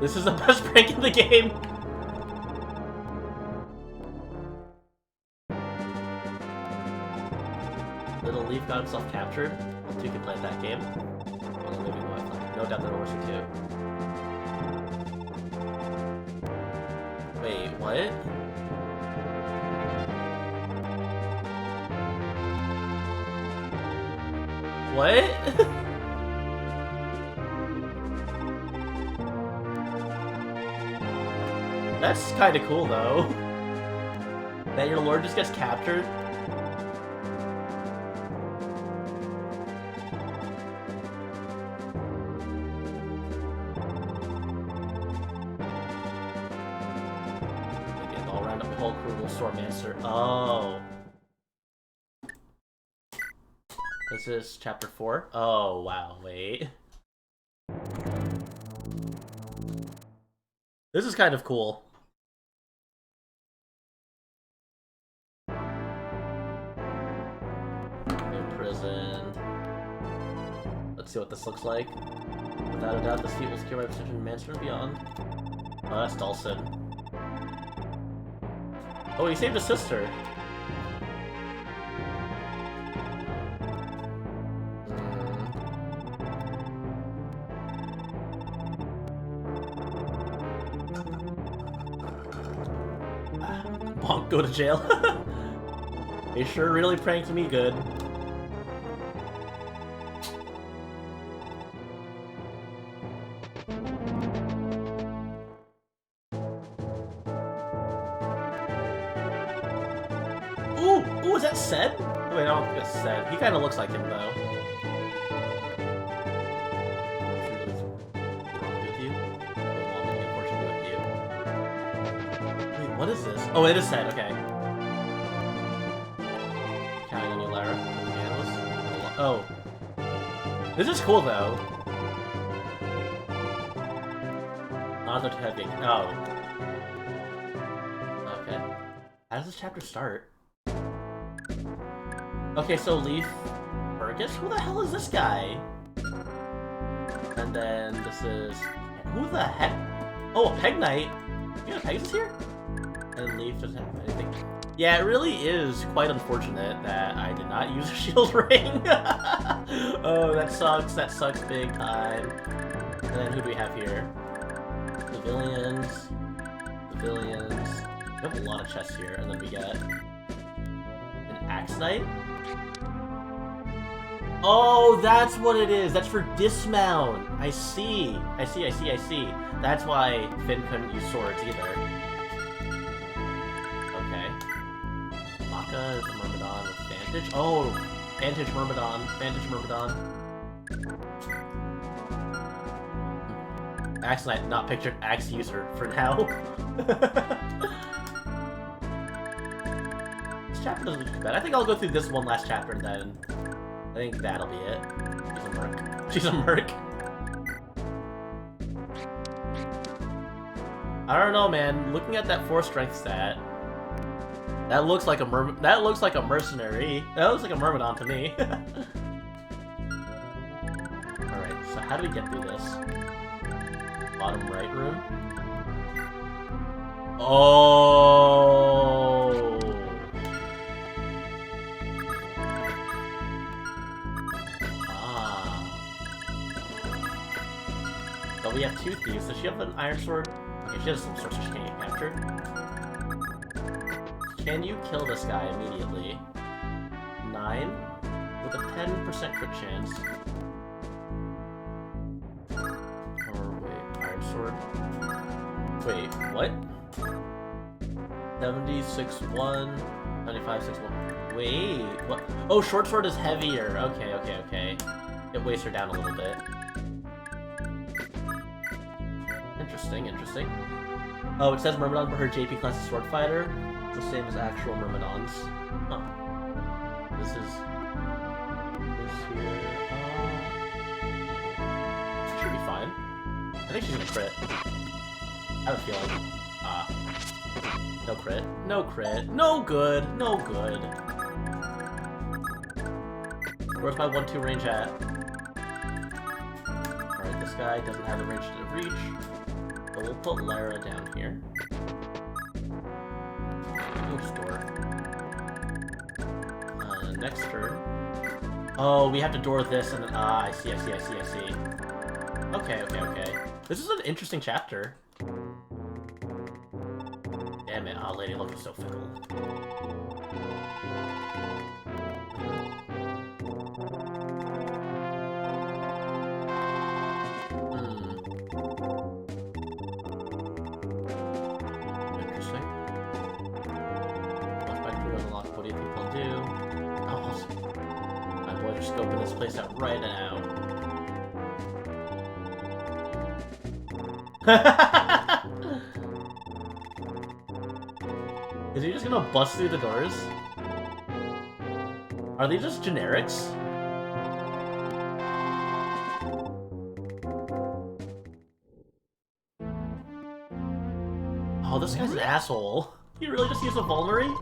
This is the best prank in the game! Little Leaf got himself captured. Let's see if we can play that game. No doubt that'll work too. Wait, what? What? That's kinda cool, though. That your lord just gets captured. Again, I'll round up the whole crew of Swordmaster. Oh. This is chapter 4? Oh, wow, wait. This is kind of cool. Imprisoned. Let's see what this looks like. Without a doubt, this feat will secure my position in Mansion and beyond. Oh, that's Dawson. Oh, he saved his sister. Bonk, go to jail. They sure really pranked me good. Ooh, is that Sed? Oh, wait, I don't think it's Sed. He kind of looks like him, though. What is this? Oh, it is Sed, okay. Counting on you, Lara. Oh. This is cool, though. Not that heavy. Oh. Okay. How does this chapter start? Okay, so Leaf Burgess? Who the hell is this guy? And then this is... Who the heck? Oh, a Peg Knight? You got Pegasus here? And Leaf doesn't have anything. Yeah, it really is quite unfortunate that I did not use a shield ring. Oh, that sucks big time. And then who do we have here? Civilians. We have a lot of chests here, and then we get an Axe Knight. Oh, that's what it is. That's for dismount. I see. That's why Finn couldn't use swords either. Maka is a Myrmidon with Vantage. Oh! Vantage Myrmidon. Axe Knight, not pictured Axe user for now. This chapter doesn't look too bad. I think I'll go through this one last chapter and then I think that'll be it. She's a merc. She's a merc. I don't know, man. Looking at that 4 strength stat, that looks like a mercenary. That looks like a myrmidon to me. Alright, so how do we get through this? Bottom right room? Oh. Ah. But we have 2 thieves. Does she have an iron sword? Okay, she has some swords so she can't get captured. Can you kill this guy immediately? 9? With a 10% crit chance. Or wait, iron sword? Wait, what? 76-1, 95-6-1. Wait, what? Oh, short sword is heavier. Okay, okay, okay. It weighs her down a little bit. Interesting, interesting. Oh, it says Myrmidon, but her JP class is sword fighter. It's the same as actual Myrmidons. Huh. This is... this here... should be fine. I think she's gonna crit. I have a feeling. No crit. No crit. No good. No good. Where's my 1-2 range at? Alright, this guy doesn't have the range to reach. But we'll put Lara down here. Move store. Next turn. Oh, we have to door this and then... ah, I see, I see, I see, I see. Okay, okay, okay. This is an interesting chapter. Damn it, Lady Luck is so fickle. Interesting. Once my crew unlocked, what do you think they'll do? Oh, my boys are scoping this place out right now. Is he just gonna bust through the doors? Are they just generics? Oh, this guy's an asshole. He really just used a vulnerary?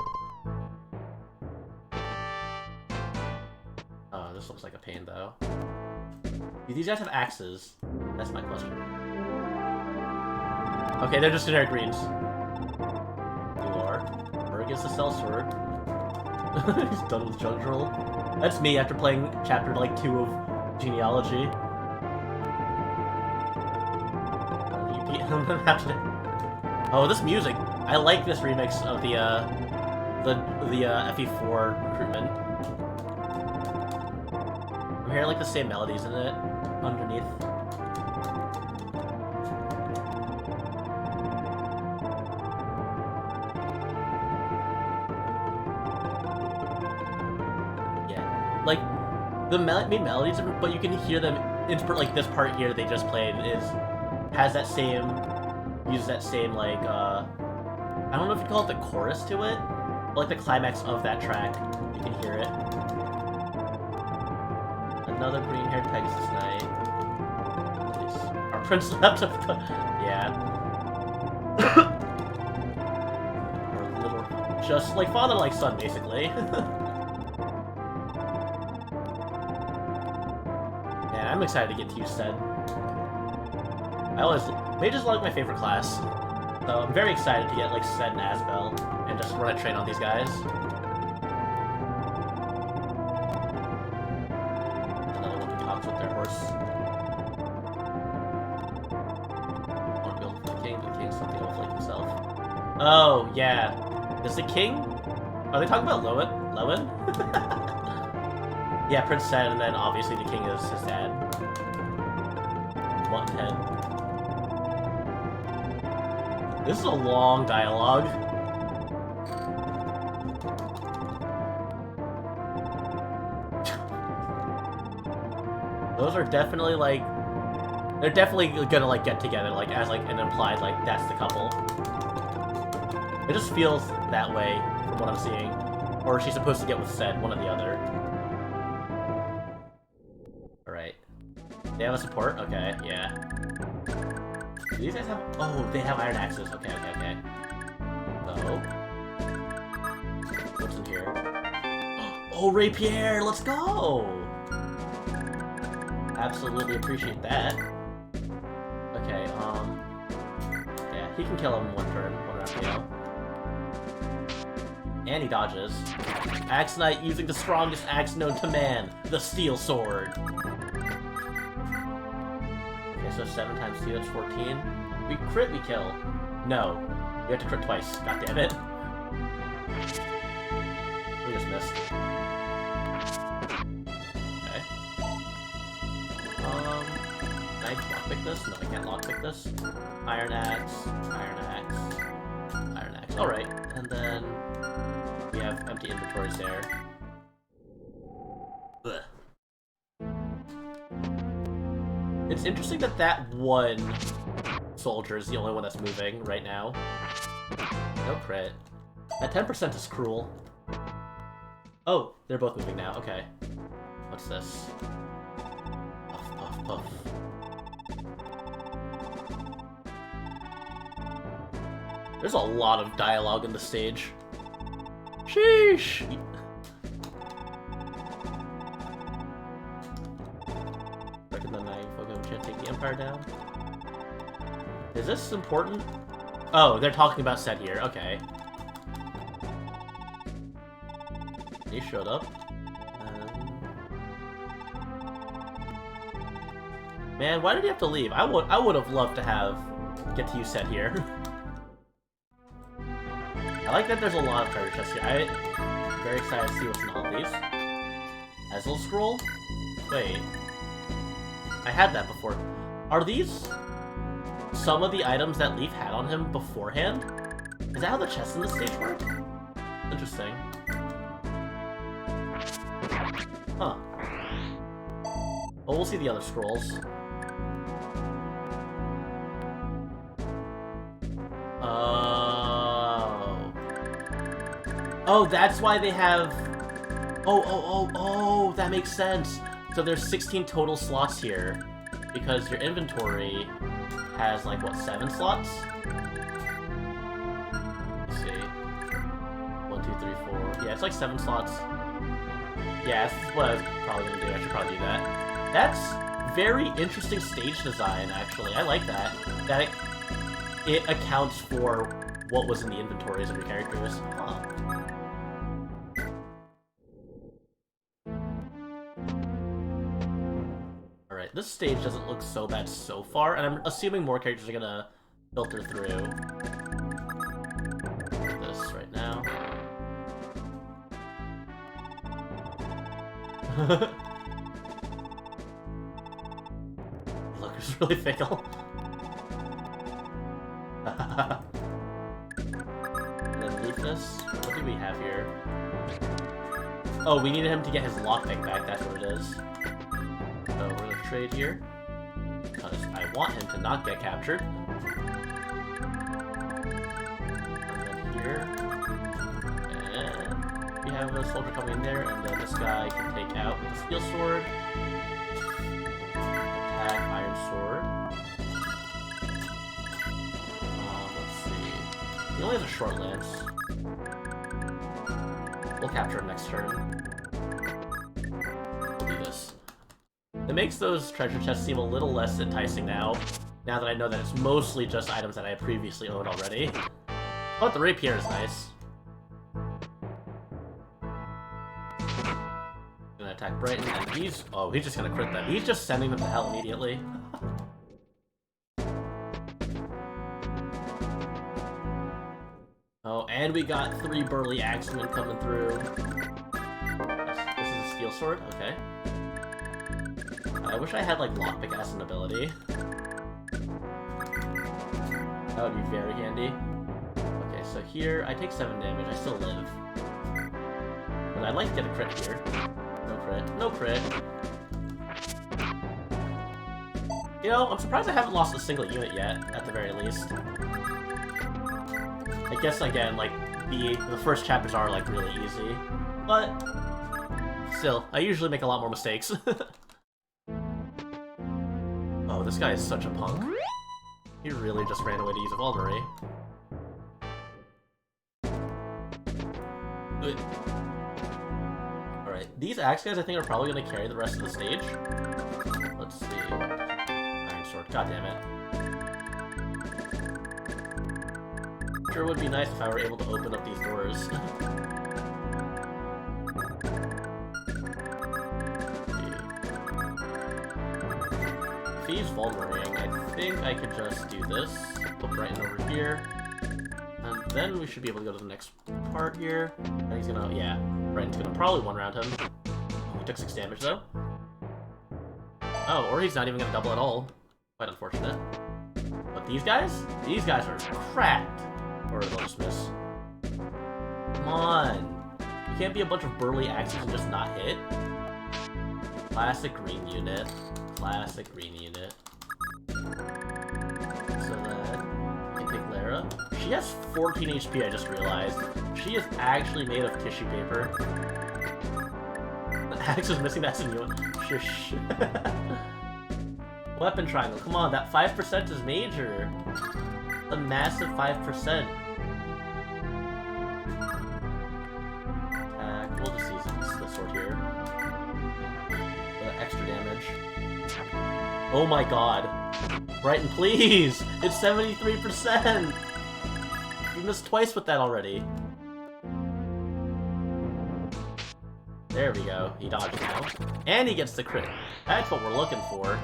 Oh, this looks like a pain, though. Do these guys have axes? That's my question. Okay, they're just generic greens. Gets the cell sword. He's done with Judge Roll. That's me after playing chapter like 2 of Genealogy. You beat him after. Oh, this music! I like this remix of the FE4 recruitment. I'm hearing like the same melodies in it underneath. Like, the main melodies, but you can hear them in like this part here they just played has that same, uses that same like, I don't know if you call it the chorus to it, but like the climax of that track, you can hear it. Another green-haired Pegasus Knight. Our prince left of the... yeah. Our little... just like father like son, basically. I'm excited to get to use Sen. Mages are like my favorite class, so I'm very excited to get like Sen and Asbel and just run a train on these guys. Another one who talks with their horse. I want to build for the king, but the king's something else like himself. Oh yeah, is the king? Are they talking about Lowen? Yeah, Prince Sen, and then obviously the king is his dad. Muttonhead. This is a long dialogue. Those are definitely like... they're definitely gonna like get together, like as like an implied like that's the couple. It just feels that way from what I'm seeing. Or is she supposed to get with Set, one or the other? Alright. They have a support? Okay, yeah. Do these guys have... Oh, they have iron axes. Okay, okay, okay. So... What's in here? Oh, rapier! Let's go! Absolutely appreciate that. Okay, yeah, he can kill him in one turn, one round KO. And he dodges. Axe Knight using the strongest axe known to man, the Steel Sword. Okay, so 7 times 2, that's 14. We crit, we kill. No, we have to crit twice. God damn it. We just missed. Okay. Can I lockpick this? No, I can't lockpick this. Iron axe, iron axe, iron axe. Alright, and then we have empty inventories there. Ugh. It's interesting that that one soldier is the only one that's moving right now. No crit. That 10% is cruel. Oh, they're both moving now. Okay. What's this? Puff, puff, puff. There's a lot of dialogue in the stage. Sheesh! Reckon the knife. Okay, we can't take the Empire down. Is this important? Oh, they're talking about Set here. Okay. He showed up. Man, why did he have to leave? I would have loved to get to use Set here. I like that there's a lot of treasure chests here. I'm very excited to see what's in all of these. Ezel Scroll? Wait. I had that before. Are these some of the items that Leaf had on him beforehand? Is that how the chests in this stage work? Interesting. Huh. Well, we'll see the other scrolls. Oh, that's why they have... Oh, that makes sense. So there's 16 total slots here, because your inventory has, like, what, 7 slots? Let's see. 1, 2, 3, 4. Yeah, it's like 7 slots. Yeah, that's what I was probably gonna do. I should probably do that. That's very interesting stage design, actually. I like that. That it accounts for what was in the inventories of your characters. Huh. Alright, this stage doesn't look so bad so far, and I'm assuming more characters are gonna filter through. Like this right now. Look, it's really fickle. And then leave this. What do we have here? Oh, we needed him to get his lockpick back, that's what it is. So we're gonna trade here. Because I want him to not get captured. And then here. And we have a soldier coming in there, and then this guy can take out with the Steel Sword. Attack, Iron Sword. Let's see. He only has a short lance. We'll capture him next turn. We'll do this. It makes those treasure chests seem a little less enticing now that I know that it's mostly just items that I previously owned already. But the rapier is nice. Gonna attack Brighton, and he's just gonna crit them. He's just sending them to hell immediately. Oh, and we got 3 burly axemen coming through. This is a Steel Sword, okay. I wish I had, like, lockpick as an ability. That would be very handy. Okay, so here, I take 7 damage, I still live. But I'd like to get a crit here. No crit. No crit. You know, I'm surprised I haven't lost a single unit yet, at the very least. I guess, again, like, the first chapters are like really easy, but still, I usually make a lot more mistakes. Oh, this guy is such a punk. He really just ran away to use a vulnerary. Alright, these axe guys I think are probably going to carry the rest of the stage. Let's see. Iron sword, god damn it. Sure would be nice if I were able to open up these doors. If he's vulnerating, I think I could just do this. Put Brighton over here. And then we should be able to go to the next part here. And he's gonna, yeah, Brighton's gonna probably one-round him. Oh, he took 6 damage though. Oh, or he's not even gonna double at all. Quite unfortunate. But these guys are cracked. Or they'll just miss. Come on. You can't be a bunch of burly axes and just not hit. Classic green unit. Classic green unit. So then, I can take Lara. She has 14 HP, I just realized. She is actually made of tissue paper. The axe is missing, that's a new one. Shush. Weapon triangle, come on, that 5% is major. A massive 5%. Attack, we'll just use this sword here. For the extra damage. Oh my god. Brighton, please! It's 73%! You missed twice with that already. There we go. He dodged now. And he gets the crit. That's what we're looking for.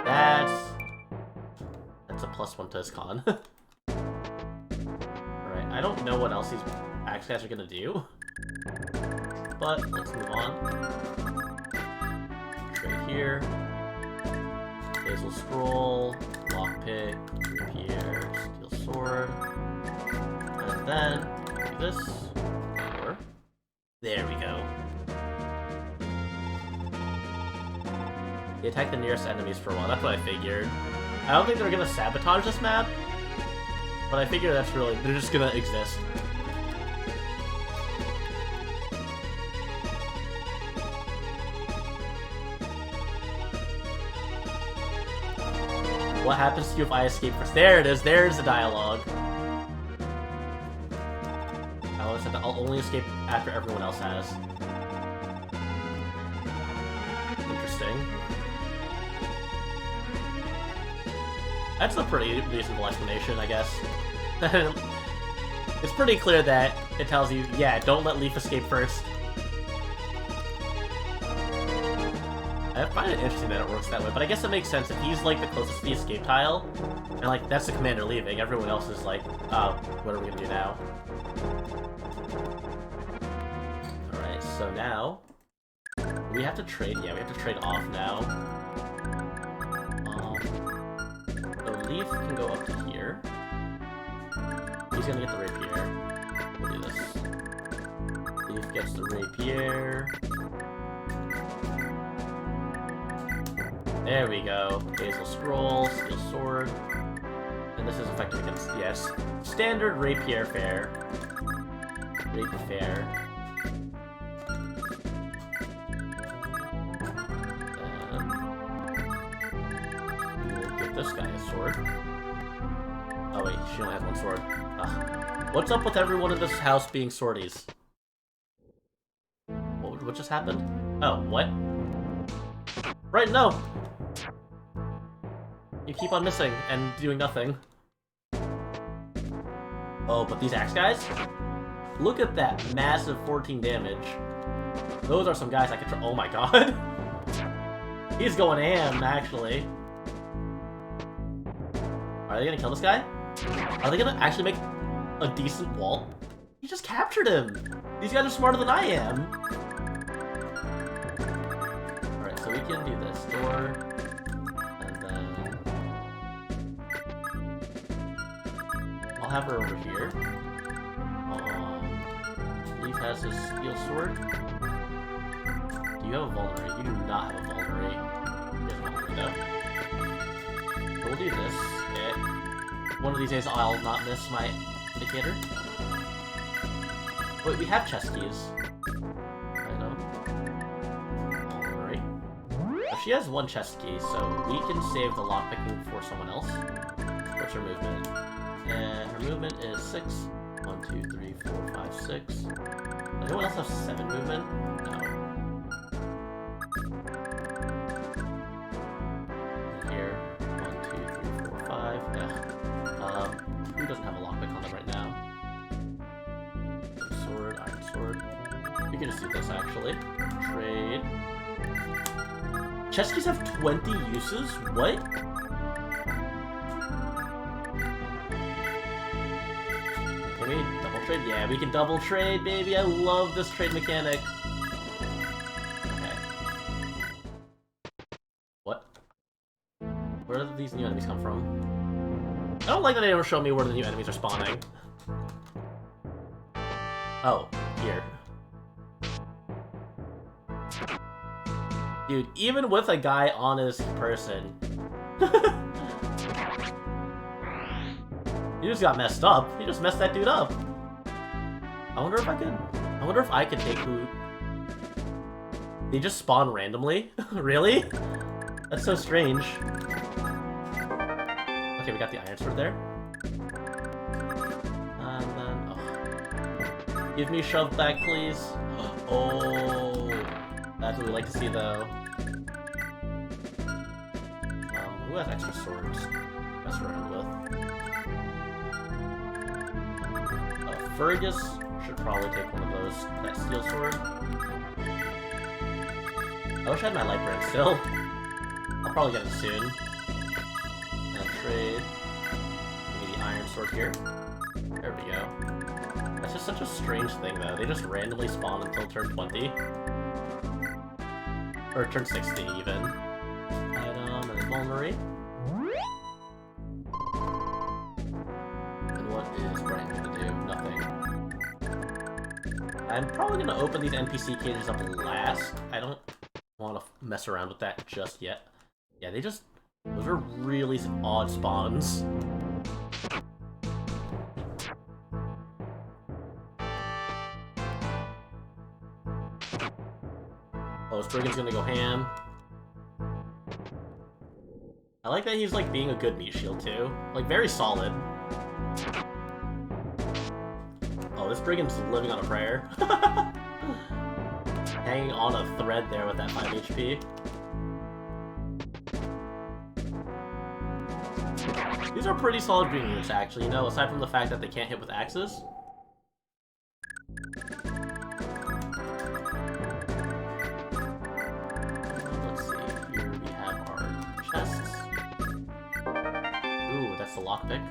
That's a +1 to his con. Alright, I don't know what else these axe guys are gonna do. But, let's move on. Right here. Hazel Scroll, Lockpick, Rapier, Steel Sword. And then, do this. Or, there we go. They attack the nearest enemies for a while, that's what I figured. I don't think they're gonna sabotage this map, but I figure that's really, they're just gonna exist. What happens to you if I escape first? There it is, there's the dialogue. I always said that I'll only escape after everyone else has. Interesting. That's a pretty reasonable explanation, I guess. It's pretty clear that it tells you, yeah, don't let Leaf escape first. I find it interesting that it works that way, but I guess it makes sense if he's like the closest to the escape tile, and like that's the commander leaving, everyone else is like, oh, what are we gonna do now? Alright, so now we have to trade, yeah, we have to trade off now. So Leaf can go up to here. He's gonna get the rapier. We'll do this. Leaf gets the rapier. There we go. Hazel Scroll, Steel Sword. And this is effective against, yes, standard rapier fare. Rapier fare. We'll give this guy a sword. Oh wait, she only has one sword. Ugh. What's up with everyone in this house being swordies? What just happened? Oh, what? Right, no! You keep on missing and doing nothing. Oh, but these axe guys? Look at that massive 14 damage. Those are some guys I could oh my god. He's going ham, actually. Are they gonna kill this guy? Are they gonna actually make a decent wall? He just captured him! These guys are smarter than I am! Alright, so we can do this door. I'll have her over here. Leaf has his steel sword. Do you have a vulnerary? You do not have a vulnerary. You have a vulnerary, though. We'll do this. One of these days I'll not miss my indicator. Wait, we have chest keys. I know. Alright. Well, she has one chest key, so we can save the lockpicking for someone else. What's her movement? And her movement is 6. 1, 2, 3, 4, 5, 6. Does anyone else have 7 movement? No. And here, 1, 2, 3, 4, 5. Yeah. Who doesn't have a lockpick on them right now? Sword, iron sword. We can just do this actually. Trade. Chest keys have 20 uses? What? Can we double trade? Yeah, we can double trade, baby. I love this trade mechanic. Okay. What? Where do these new enemies come from? I don't like that they don't show me where the new enemies are spawning. Oh, here. Dude, even with a guy on his person... He just got messed up. He just messed that dude up. I wonder if I could take who... They just spawn randomly? Really? That's so strange. Okay, we got the iron sword there. And then... Oh. Give me shove back, please. Oh, that's what we like to see, though. Who has extra swords? Mess around with. Fergus should probably take one of those. That steel sword. I wish I had my light brand still. I'll probably get it soon. And trade. Give me the iron sword here. There we go. That's just such a strange thing, though. They just randomly spawn until turn 20. Or turn 60, even. Item, and then Vulnerary. And what is Brian going to do? Nothing. I'm probably going to open these NPC cages up last. I don't want to mess around with that just yet. Yeah, they just... Those are really odd spawns. Oh, Spriggan's gonna go ham. I like that he's, like, being a good meat shield, too. Like, very solid. Oh, this Brigand's living on a prayer. Hanging on a thread there with that 5 HP. These are pretty solid green units, actually, you know, aside from the fact that they can't hit with axes. Let's see, here we have our chests. Ooh, that's the lockpick.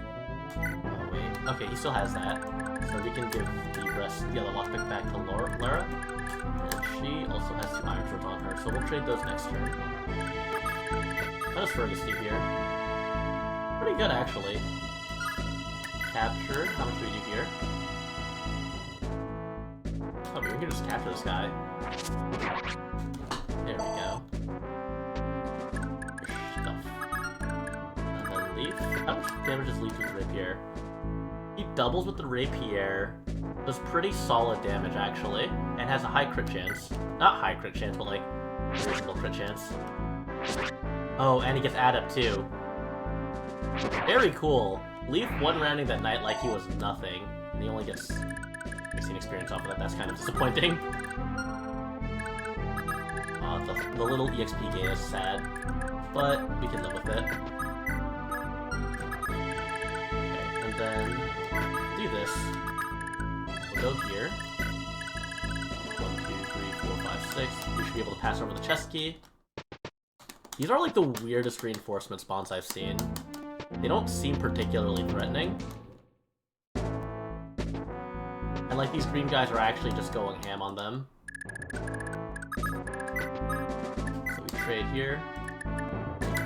Oh, wait. Okay, he still has that. So we can give the rest, the other lockpick back to Lara. And she also has 2 iron swords on her, so we'll trade those next turn. How does Fergus do here? Pretty good, actually. Captured. How much do we do here? Oh, we can just capture this guy. There we go. Stuff. And then Leaf. How much damage does Leaf do with Rapier? He doubles with the Rapier. Does pretty solid damage, actually. And has a high crit chance. Not high crit chance, but like, reasonable crit chance. Oh, and he gets add-up, too. Very cool. Leaf one-rounding that knight like he was nothing, and he only gets 16 experience off of that. That's kind of disappointing. The little EXP gain is sad, but we can live with it. Okay, and then do this. We'll go here. 1, 2, 3, 4, 5, 6. We should be able to pass over the chest key. These are like the weirdest reinforcement spawns I've seen. They don't seem particularly threatening. And like these green guys are actually just going ham on them. So we trade here.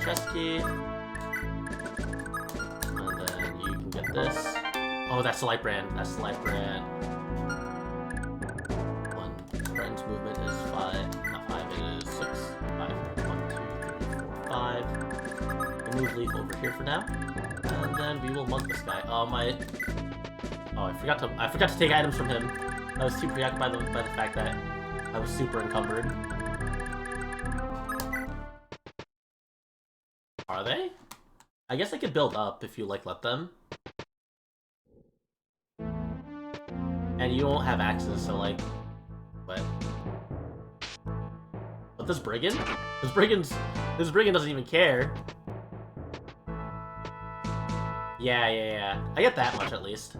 Chest key. And then you can get this. Oh, that's the light brand. That's the light brand. One friend's movement is 5. Not 5, it is 6. 5. 1, 2, 3, 4, 5. We'll move Leaf over here for now. And then we will mug this guy. Oh, I forgot to take items from him. I was too preoccupied by the fact that I was super encumbered. Are they? I guess they could build up if you, like, let them. And you won't have axes, so, like... What? But this brigand? This brigand doesn't even care. Yeah. I get that much, at least.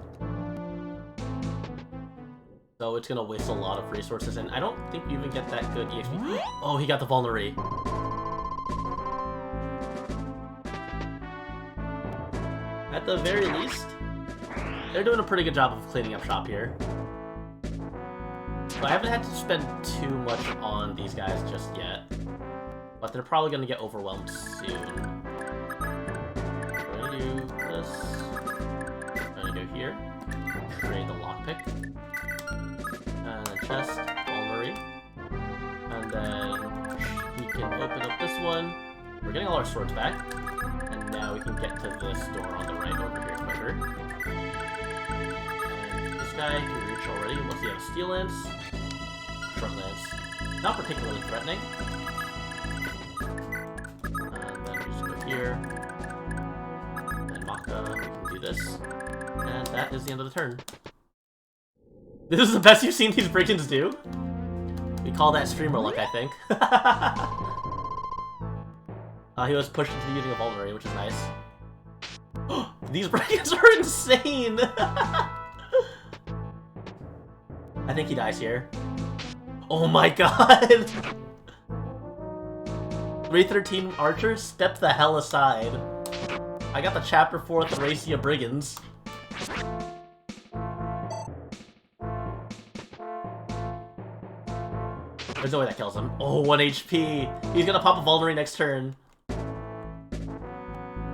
So it's gonna waste a lot of resources, and I don't think you even get that good EXP. Oh, he got the vulnerary. At the very least, they're doing a pretty good job of cleaning up shop here. So I haven't had to spend too much on these guys just yet. But they're probably gonna get overwhelmed soon. We're gonna do this. We're gonna go here. Create the lockpick. And a chest, vulnerary. And then we can open up this one. We're getting all our swords back. And now we can get to this door on the right over here quicker. And this guy can reach already unless he has a steel lance. Short lance. Not particularly threatening. And then we just go here. And Maka, we can do this. And that is the end of the turn. This is the best you've seen these brigands do? We call that streamer luck, I think. He was pushed into using a vulnerary, which is nice. These brigands are insane! I think he dies here. Oh my god! 313 archers, step the hell aside. I got the chapter 4 Thracia brigands. There's no way that kills him. Oh, 1 HP! He's gonna pop a vulnerary next turn.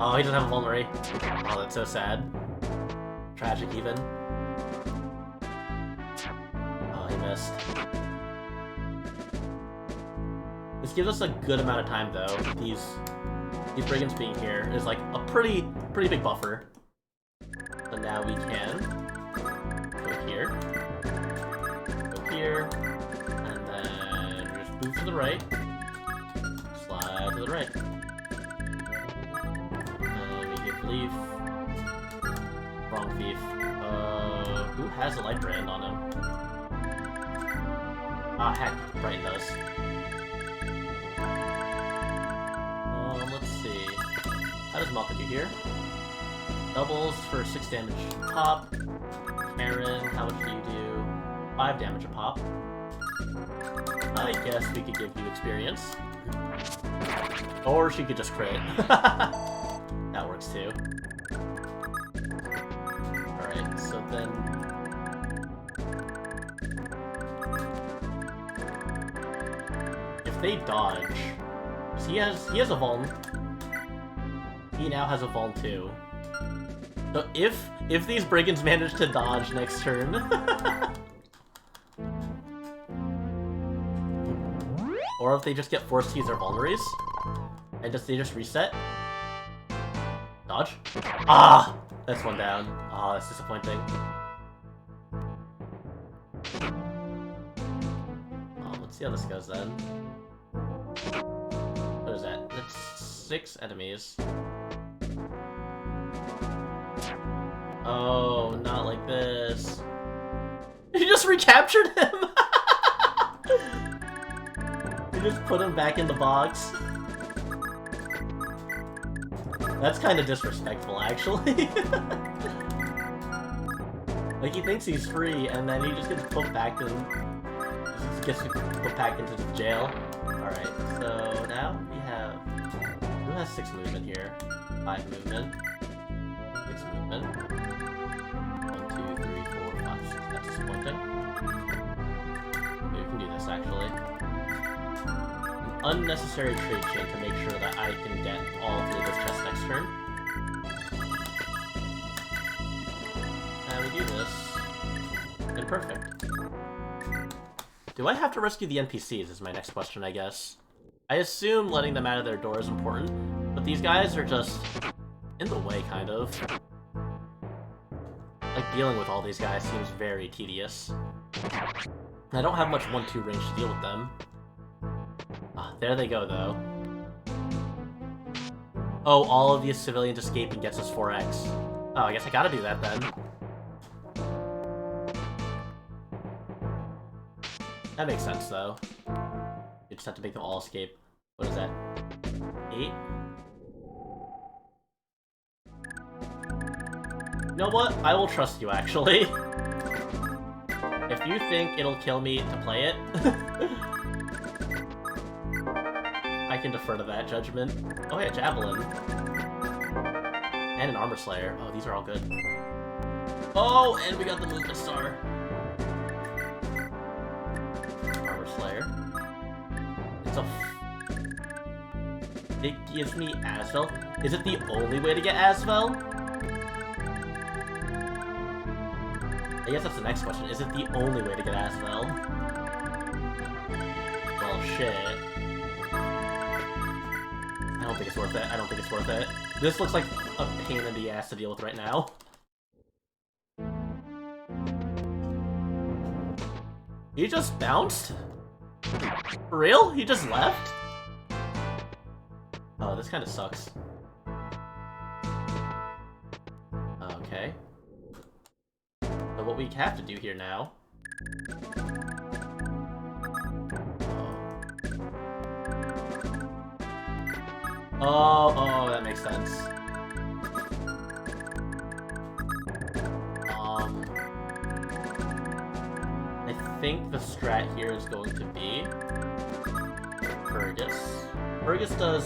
Oh, he doesn't have a vulnerary. Oh, that's so sad. Tragic, even. Oh, he missed. This gives us a good amount of time, though. These brigands being here is like a pretty big buffer. So now we can go here, and then just move to the right, slide to the right. Leaf. Wrong thief. Who has a light brand on him? Ah, heck, Brighton does. Let's see. How does Maka do here? Doubles for 6 damage a pop. Karen, how much do you do? 5 damage a pop. I guess we could give you experience. Or she could just crit. That works too. Alright, so then... If they dodge... He has a vuln. He now has a vuln too. So if these brigands manage to dodge next turn... or if they just get forced to use their vulneraries, and they just reset... Dodge? Ah! That's one down. Ah, that's disappointing. Let's see how this goes then. What is that? That's 6 enemies. Oh, not like this. You just recaptured him! You just put him back in the box. That's kind of disrespectful, actually. Like, he thinks he's free, and then he just gets put back into jail. Alright, so now we have... Who has 6 movement here? 5 movement. 6 movement. 1, 2, 3, 4, 5, 6. That's disappointing. Maybe we can do this, actually. Unnecessary trade chain to make sure that I can get all of this chest next turn. And we do this. And perfect. Do I have to rescue the NPCs is my next question, I guess. I assume letting them out of their door is important, but these guys are just in the way, kind of. Like, dealing with all these guys seems very tedious. I don't have much 1-2 range to deal with them. Ah, there they go, though. Oh, all of these civilians escaping gets us 4x. Oh, I guess I gotta do that then. That makes sense, though. You just have to make them all escape. What is that? 8? You know what? I will trust you, actually. If you think it'll kill me to play it, I can defer to that judgment. Oh yeah, Javelin. And an Armor Slayer. Oh, these are all good. Oh, and we got the Movement Star. Armor Slayer. It gives me Asvel. Is it the only way to get Asvel? I guess that's the next question. Is it the only way to get Asvel? Well, shit. I don't think it's worth it. I don't think it's worth it. This looks like a pain in the ass to deal with right now. He just bounced? For real? He just left? Oh, this kind of sucks. Okay. So what we have to do here now... Oh, that makes sense. I think the strat here is going to be... Fergus. Fergus does...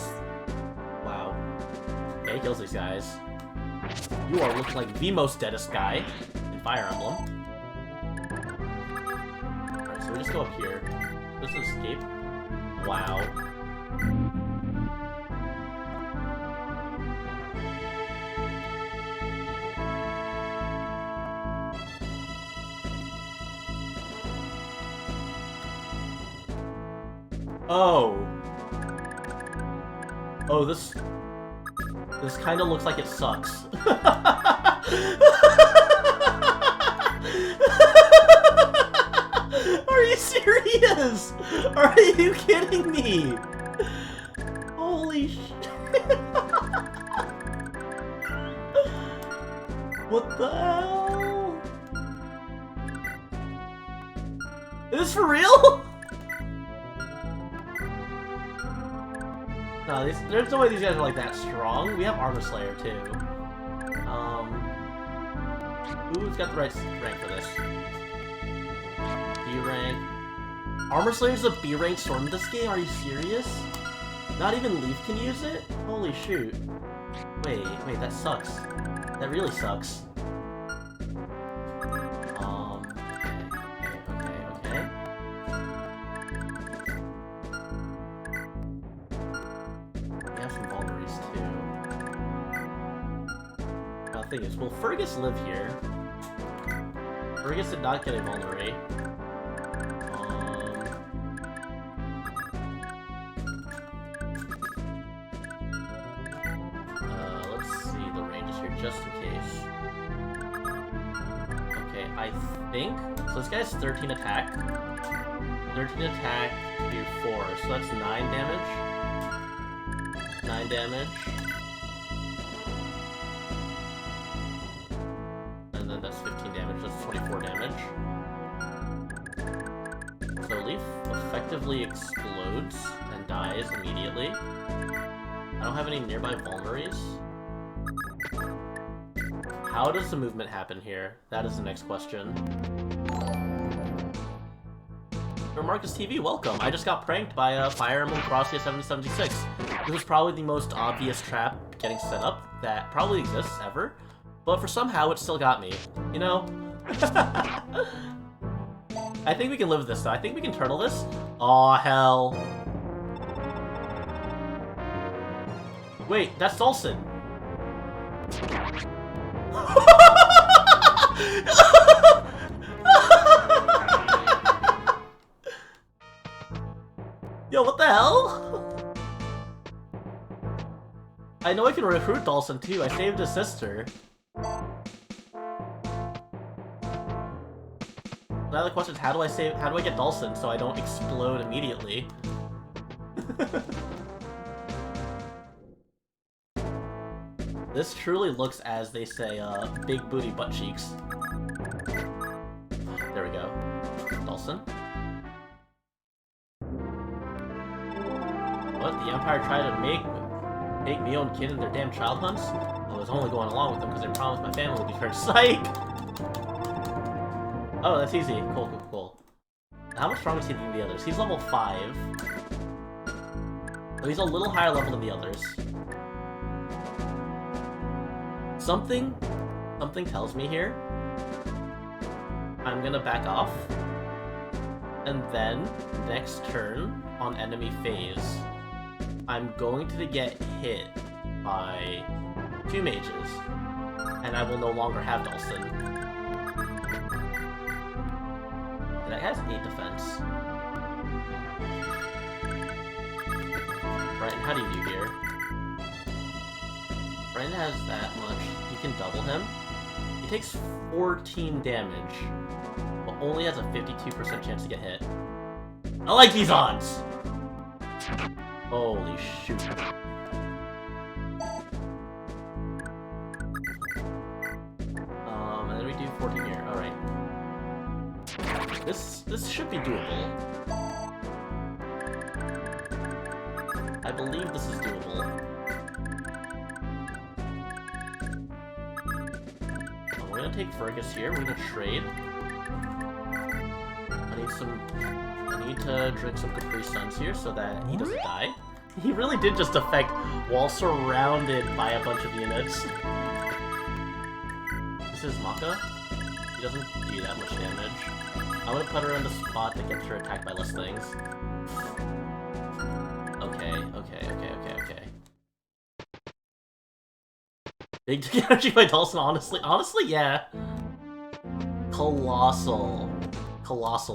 Wow. Okay, kills these guys. You are looking like the most deadest guy in Fire Emblem. Alright, so we just go up here. Just escape. Wow. Oh. Oh, this kind of looks like it sucks. Are you serious? Are you kidding me? Holy shit. What the hell? Is this for real? No, there's no way these guys are like that strong. We have Armor Slayer too. Who's got the right rank for this? B rank. Armor Slayer's a B rank sword in this game? Are you serious? Not even Leaf can use it? Holy shoot. Wait, that sucks. That really sucks. Okay. Thing is, will Fergus live here? Fergus did not get a vulnerate. Let's see the ranges here, just in case. Okay, I think... So this guy has 13 attack. 13 attack to 4, so that's 9 damage. 9 damage. That's 15 damage, that's 24 damage. So Leaf effectively explodes and dies immediately. I don't have any nearby vulneraries. How does the movement happen here? That is the next question. Marcus TV, welcome! I just got pranked by Fire Emblem Thracia 776. This was probably the most obvious trap getting set up that probably exists ever. But for somehow, it still got me. You know? I think we can live with this, though. I think we can turtle this. Aw, hell. Wait, that's Solson. Yo, what the hell? I know I can recruit Dawson, too. I saved his sister. Now the question is, how do I get Dawson so I don't explode immediately? This truly looks, as they say, big booty butt cheeks. There we go. Dawson. What? The Empire tried to make me own kid in their damn child hunts? I was only going along with them because they promised my family would be turned psych! Oh, that's easy. Cool, cool, cool. How much stronger is he than the others? He's level 5. So he's a little higher level than the others. Something tells me here I'm gonna back off, and then next turn on enemy phase I'm going to get hit by 2 mages, and I will no longer have Dawson. That has 8 defense. Brighton, how do you do here? Brighton has that much. You can double him. He takes 14 damage, but only has a 52% chance to get hit. I like these odds! Holy shoot. And then we do 14 here. Alright. This should be doable. I believe this is doable. We're gonna take Fergus here. We're gonna trade. I need to drink some Capri Suns here so that he doesn't die. He really did just affect while surrounded by a bunch of units. This is Maka. He doesn't do that much damage. I'm gonna put her in the spot that gets her attacked by less things. Okay. Big energy by Dawson, honestly, yeah. Colossal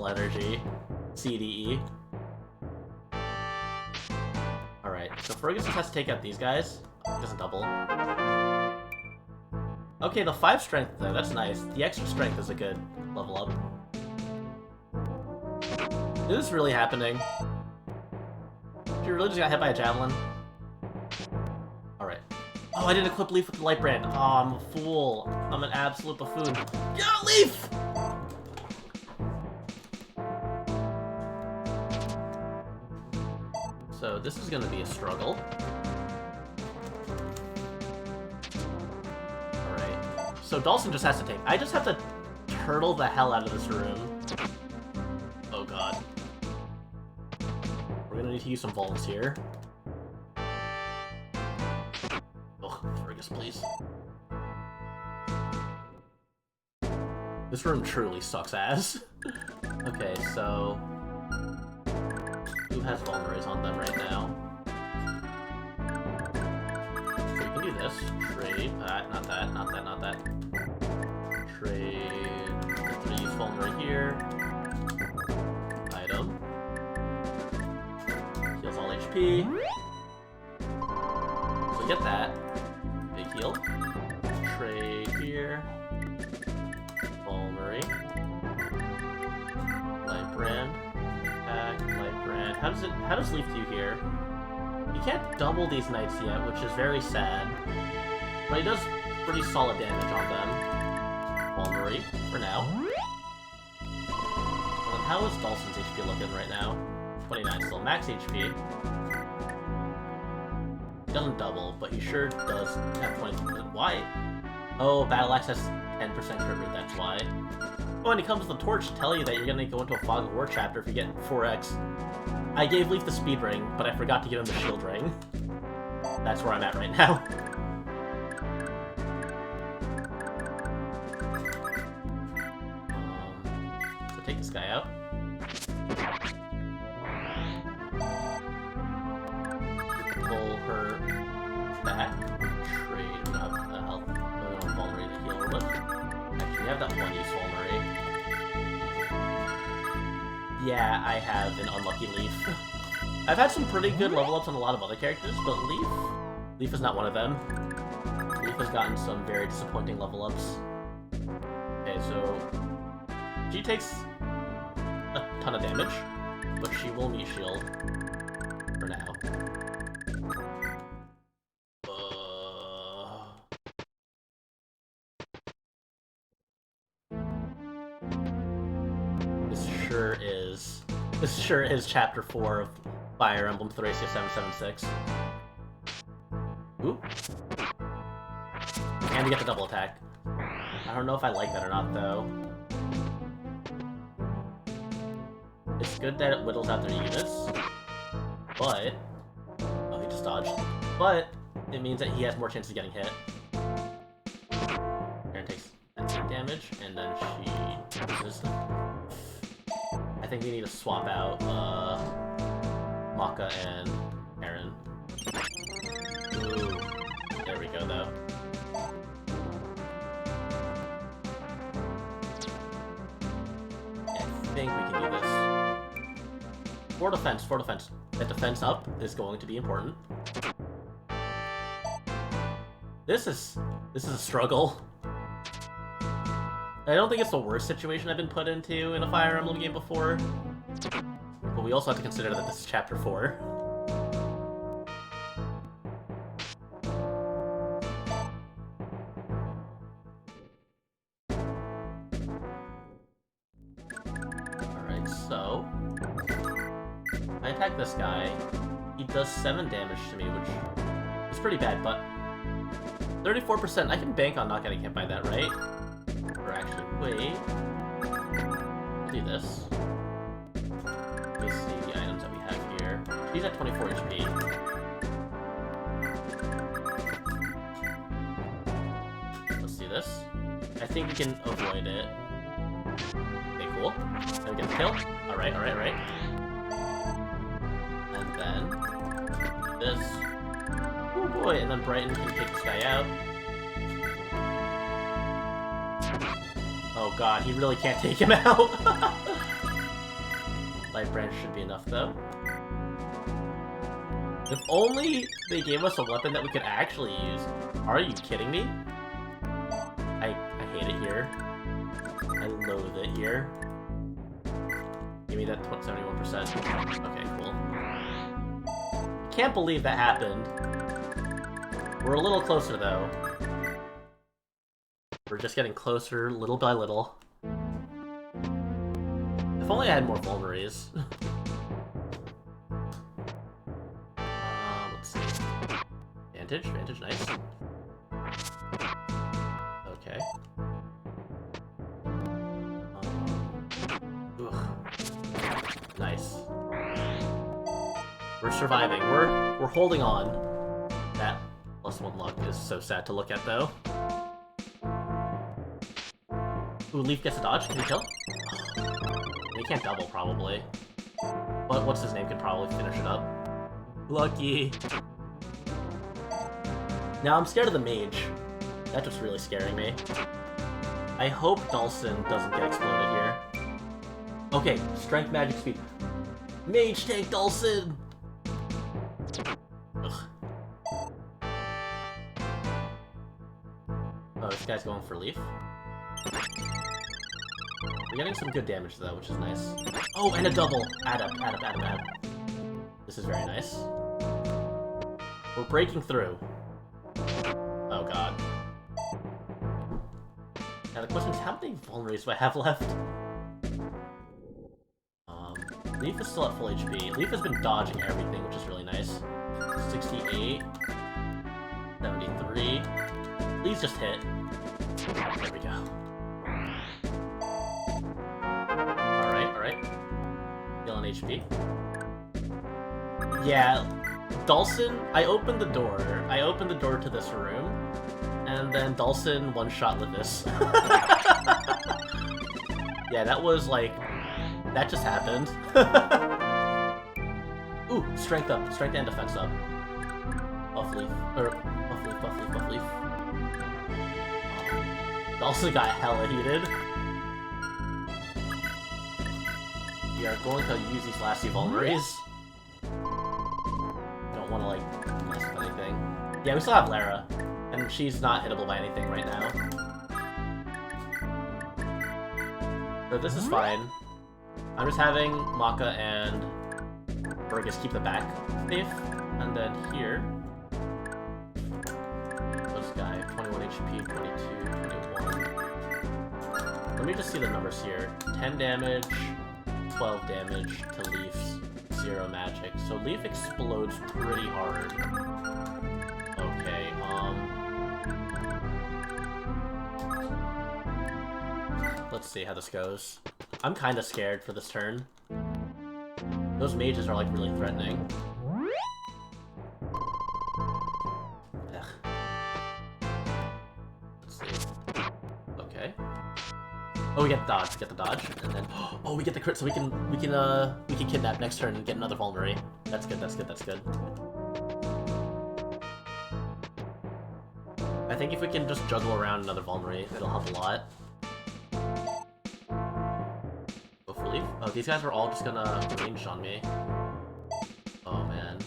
energy. CDE. Alright, so Fergus just has to take out these guys. He doesn't double. Okay, the 5 strength though, that's nice. The extra strength is a good level up. Is this really happening? She really just got hit by a javelin? Alright. Oh, I didn't equip Leaf with the light brand. Oh, I'm a fool. I'm an absolute buffoon. Get out, Leaf! So this is gonna be a struggle. Alright. So Dawson just has to take... I just have to turtle the hell out of this room. Oh god. We're gonna need to use some volts here. Oh, Fergus, please. This room truly sucks ass. Okay, so... Who has vulneraries on them right now? So we can do this. Trade. Not that. Trade. I'm gonna use vulnerary here. Item. Heals all HP. So we get that. Big heal. Trade here. Vulnerary. Light brand. Light brand. How does Leaf do here? He can't double these knights yet, which is very sad. But he does pretty solid damage on them. Vulnerary, for now. Well, then how is Dawson's HP looking right now? 29, still max HP. He doesn't double, but he sure does have 20. Why? Oh, Battle Axe has 10% crit rate, that's why. Oh, and he comes with the torch to tell you that you're gonna go into a Fog of War chapter if you get 4x. I gave Leaf the speed ring, but I forgot to give him the shield ring. That's where I'm at right now. So take this guy out. Pull her back. Trade. We don't have the health. We don't have vulnerary to heal her with. Actually, we have that one use vulnerary. Yeah, I have an unlucky Leaf. I've had some pretty good level ups on a lot of other characters, but Leaf is not one of them. Leaf has gotten some very disappointing level ups. Okay, so she takes ton of damage, but she will meet shield for now. This sure is Chapter 4 of Fire Emblem Thracia 776. Ooh. And we get the double attack. I don't know if I like that or not, though. It's good that it whittles out their units, but... Oh, he just dodged. But it means that he has more chances of getting hit. Aaron takes 10 damage, and then she uses them. I think we need to swap out Maka and Aaron. Ooh. There we go, though. I think we can do this. For defense, for defense. That defense up is going to be important. This is a struggle. I don't think it's the worst situation I've been put into in a Fire Emblem game before. But we also have to consider that this is Chapter 4. Alright, so... I attack this guy. He does 7 damage to me, which is pretty bad, but... 34%, I can bank on not getting hit by that, right? Or actually, wait. I'll do this. Let me see the items that we have here. He's at 24 HP. Let's do this. I think we can avoid it. Okay, cool. Then we get the kill. Alright, alright, alright. And then... this. Oh boy, and then Brighton can take this guy out. Oh god, he really can't take him out. Light Branch should be enough, though. If only they gave us a weapon that we could actually use. Are you kidding me? I hate it here. I loathe it here. Give me that 71%. Okay, cool. Can't believe that happened. We're a little closer, though. We're just getting closer, little by little. If only I had more vulneraries. Let's see. Vantage, Vantage, nice. Okay. Nice. We're surviving. We're holding on. That +1 luck is so sad to look at, though. Ooh, Leaf gets a dodge. Can he kill? He can't double, probably. But what's his name could probably finish it up. Lucky. Now I'm scared of the mage. That's what's really scaring me. I hope Dhalsim doesn't get exploded here. Okay, strength, magic, speed. Mage tank Dhalsim! Ugh. Oh, this guy's going for Leaf. We're getting some good damage, though, which is nice. Oh, and a double! Add up, add up, add up, add up. This is very nice. We're breaking through. Oh, God. Now, the question is, how many vulneraries do I have left? Leaf is still at full HP. Leaf has been dodging everything, which is really nice. 68. 73. Please just hit. There we go. Alright. Still on HP. Yeah, Dhalsim, I opened the door. I opened the door to this room, and then Dhalsim one-shot with this. Yeah, that was like... that just happened. Ooh, strength up. Strength and defense up. Buff Leaf. Or, Buff Leaf, Buff Leaf, Buff Leaf. Also got hella heated. We are going to use these last few vulneraries. Don't want to, like, mess with anything. Yeah, we still have Lara. And she's not hittable by anything right now. So this is fine. I'm just having Maka and Burgess keep the back safe, and then here, this guy, 21 HP, 22, 21. Let me just see the numbers here. 10 damage, 12 damage to Leaf's 0 magic. So Leaf explodes pretty hard. Okay, let's see how this goes. I'm kinda scared for this turn. Those mages are like really threatening. Ugh. Let's see. Okay. Oh, we get the dodge, and then oh, we get the crit, so we can kidnap next turn and get another vulnerary. That's good. That's good. That's good. I think if we can just juggle around another vulnerary, it'll help a lot. Oh, these guys are all just gonna range on me. Oh man.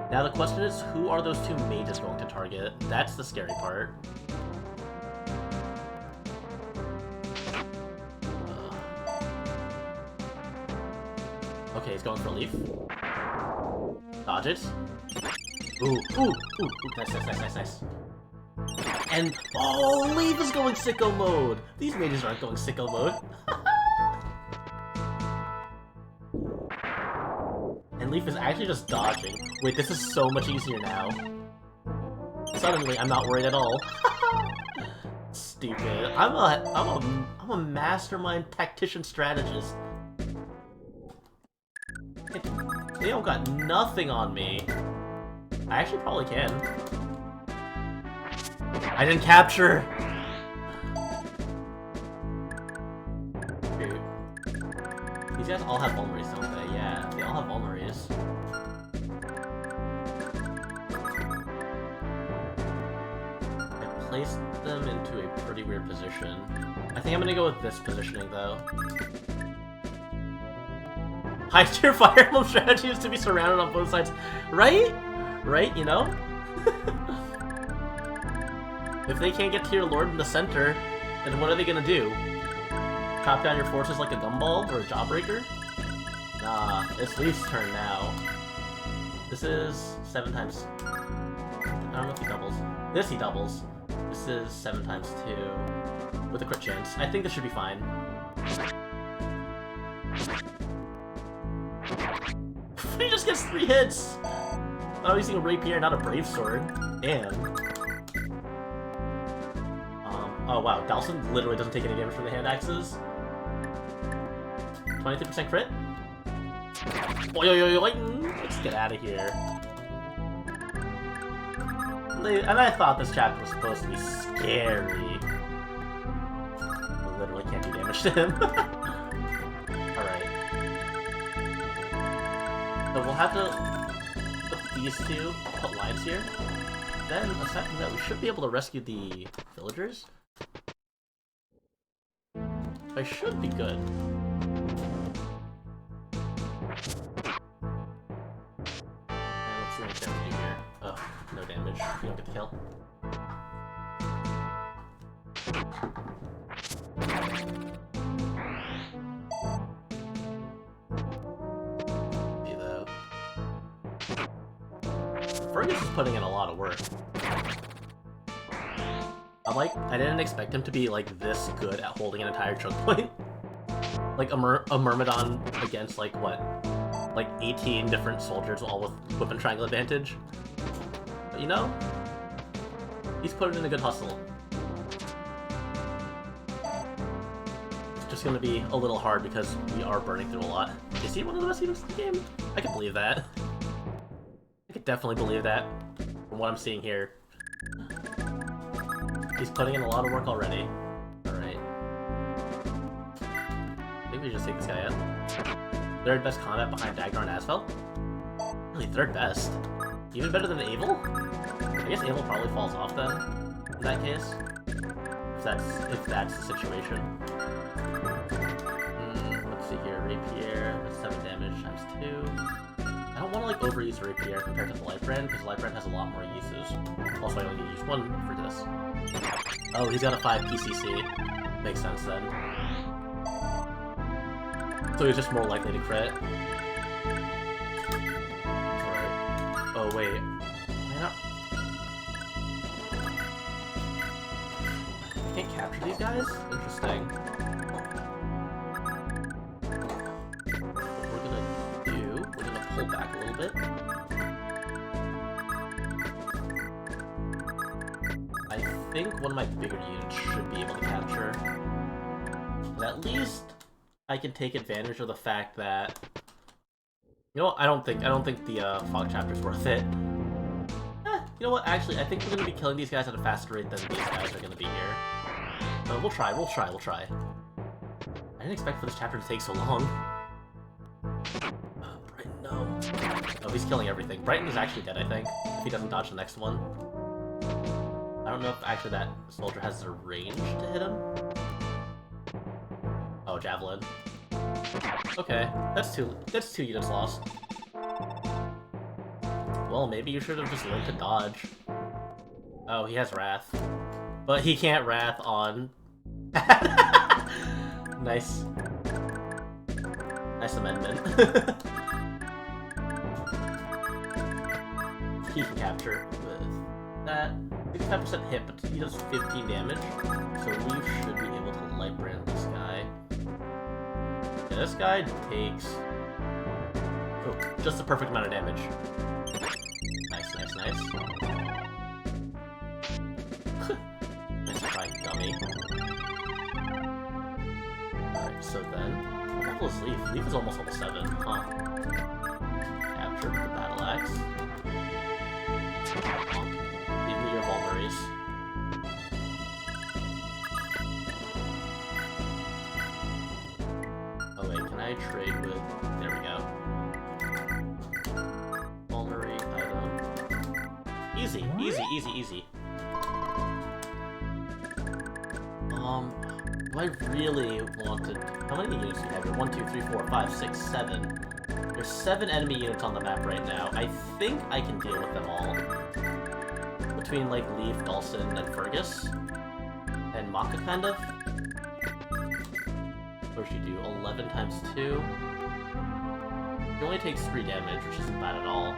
Now the question is, who are those two mages going to target? That's the scary part. Okay, he's going for a Leaf. Dodge it. Ooh, nice. And, oh, Leaf is going sicko mode! These mages aren't going sicko mode. And Leaf is actually just dodging. Wait, this is so much easier now. Suddenly, I'm not worried at all. Stupid. I'm a mastermind tactician strategist. They don't got nothing on me. I actually probably can. I didn't capture! Dude. These guys all have vulneraries, don't they? Yeah, they all have vulneraries. I placed them into a pretty weird position. I think I'm gonna go with this positioning, though. High tier Fire Emblem strategy is to be surrounded on both sides. Right? Right, you know? If they can't get to your lord in the center, then what are they gonna do? Chop down your forces like a gumball or a jawbreaker? Nah, it's Leaf's turn now. This is 7 times... I don't know if he doubles. This he doubles. This is 7 times 2. With a crit chance. I think this should be fine. He just gets 3 hits! I was using a rapier, not a brave sword. Damn. Oh wow, Dalson literally doesn't take any damage from the hand axes. 23% crit? Let's get out of here. And I thought this chapter was supposed to be scary. I literally can't do damage to him. Alright. So we'll have to put these two, put lines here. Then, aside from that, we should be able to rescue the villagers. I should be good. Let's see what damage we do here. Oh, no damage. We don't get the kill. Though. Fergus is putting in a lot of work. I didn't expect him to be, like, this good at holding an entire choke point. Like, a Myrmidon against, like, what? Like, 18 different soldiers, all with whip and triangle advantage. But, you know? He's put in a good hustle. It's just gonna be a little hard because we are burning through a lot. Is he one of the best healers in the game? I can believe that. I could definitely believe that, from what I'm seeing here. He's putting in a lot of work already. Alright. I think we just take this guy out. 3rd best combat behind Dagnar and Asfel? Really, 3rd best? Even better than Abel? I guess Abel probably falls off then, in that case. If that's the situation. Let's see here, Rapier, 7 damage times 2. I don't want to, like, overuse Rapier compared to the Light Brand, because Light Brand has a lot more uses. Also, I only use 1 for this. Oh, he's got a 5 PCC. Makes sense then. So So he's just more likely to crit. Alright. Oh, wait. I can't capture these guys? Interesting. What we're gonna do, we're gonna pull back a little bit. I think one of my bigger units should be able to capture. But at least I can take advantage of the fact that, you know what, I don't think the fog chapter's worth it. You know what, actually, I think we're gonna be killing these guys at a faster rate than these guys are gonna be here. We'll try. I didn't expect for this chapter to take so long. Brighton, no. Oh, he's killing everything. Brighton is actually dead, I think, if he doesn't dodge the next one. I don't know if actually that soldier has the range to hit him. Oh, javelin. Okay, that's two units lost. Well, maybe you should have just learned to dodge. Oh, he has Wrath. But he can't Wrath on... Nice. Nice amendment. He can capture with that. 55% hit, but he does 15 damage. So we should be able to light brand this guy. Yeah, this guy takes... Oh, just the perfect amount of damage. Nice, nice, nice. Nice try, dummy. Alright, so then... What level is Leaf? Leaf is almost level 7, huh? Capture with the Battle Axe. Leave me your Vulmaries. Oh wait, can I trade with... There we go. Vulmary item. Easy, easy, easy, easy. Do I really want to... How many units do you have here? 1, 2, 3, 4, 5, 6, 7. There's 7 enemy units on the map right now. I think I can deal with them all. Between, like, Leaf, Dawson, and Fergus. And Maka, kind of. What does she do? 11 times 2. She only takes 3 damage, which isn't bad at all.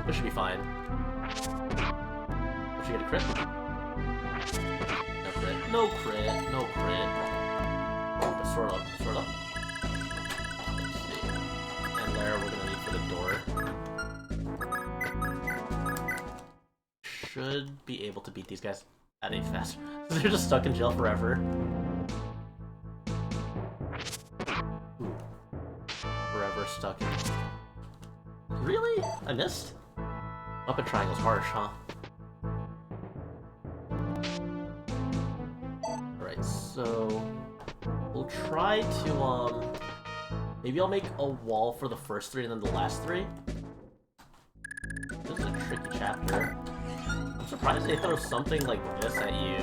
This should be fine. Will she get a crit? No crit. No crit. No crit. But sort of. Sort of. Let's see. And Lara we're gonna need for the door. Should be able to beat these guys at a fast. They're just stuck in jail forever. Ooh. Forever stuck in. Really? I missed? Up in triangle's harsh, huh? Alright, so we'll try to maybe I'll make a wall for the first 3 and then the last 3. This is a tricky chapter. I'm surprised they throw something like this at you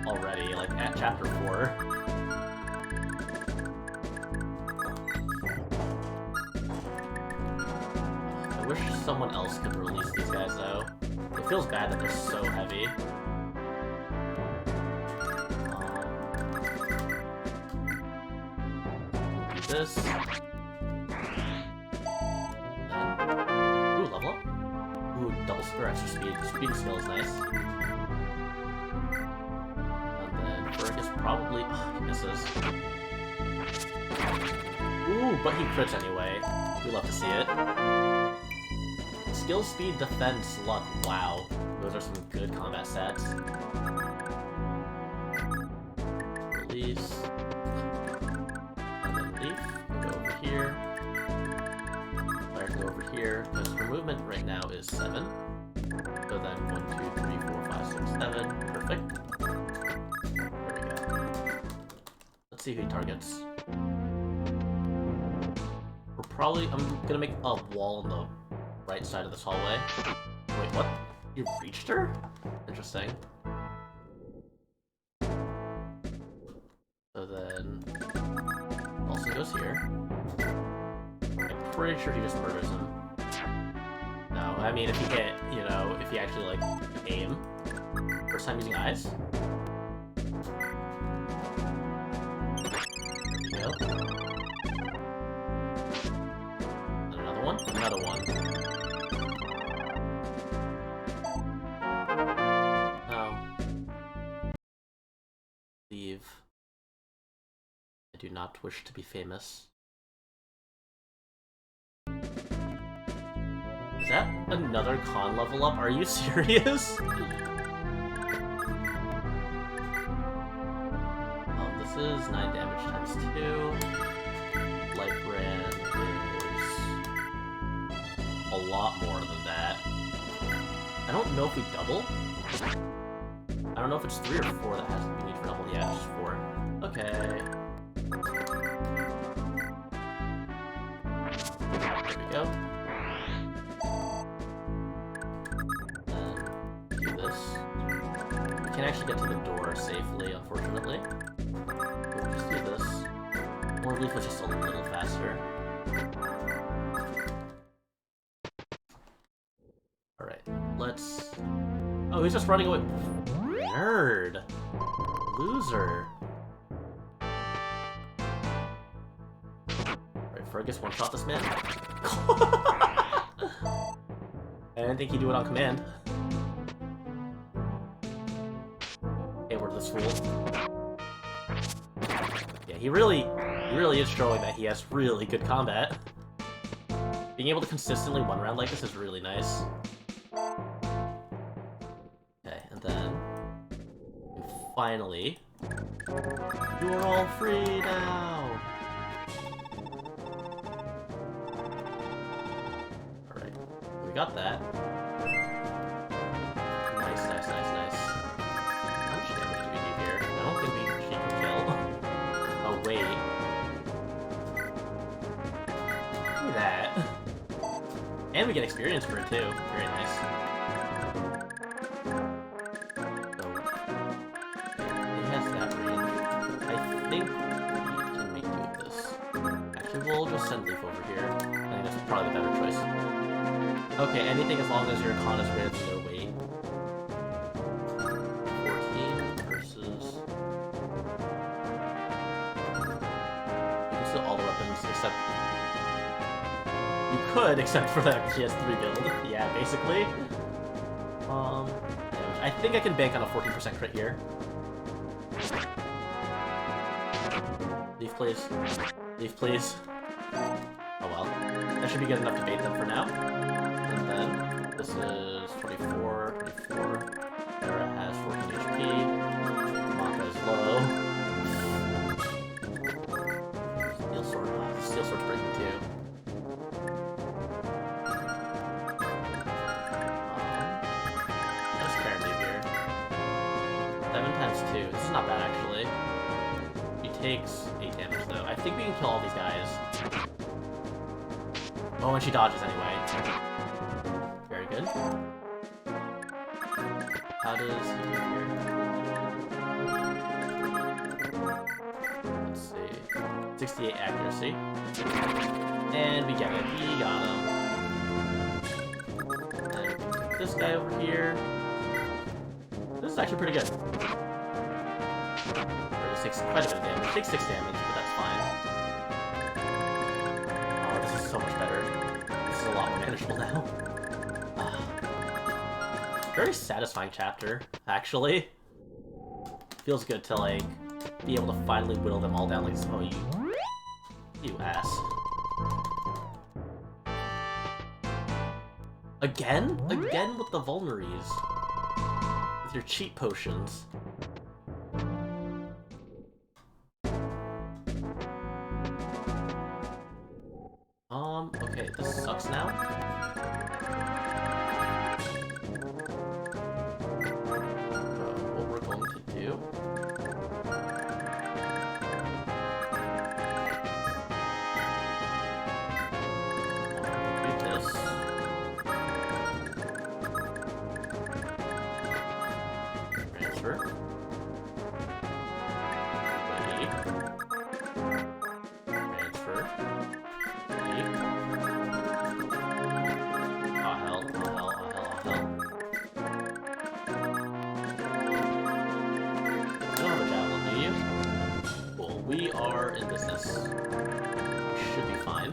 already, like at chapter 4. I wish someone else could release these guys though. It feels bad that they're so heavy. Do this. Ooh, level up. Ooh, double or extra speed. Speed and skill is nice. And then Fergus probably... Oh, he misses. Ooh, but he crits anyway. We love to see it. Skill, speed, defense, luck. Wow. Those are some good combat stats. Release. And then Leaf. Go over here. Fire can go over here. Because her movement right now is 7. So then 1, 2, 3, 4, 5, 6, 7. Perfect. There we go. Let's see who he targets. We're probably... I'm gonna make a wall on the right side of this hallway. Wait, what? You reached her? Interesting. So then... Also goes here. I'm pretty sure he just murders him. No, I mean if he hit, you know, if he actually, like, aim. First time using eyes. There we go. Another one. No. Leave. I do not wish to be famous. Is that another con level up? Are you serious? This is 9 damage times 2. Light brand is a lot more than that. I don't know if we double. I don't know if it's 3 or 4 that has we need for double. Yeah, it's just 4. Okay. There we go. Then do this. We can't actually get to the door safely, unfortunately. We'll just do this. More leaf was just a little faster. Alright, let's... Oh, he's just running away. Nerd. Loser. Alright, Fergus one-shot this man. I didn't think he'd do it on command. Hey, where's this fool? Yeah, he really is showing that he has really good combat. Being able to consistently one round like this is really nice. Okay, and then finally, you are all free now. All right, we got that. Nice. How much damage do we do here? I don't think she can kill. Oh wait. Look at that. And we get experience for it too. Very nice. So, it has that range. I think we can make do with this. Actually, we'll just send Leaf over here. I think that's probably the better choice. Okay, anything as long as your con is greater than their weight. 14 versus... You can steal all the weapons except... You could, except for that she has 3 build. Yeah, basically. I think I can bank on a 14% crit here. Leaf, please. Leaf, please. Oh well. That should be good enough to bait them for now. And then, this is 24. Era has 14 HP. Maka is low. Steel sword. Steel sword's breaking too. Let's currently here. 7 times 2. This is not bad actually. He takes 8 damage though. I think we can kill all these guys. Oh, and she dodges anyway. Very good. How does he do here? Let's see. 68 accuracy. And we get it. We got him. And this guy over here. This is actually pretty good. It takes quite a bit of damage. It takes 6 damage, but that's fine. Oh, this is so much better. This is a lot more manageable now. Very satisfying chapter, actually. Feels good to, like, be able to finally whittle them all down like this. Oh, you ass. Again? Again with the vulneries. With your cheat potions. Okay, this sucks now. What we're going to do... Transfer. Wait. Transfer. Wait. Oh hell. You don't have a javelin, do you? Cool. We are in business. We should be fine.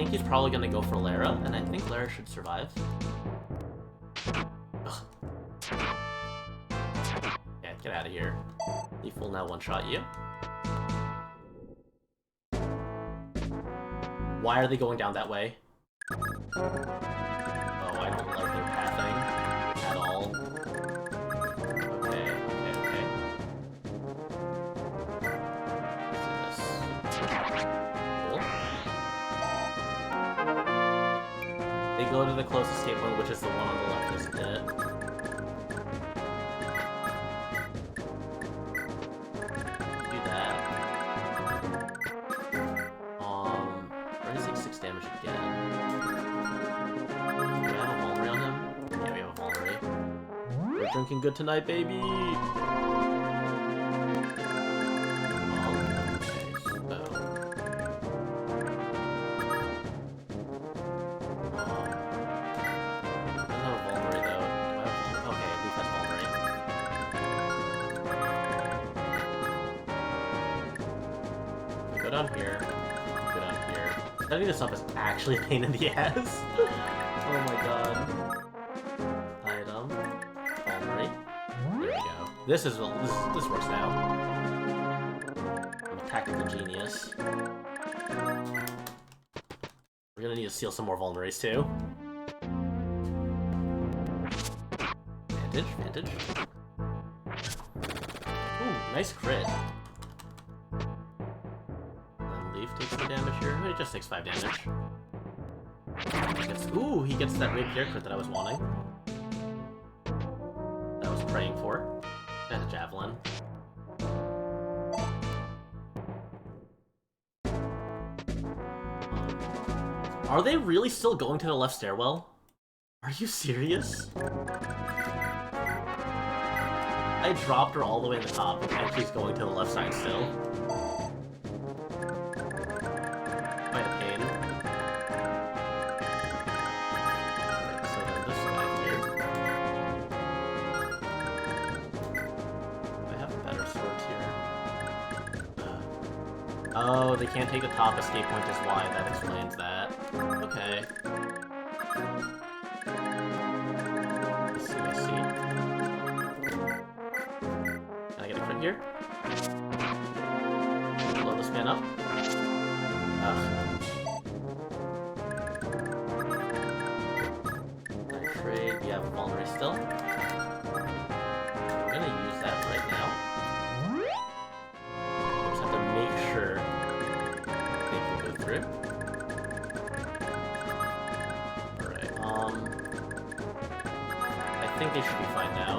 think he's probably gonna go for Lara, and I think Lara should survive. Ugh. Yeah, get out of here. Leaf will now one-shot you. Why are they going down that way? Oh, I don't like their pathing at all. Okay. Let's do this. Cool. They go to the closest escape point, which is the one on the left, isn't it? Do that. We're gonna take 6 damage again. Do we have a Vulnerary on him? Yeah, we have a Vulnerary. We're drinking good tonight, baby! Setting this up is actually a pain in the ass. Oh my god. Item. Vulnerary. There we go. This works now. I'm a tactical genius. We're gonna need to steal some more vulneraries too. Vantage. Ooh, nice crit. Leaf takes the damage here. He just takes 5 damage. Ooh, he gets that rapier crit that I was wanting. That I was praying for. That's a javelin. Are they really still going to the left stairwell? Are you serious? I dropped her all the way in the top, and she's going to the left side still. Quite a pain. Alright, so then this guy here. I have better swords here. Oh, they can't take the top escape point is why. That explains that. Okay. I see. Can I get a crit here? Blow this man up. Trade, we have Vulnerary still. I'm gonna use that right now. Just have to make sure they can go through. Alright, I think they should be fine now.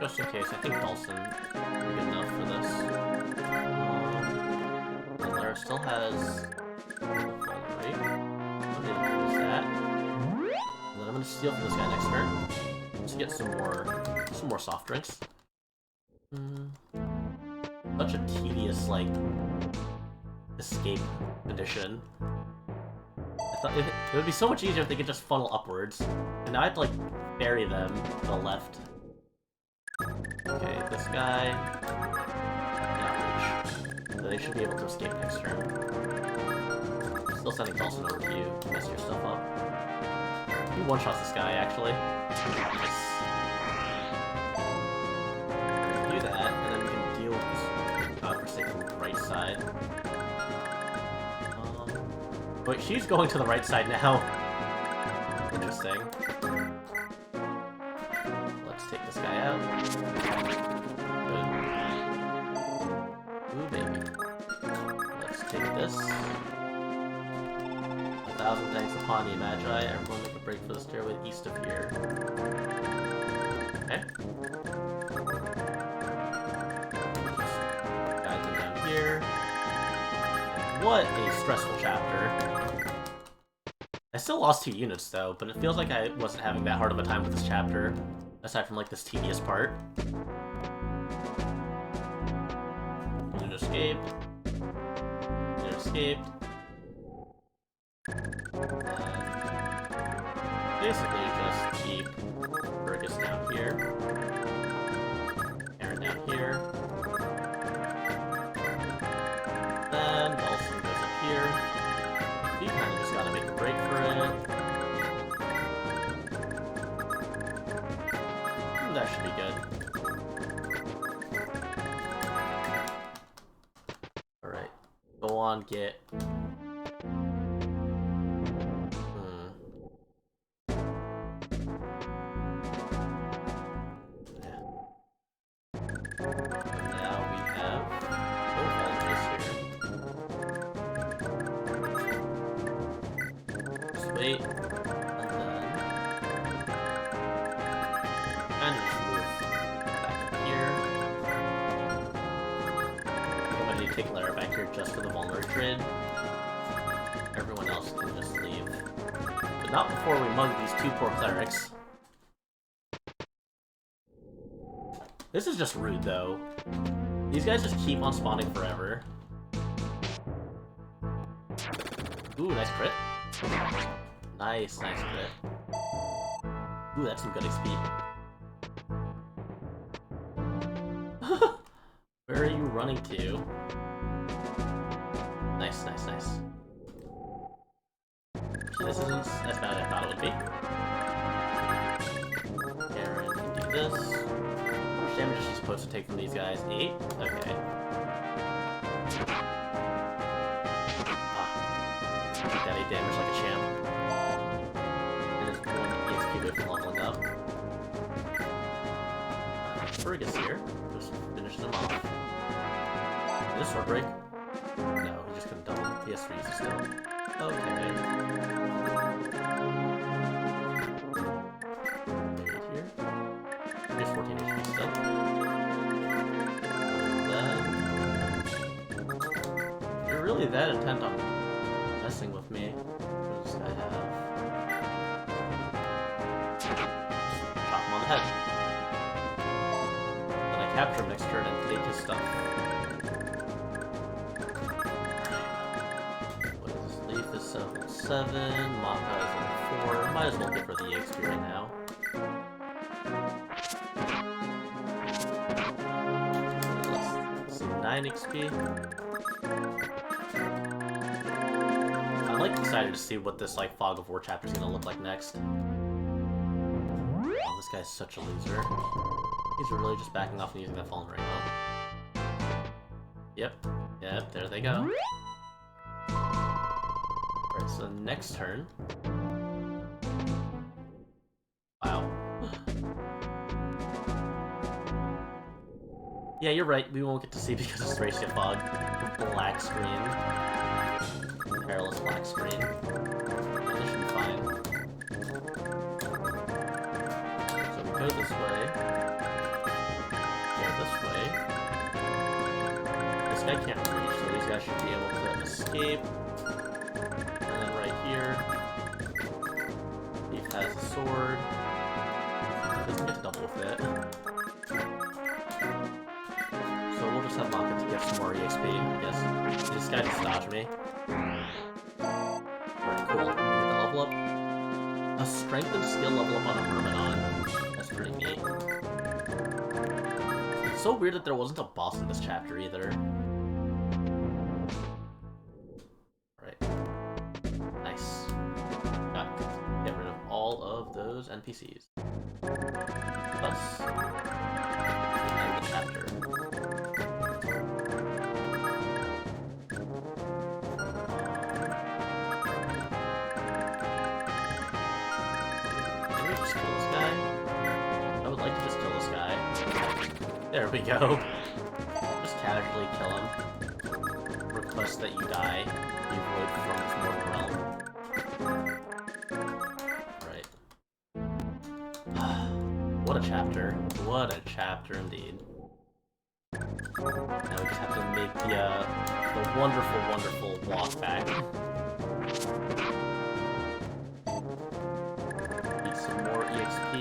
Just in case, I think Dawson is good enough for this. Lara still has Vulnerary. I'm gonna use that. And then I'm gonna steal from this guy next turn. To get some more soft drinks. Such a tedious, like, escape edition. I thought it would be so much easier if they could just funnel upwards. And now I have to, like, bury them to the left. Okay, this guy... Not reach. So they should be able to escape next turn. Still sending Dawson over to you to mess your stuff up. He one-shots this guy, actually. Nice. Do that, and then we can deal with this godforsaken right side. Wait, she's going to the right side now. Interesting. Let's take this guy out. Good. Ooh, baby. Let's take this. 1,000 thanks upon you, Magi. Everyone make a break for the stairway east of here. Okay. Guide them down here. What a stressful chapter. I still lost 2 units though, but it feels like I wasn't having that hard of a time with this chapter, aside from like this tedious part. Unit escaped. Unit escaped. Basically just keep Burgess down here. Aaron down here. Then Dawson goes up here. Go on, get... Wait, and then kind of just move back up here. I'm gonna need to take Lara back here just for the vulnerable trade. Everyone else can just leave. But not before we mug these two poor clerics. This is just rude though. These guys just keep on spawning forever. Ooh, nice crit. Nice, nice crit. Ooh, that's some good XP. Where are you running to? Nice, nice, nice. So this isn't as bad as I thought it would be. Aaron can do this. How much damage is she supposed to take from these guys? 8? Okay. Take that 8 damage like a champ. From leveling up. Fergus here. Just finish them off. Did this sword break? No, he just couldn't double. He has 3 still. Okay. Right here. He has 14 HP still. Then... You're really that intent on messing with me. What does this guy have? Head. Then I capture him next turn and take his stuff. What is this? Leaf is 7, Maka is level 4. Might as well get for the EXP right now. Let's see, 9 XP. I'm like excited to see what this like Fog of War chapter is gonna look like next. Oh, this guy's such a loser. He's really just backing off and using that Fallen Rainbow. Yep. Yep, there they go. Alright, so next turn. Wow. Yeah, you're right. We won't get to see because of Thracia Fog. The black screen. Perilous black screen. This should be fine. Go this way. Go this way. This guy can't reach, so these guys should be able to escape. And then right here, Thief has a sword. Doesn't get to double with it. So we'll just have Maka to get some more EXP, I guess. This guy just dodged me. Alright, cool. We get the level up. A strength and skill level up on a Myrmidon. That's pretty neat. It's so weird that there wasn't a boss in this chapter either. Right. Nice. Got to get rid of all of those NPCs. Plus, end the chapter. There we go. Just casually kill him. Request that you die. Be void from this mortal realm. Right. What a chapter. What a chapter indeed. Now we just have to make the wonderful, wonderful walk back. Need some more EXP.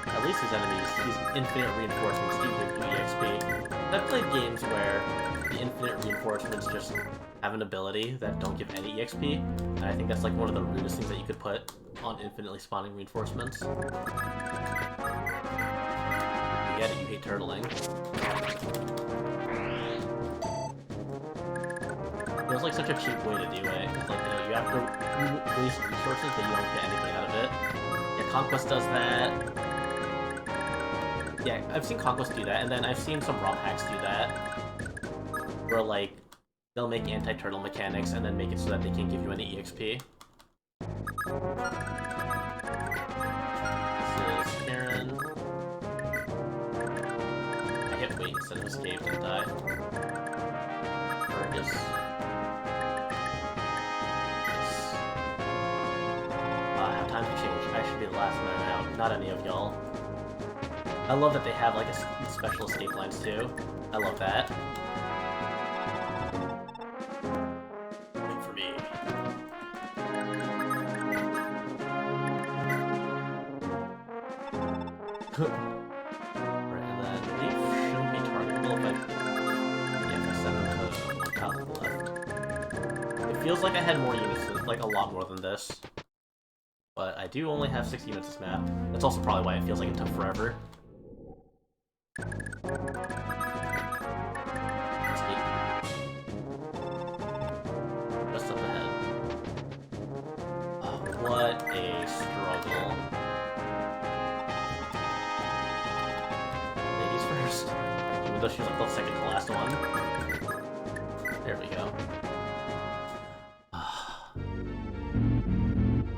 At least his enemies, these infinite reinforcements do give you EXP. I've played games where the infinite reinforcements just have an ability that don't give any EXP, and I think that's like one of the rudest things that you could put on infinitely spawning reinforcements. You get it, you hate turtling. Feels like such a cheap way to do it. It's like, you have to waste resources, but you don't get anything out of it. Yeah, Conquest does that. Yeah, I've seen Conquest do that, and then I've seen some ROM hacks do that. where like they'll make anti-turtle mechanics and then make it so that they can't give you any EXP. This is Karen. I hit wait instead of escape and die. Fergus. How times have changed. I should be the last man out, not any of y'all. I love that they have like a special escape lines too. I love that. Wait for me. Right, and then leaf shouldn't be targetable if I send them to one tile to the left. It feels like I had more units, like a lot more than this. But I do only have 6 units this map. That's also probably why it feels like it took forever. Just up ahead. Oh, what a struggle. Ladies first. Even though she was like the second to last one. There we go.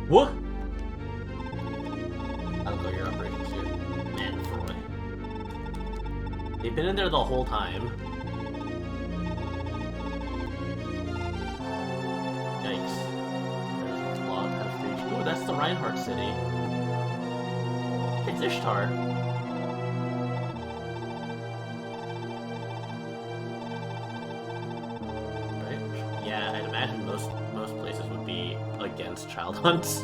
What? I'll go your operation suit. Man, Freud. They've been in there the whole time. Yikes. There's a log out of reach. Ooh, that's the Reinhardt city. It's Ishtar. Right? Yeah, I'd imagine most places would be against child hunts.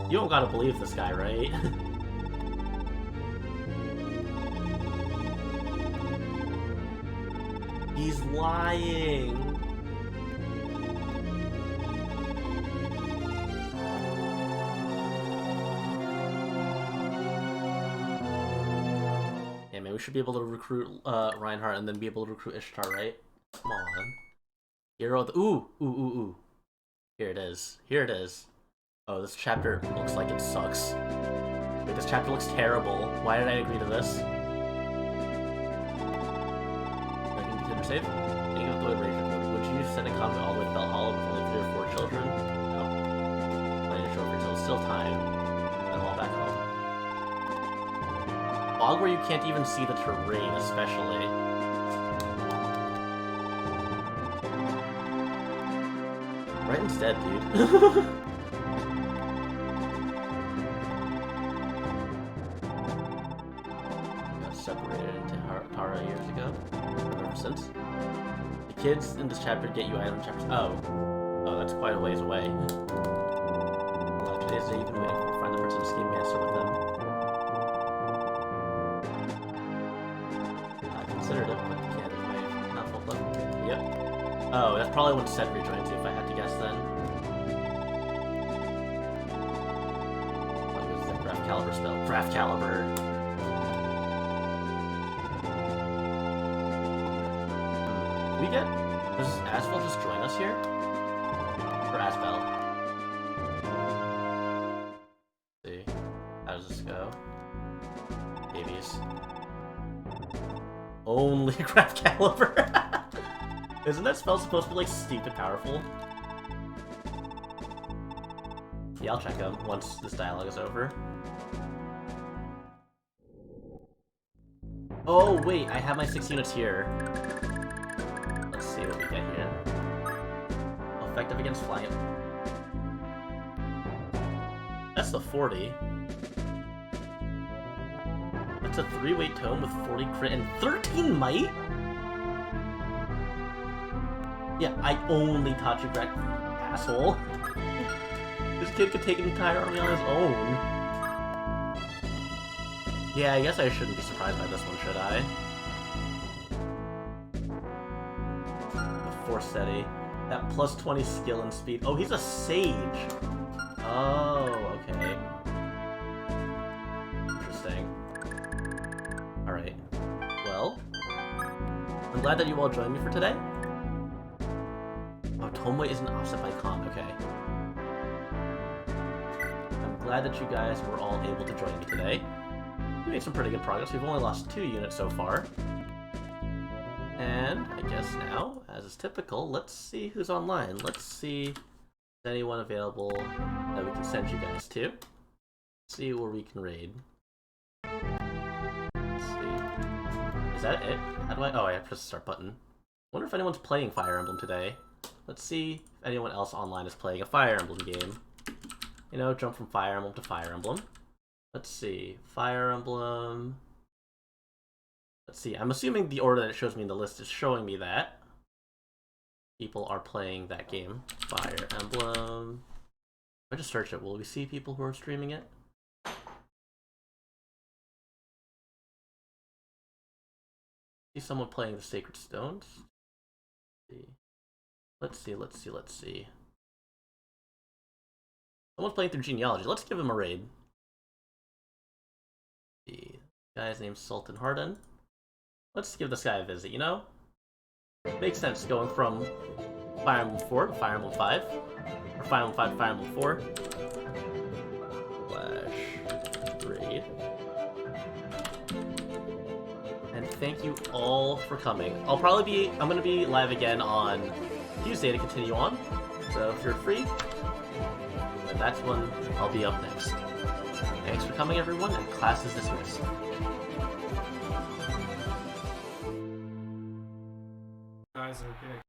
You don't gotta believe this guy, right? He's lying! Yeah, man, we should be able to recruit Reinhardt and then be able to recruit Ishtar, right? Come on. Hero of the— ooh. Here it is. Here it is. Oh, this chapter looks like it sucks. Wait, this chapter looks terrible. Why did I agree to this? I can consider safe. Getting out the way, Ranger. Would you send a convoy all the way to Valhalla with only 3 or 4 children? No. Planning to show over till it's still time. Then all back home. Bog where you can't even see the terrain, especially. Right instead, dude. Separated into Tara years ago. Ever since. The kids in this chapter get you item chapters. Oh, that's quite a ways away. Well, today's day you've been waiting for. Find the person scheme master with them. I considered it, but the cannon may not full level. Yep. Oh, that's probably when Set rejoins you, if I had to guess then. What was the Graph Caliber spell? Graph Caliber. Does Asphalt just join us here? Or Asphalt? Let's see. How does this go? Babies. Only Graph Caliber! Isn't that spell supposed to be like stupid powerful? Yeah, I'll check him once this dialogue is over. Oh wait, I have my 6 units here. See what we get here. Effective against flying. That's the 40. That's a 3-weight tome with 40 crit and 13 might? Yeah, I only taught you Greg, asshole. This kid could take an entire army on his own. Yeah, I guess I shouldn't be surprised by this one, should I? Steady. That plus 20 skill and speed. Oh, he's a sage! Oh, okay. Interesting. Alright. Well, glad that you all joined me for today. Oh, Tomoe isn't offset by con, okay. I'm glad that you guys were all able to join me today. We made some pretty good progress. We've only lost 2 units so far. And I guess now, as is typical, let's see who's online. Let's see if there's anyone available that we can send you guys to. See where we can raid. Let's see. Is that it? How do I... Oh, I have to press the start button. Wonder if anyone's playing Fire Emblem today. Let's see if anyone else online is playing a Fire Emblem game. You know, jump from Fire Emblem to Fire Emblem. Let's see. Fire Emblem... Let's see, I'm assuming the order that it shows me in the list is showing me that people are playing that game. Fire Emblem. If I just search it, will we see people who are streaming it? See someone playing the Sacred Stones? Let's see. Someone's playing through Genealogy. Let's give him a raid. The guy's name's Sultan Harden. Let's give this guy a visit, you know? Makes sense going from Fire Emblem 4 to Fire Emblem 5. Or Fire Emblem 5 to Fire Emblem 4. / raid. And thank you all for coming. I'm gonna be live again on Tuesday to continue on. So if you're free, then that's when I'll be up next. Thanks for coming everyone, and class is dismissed. Guys are big.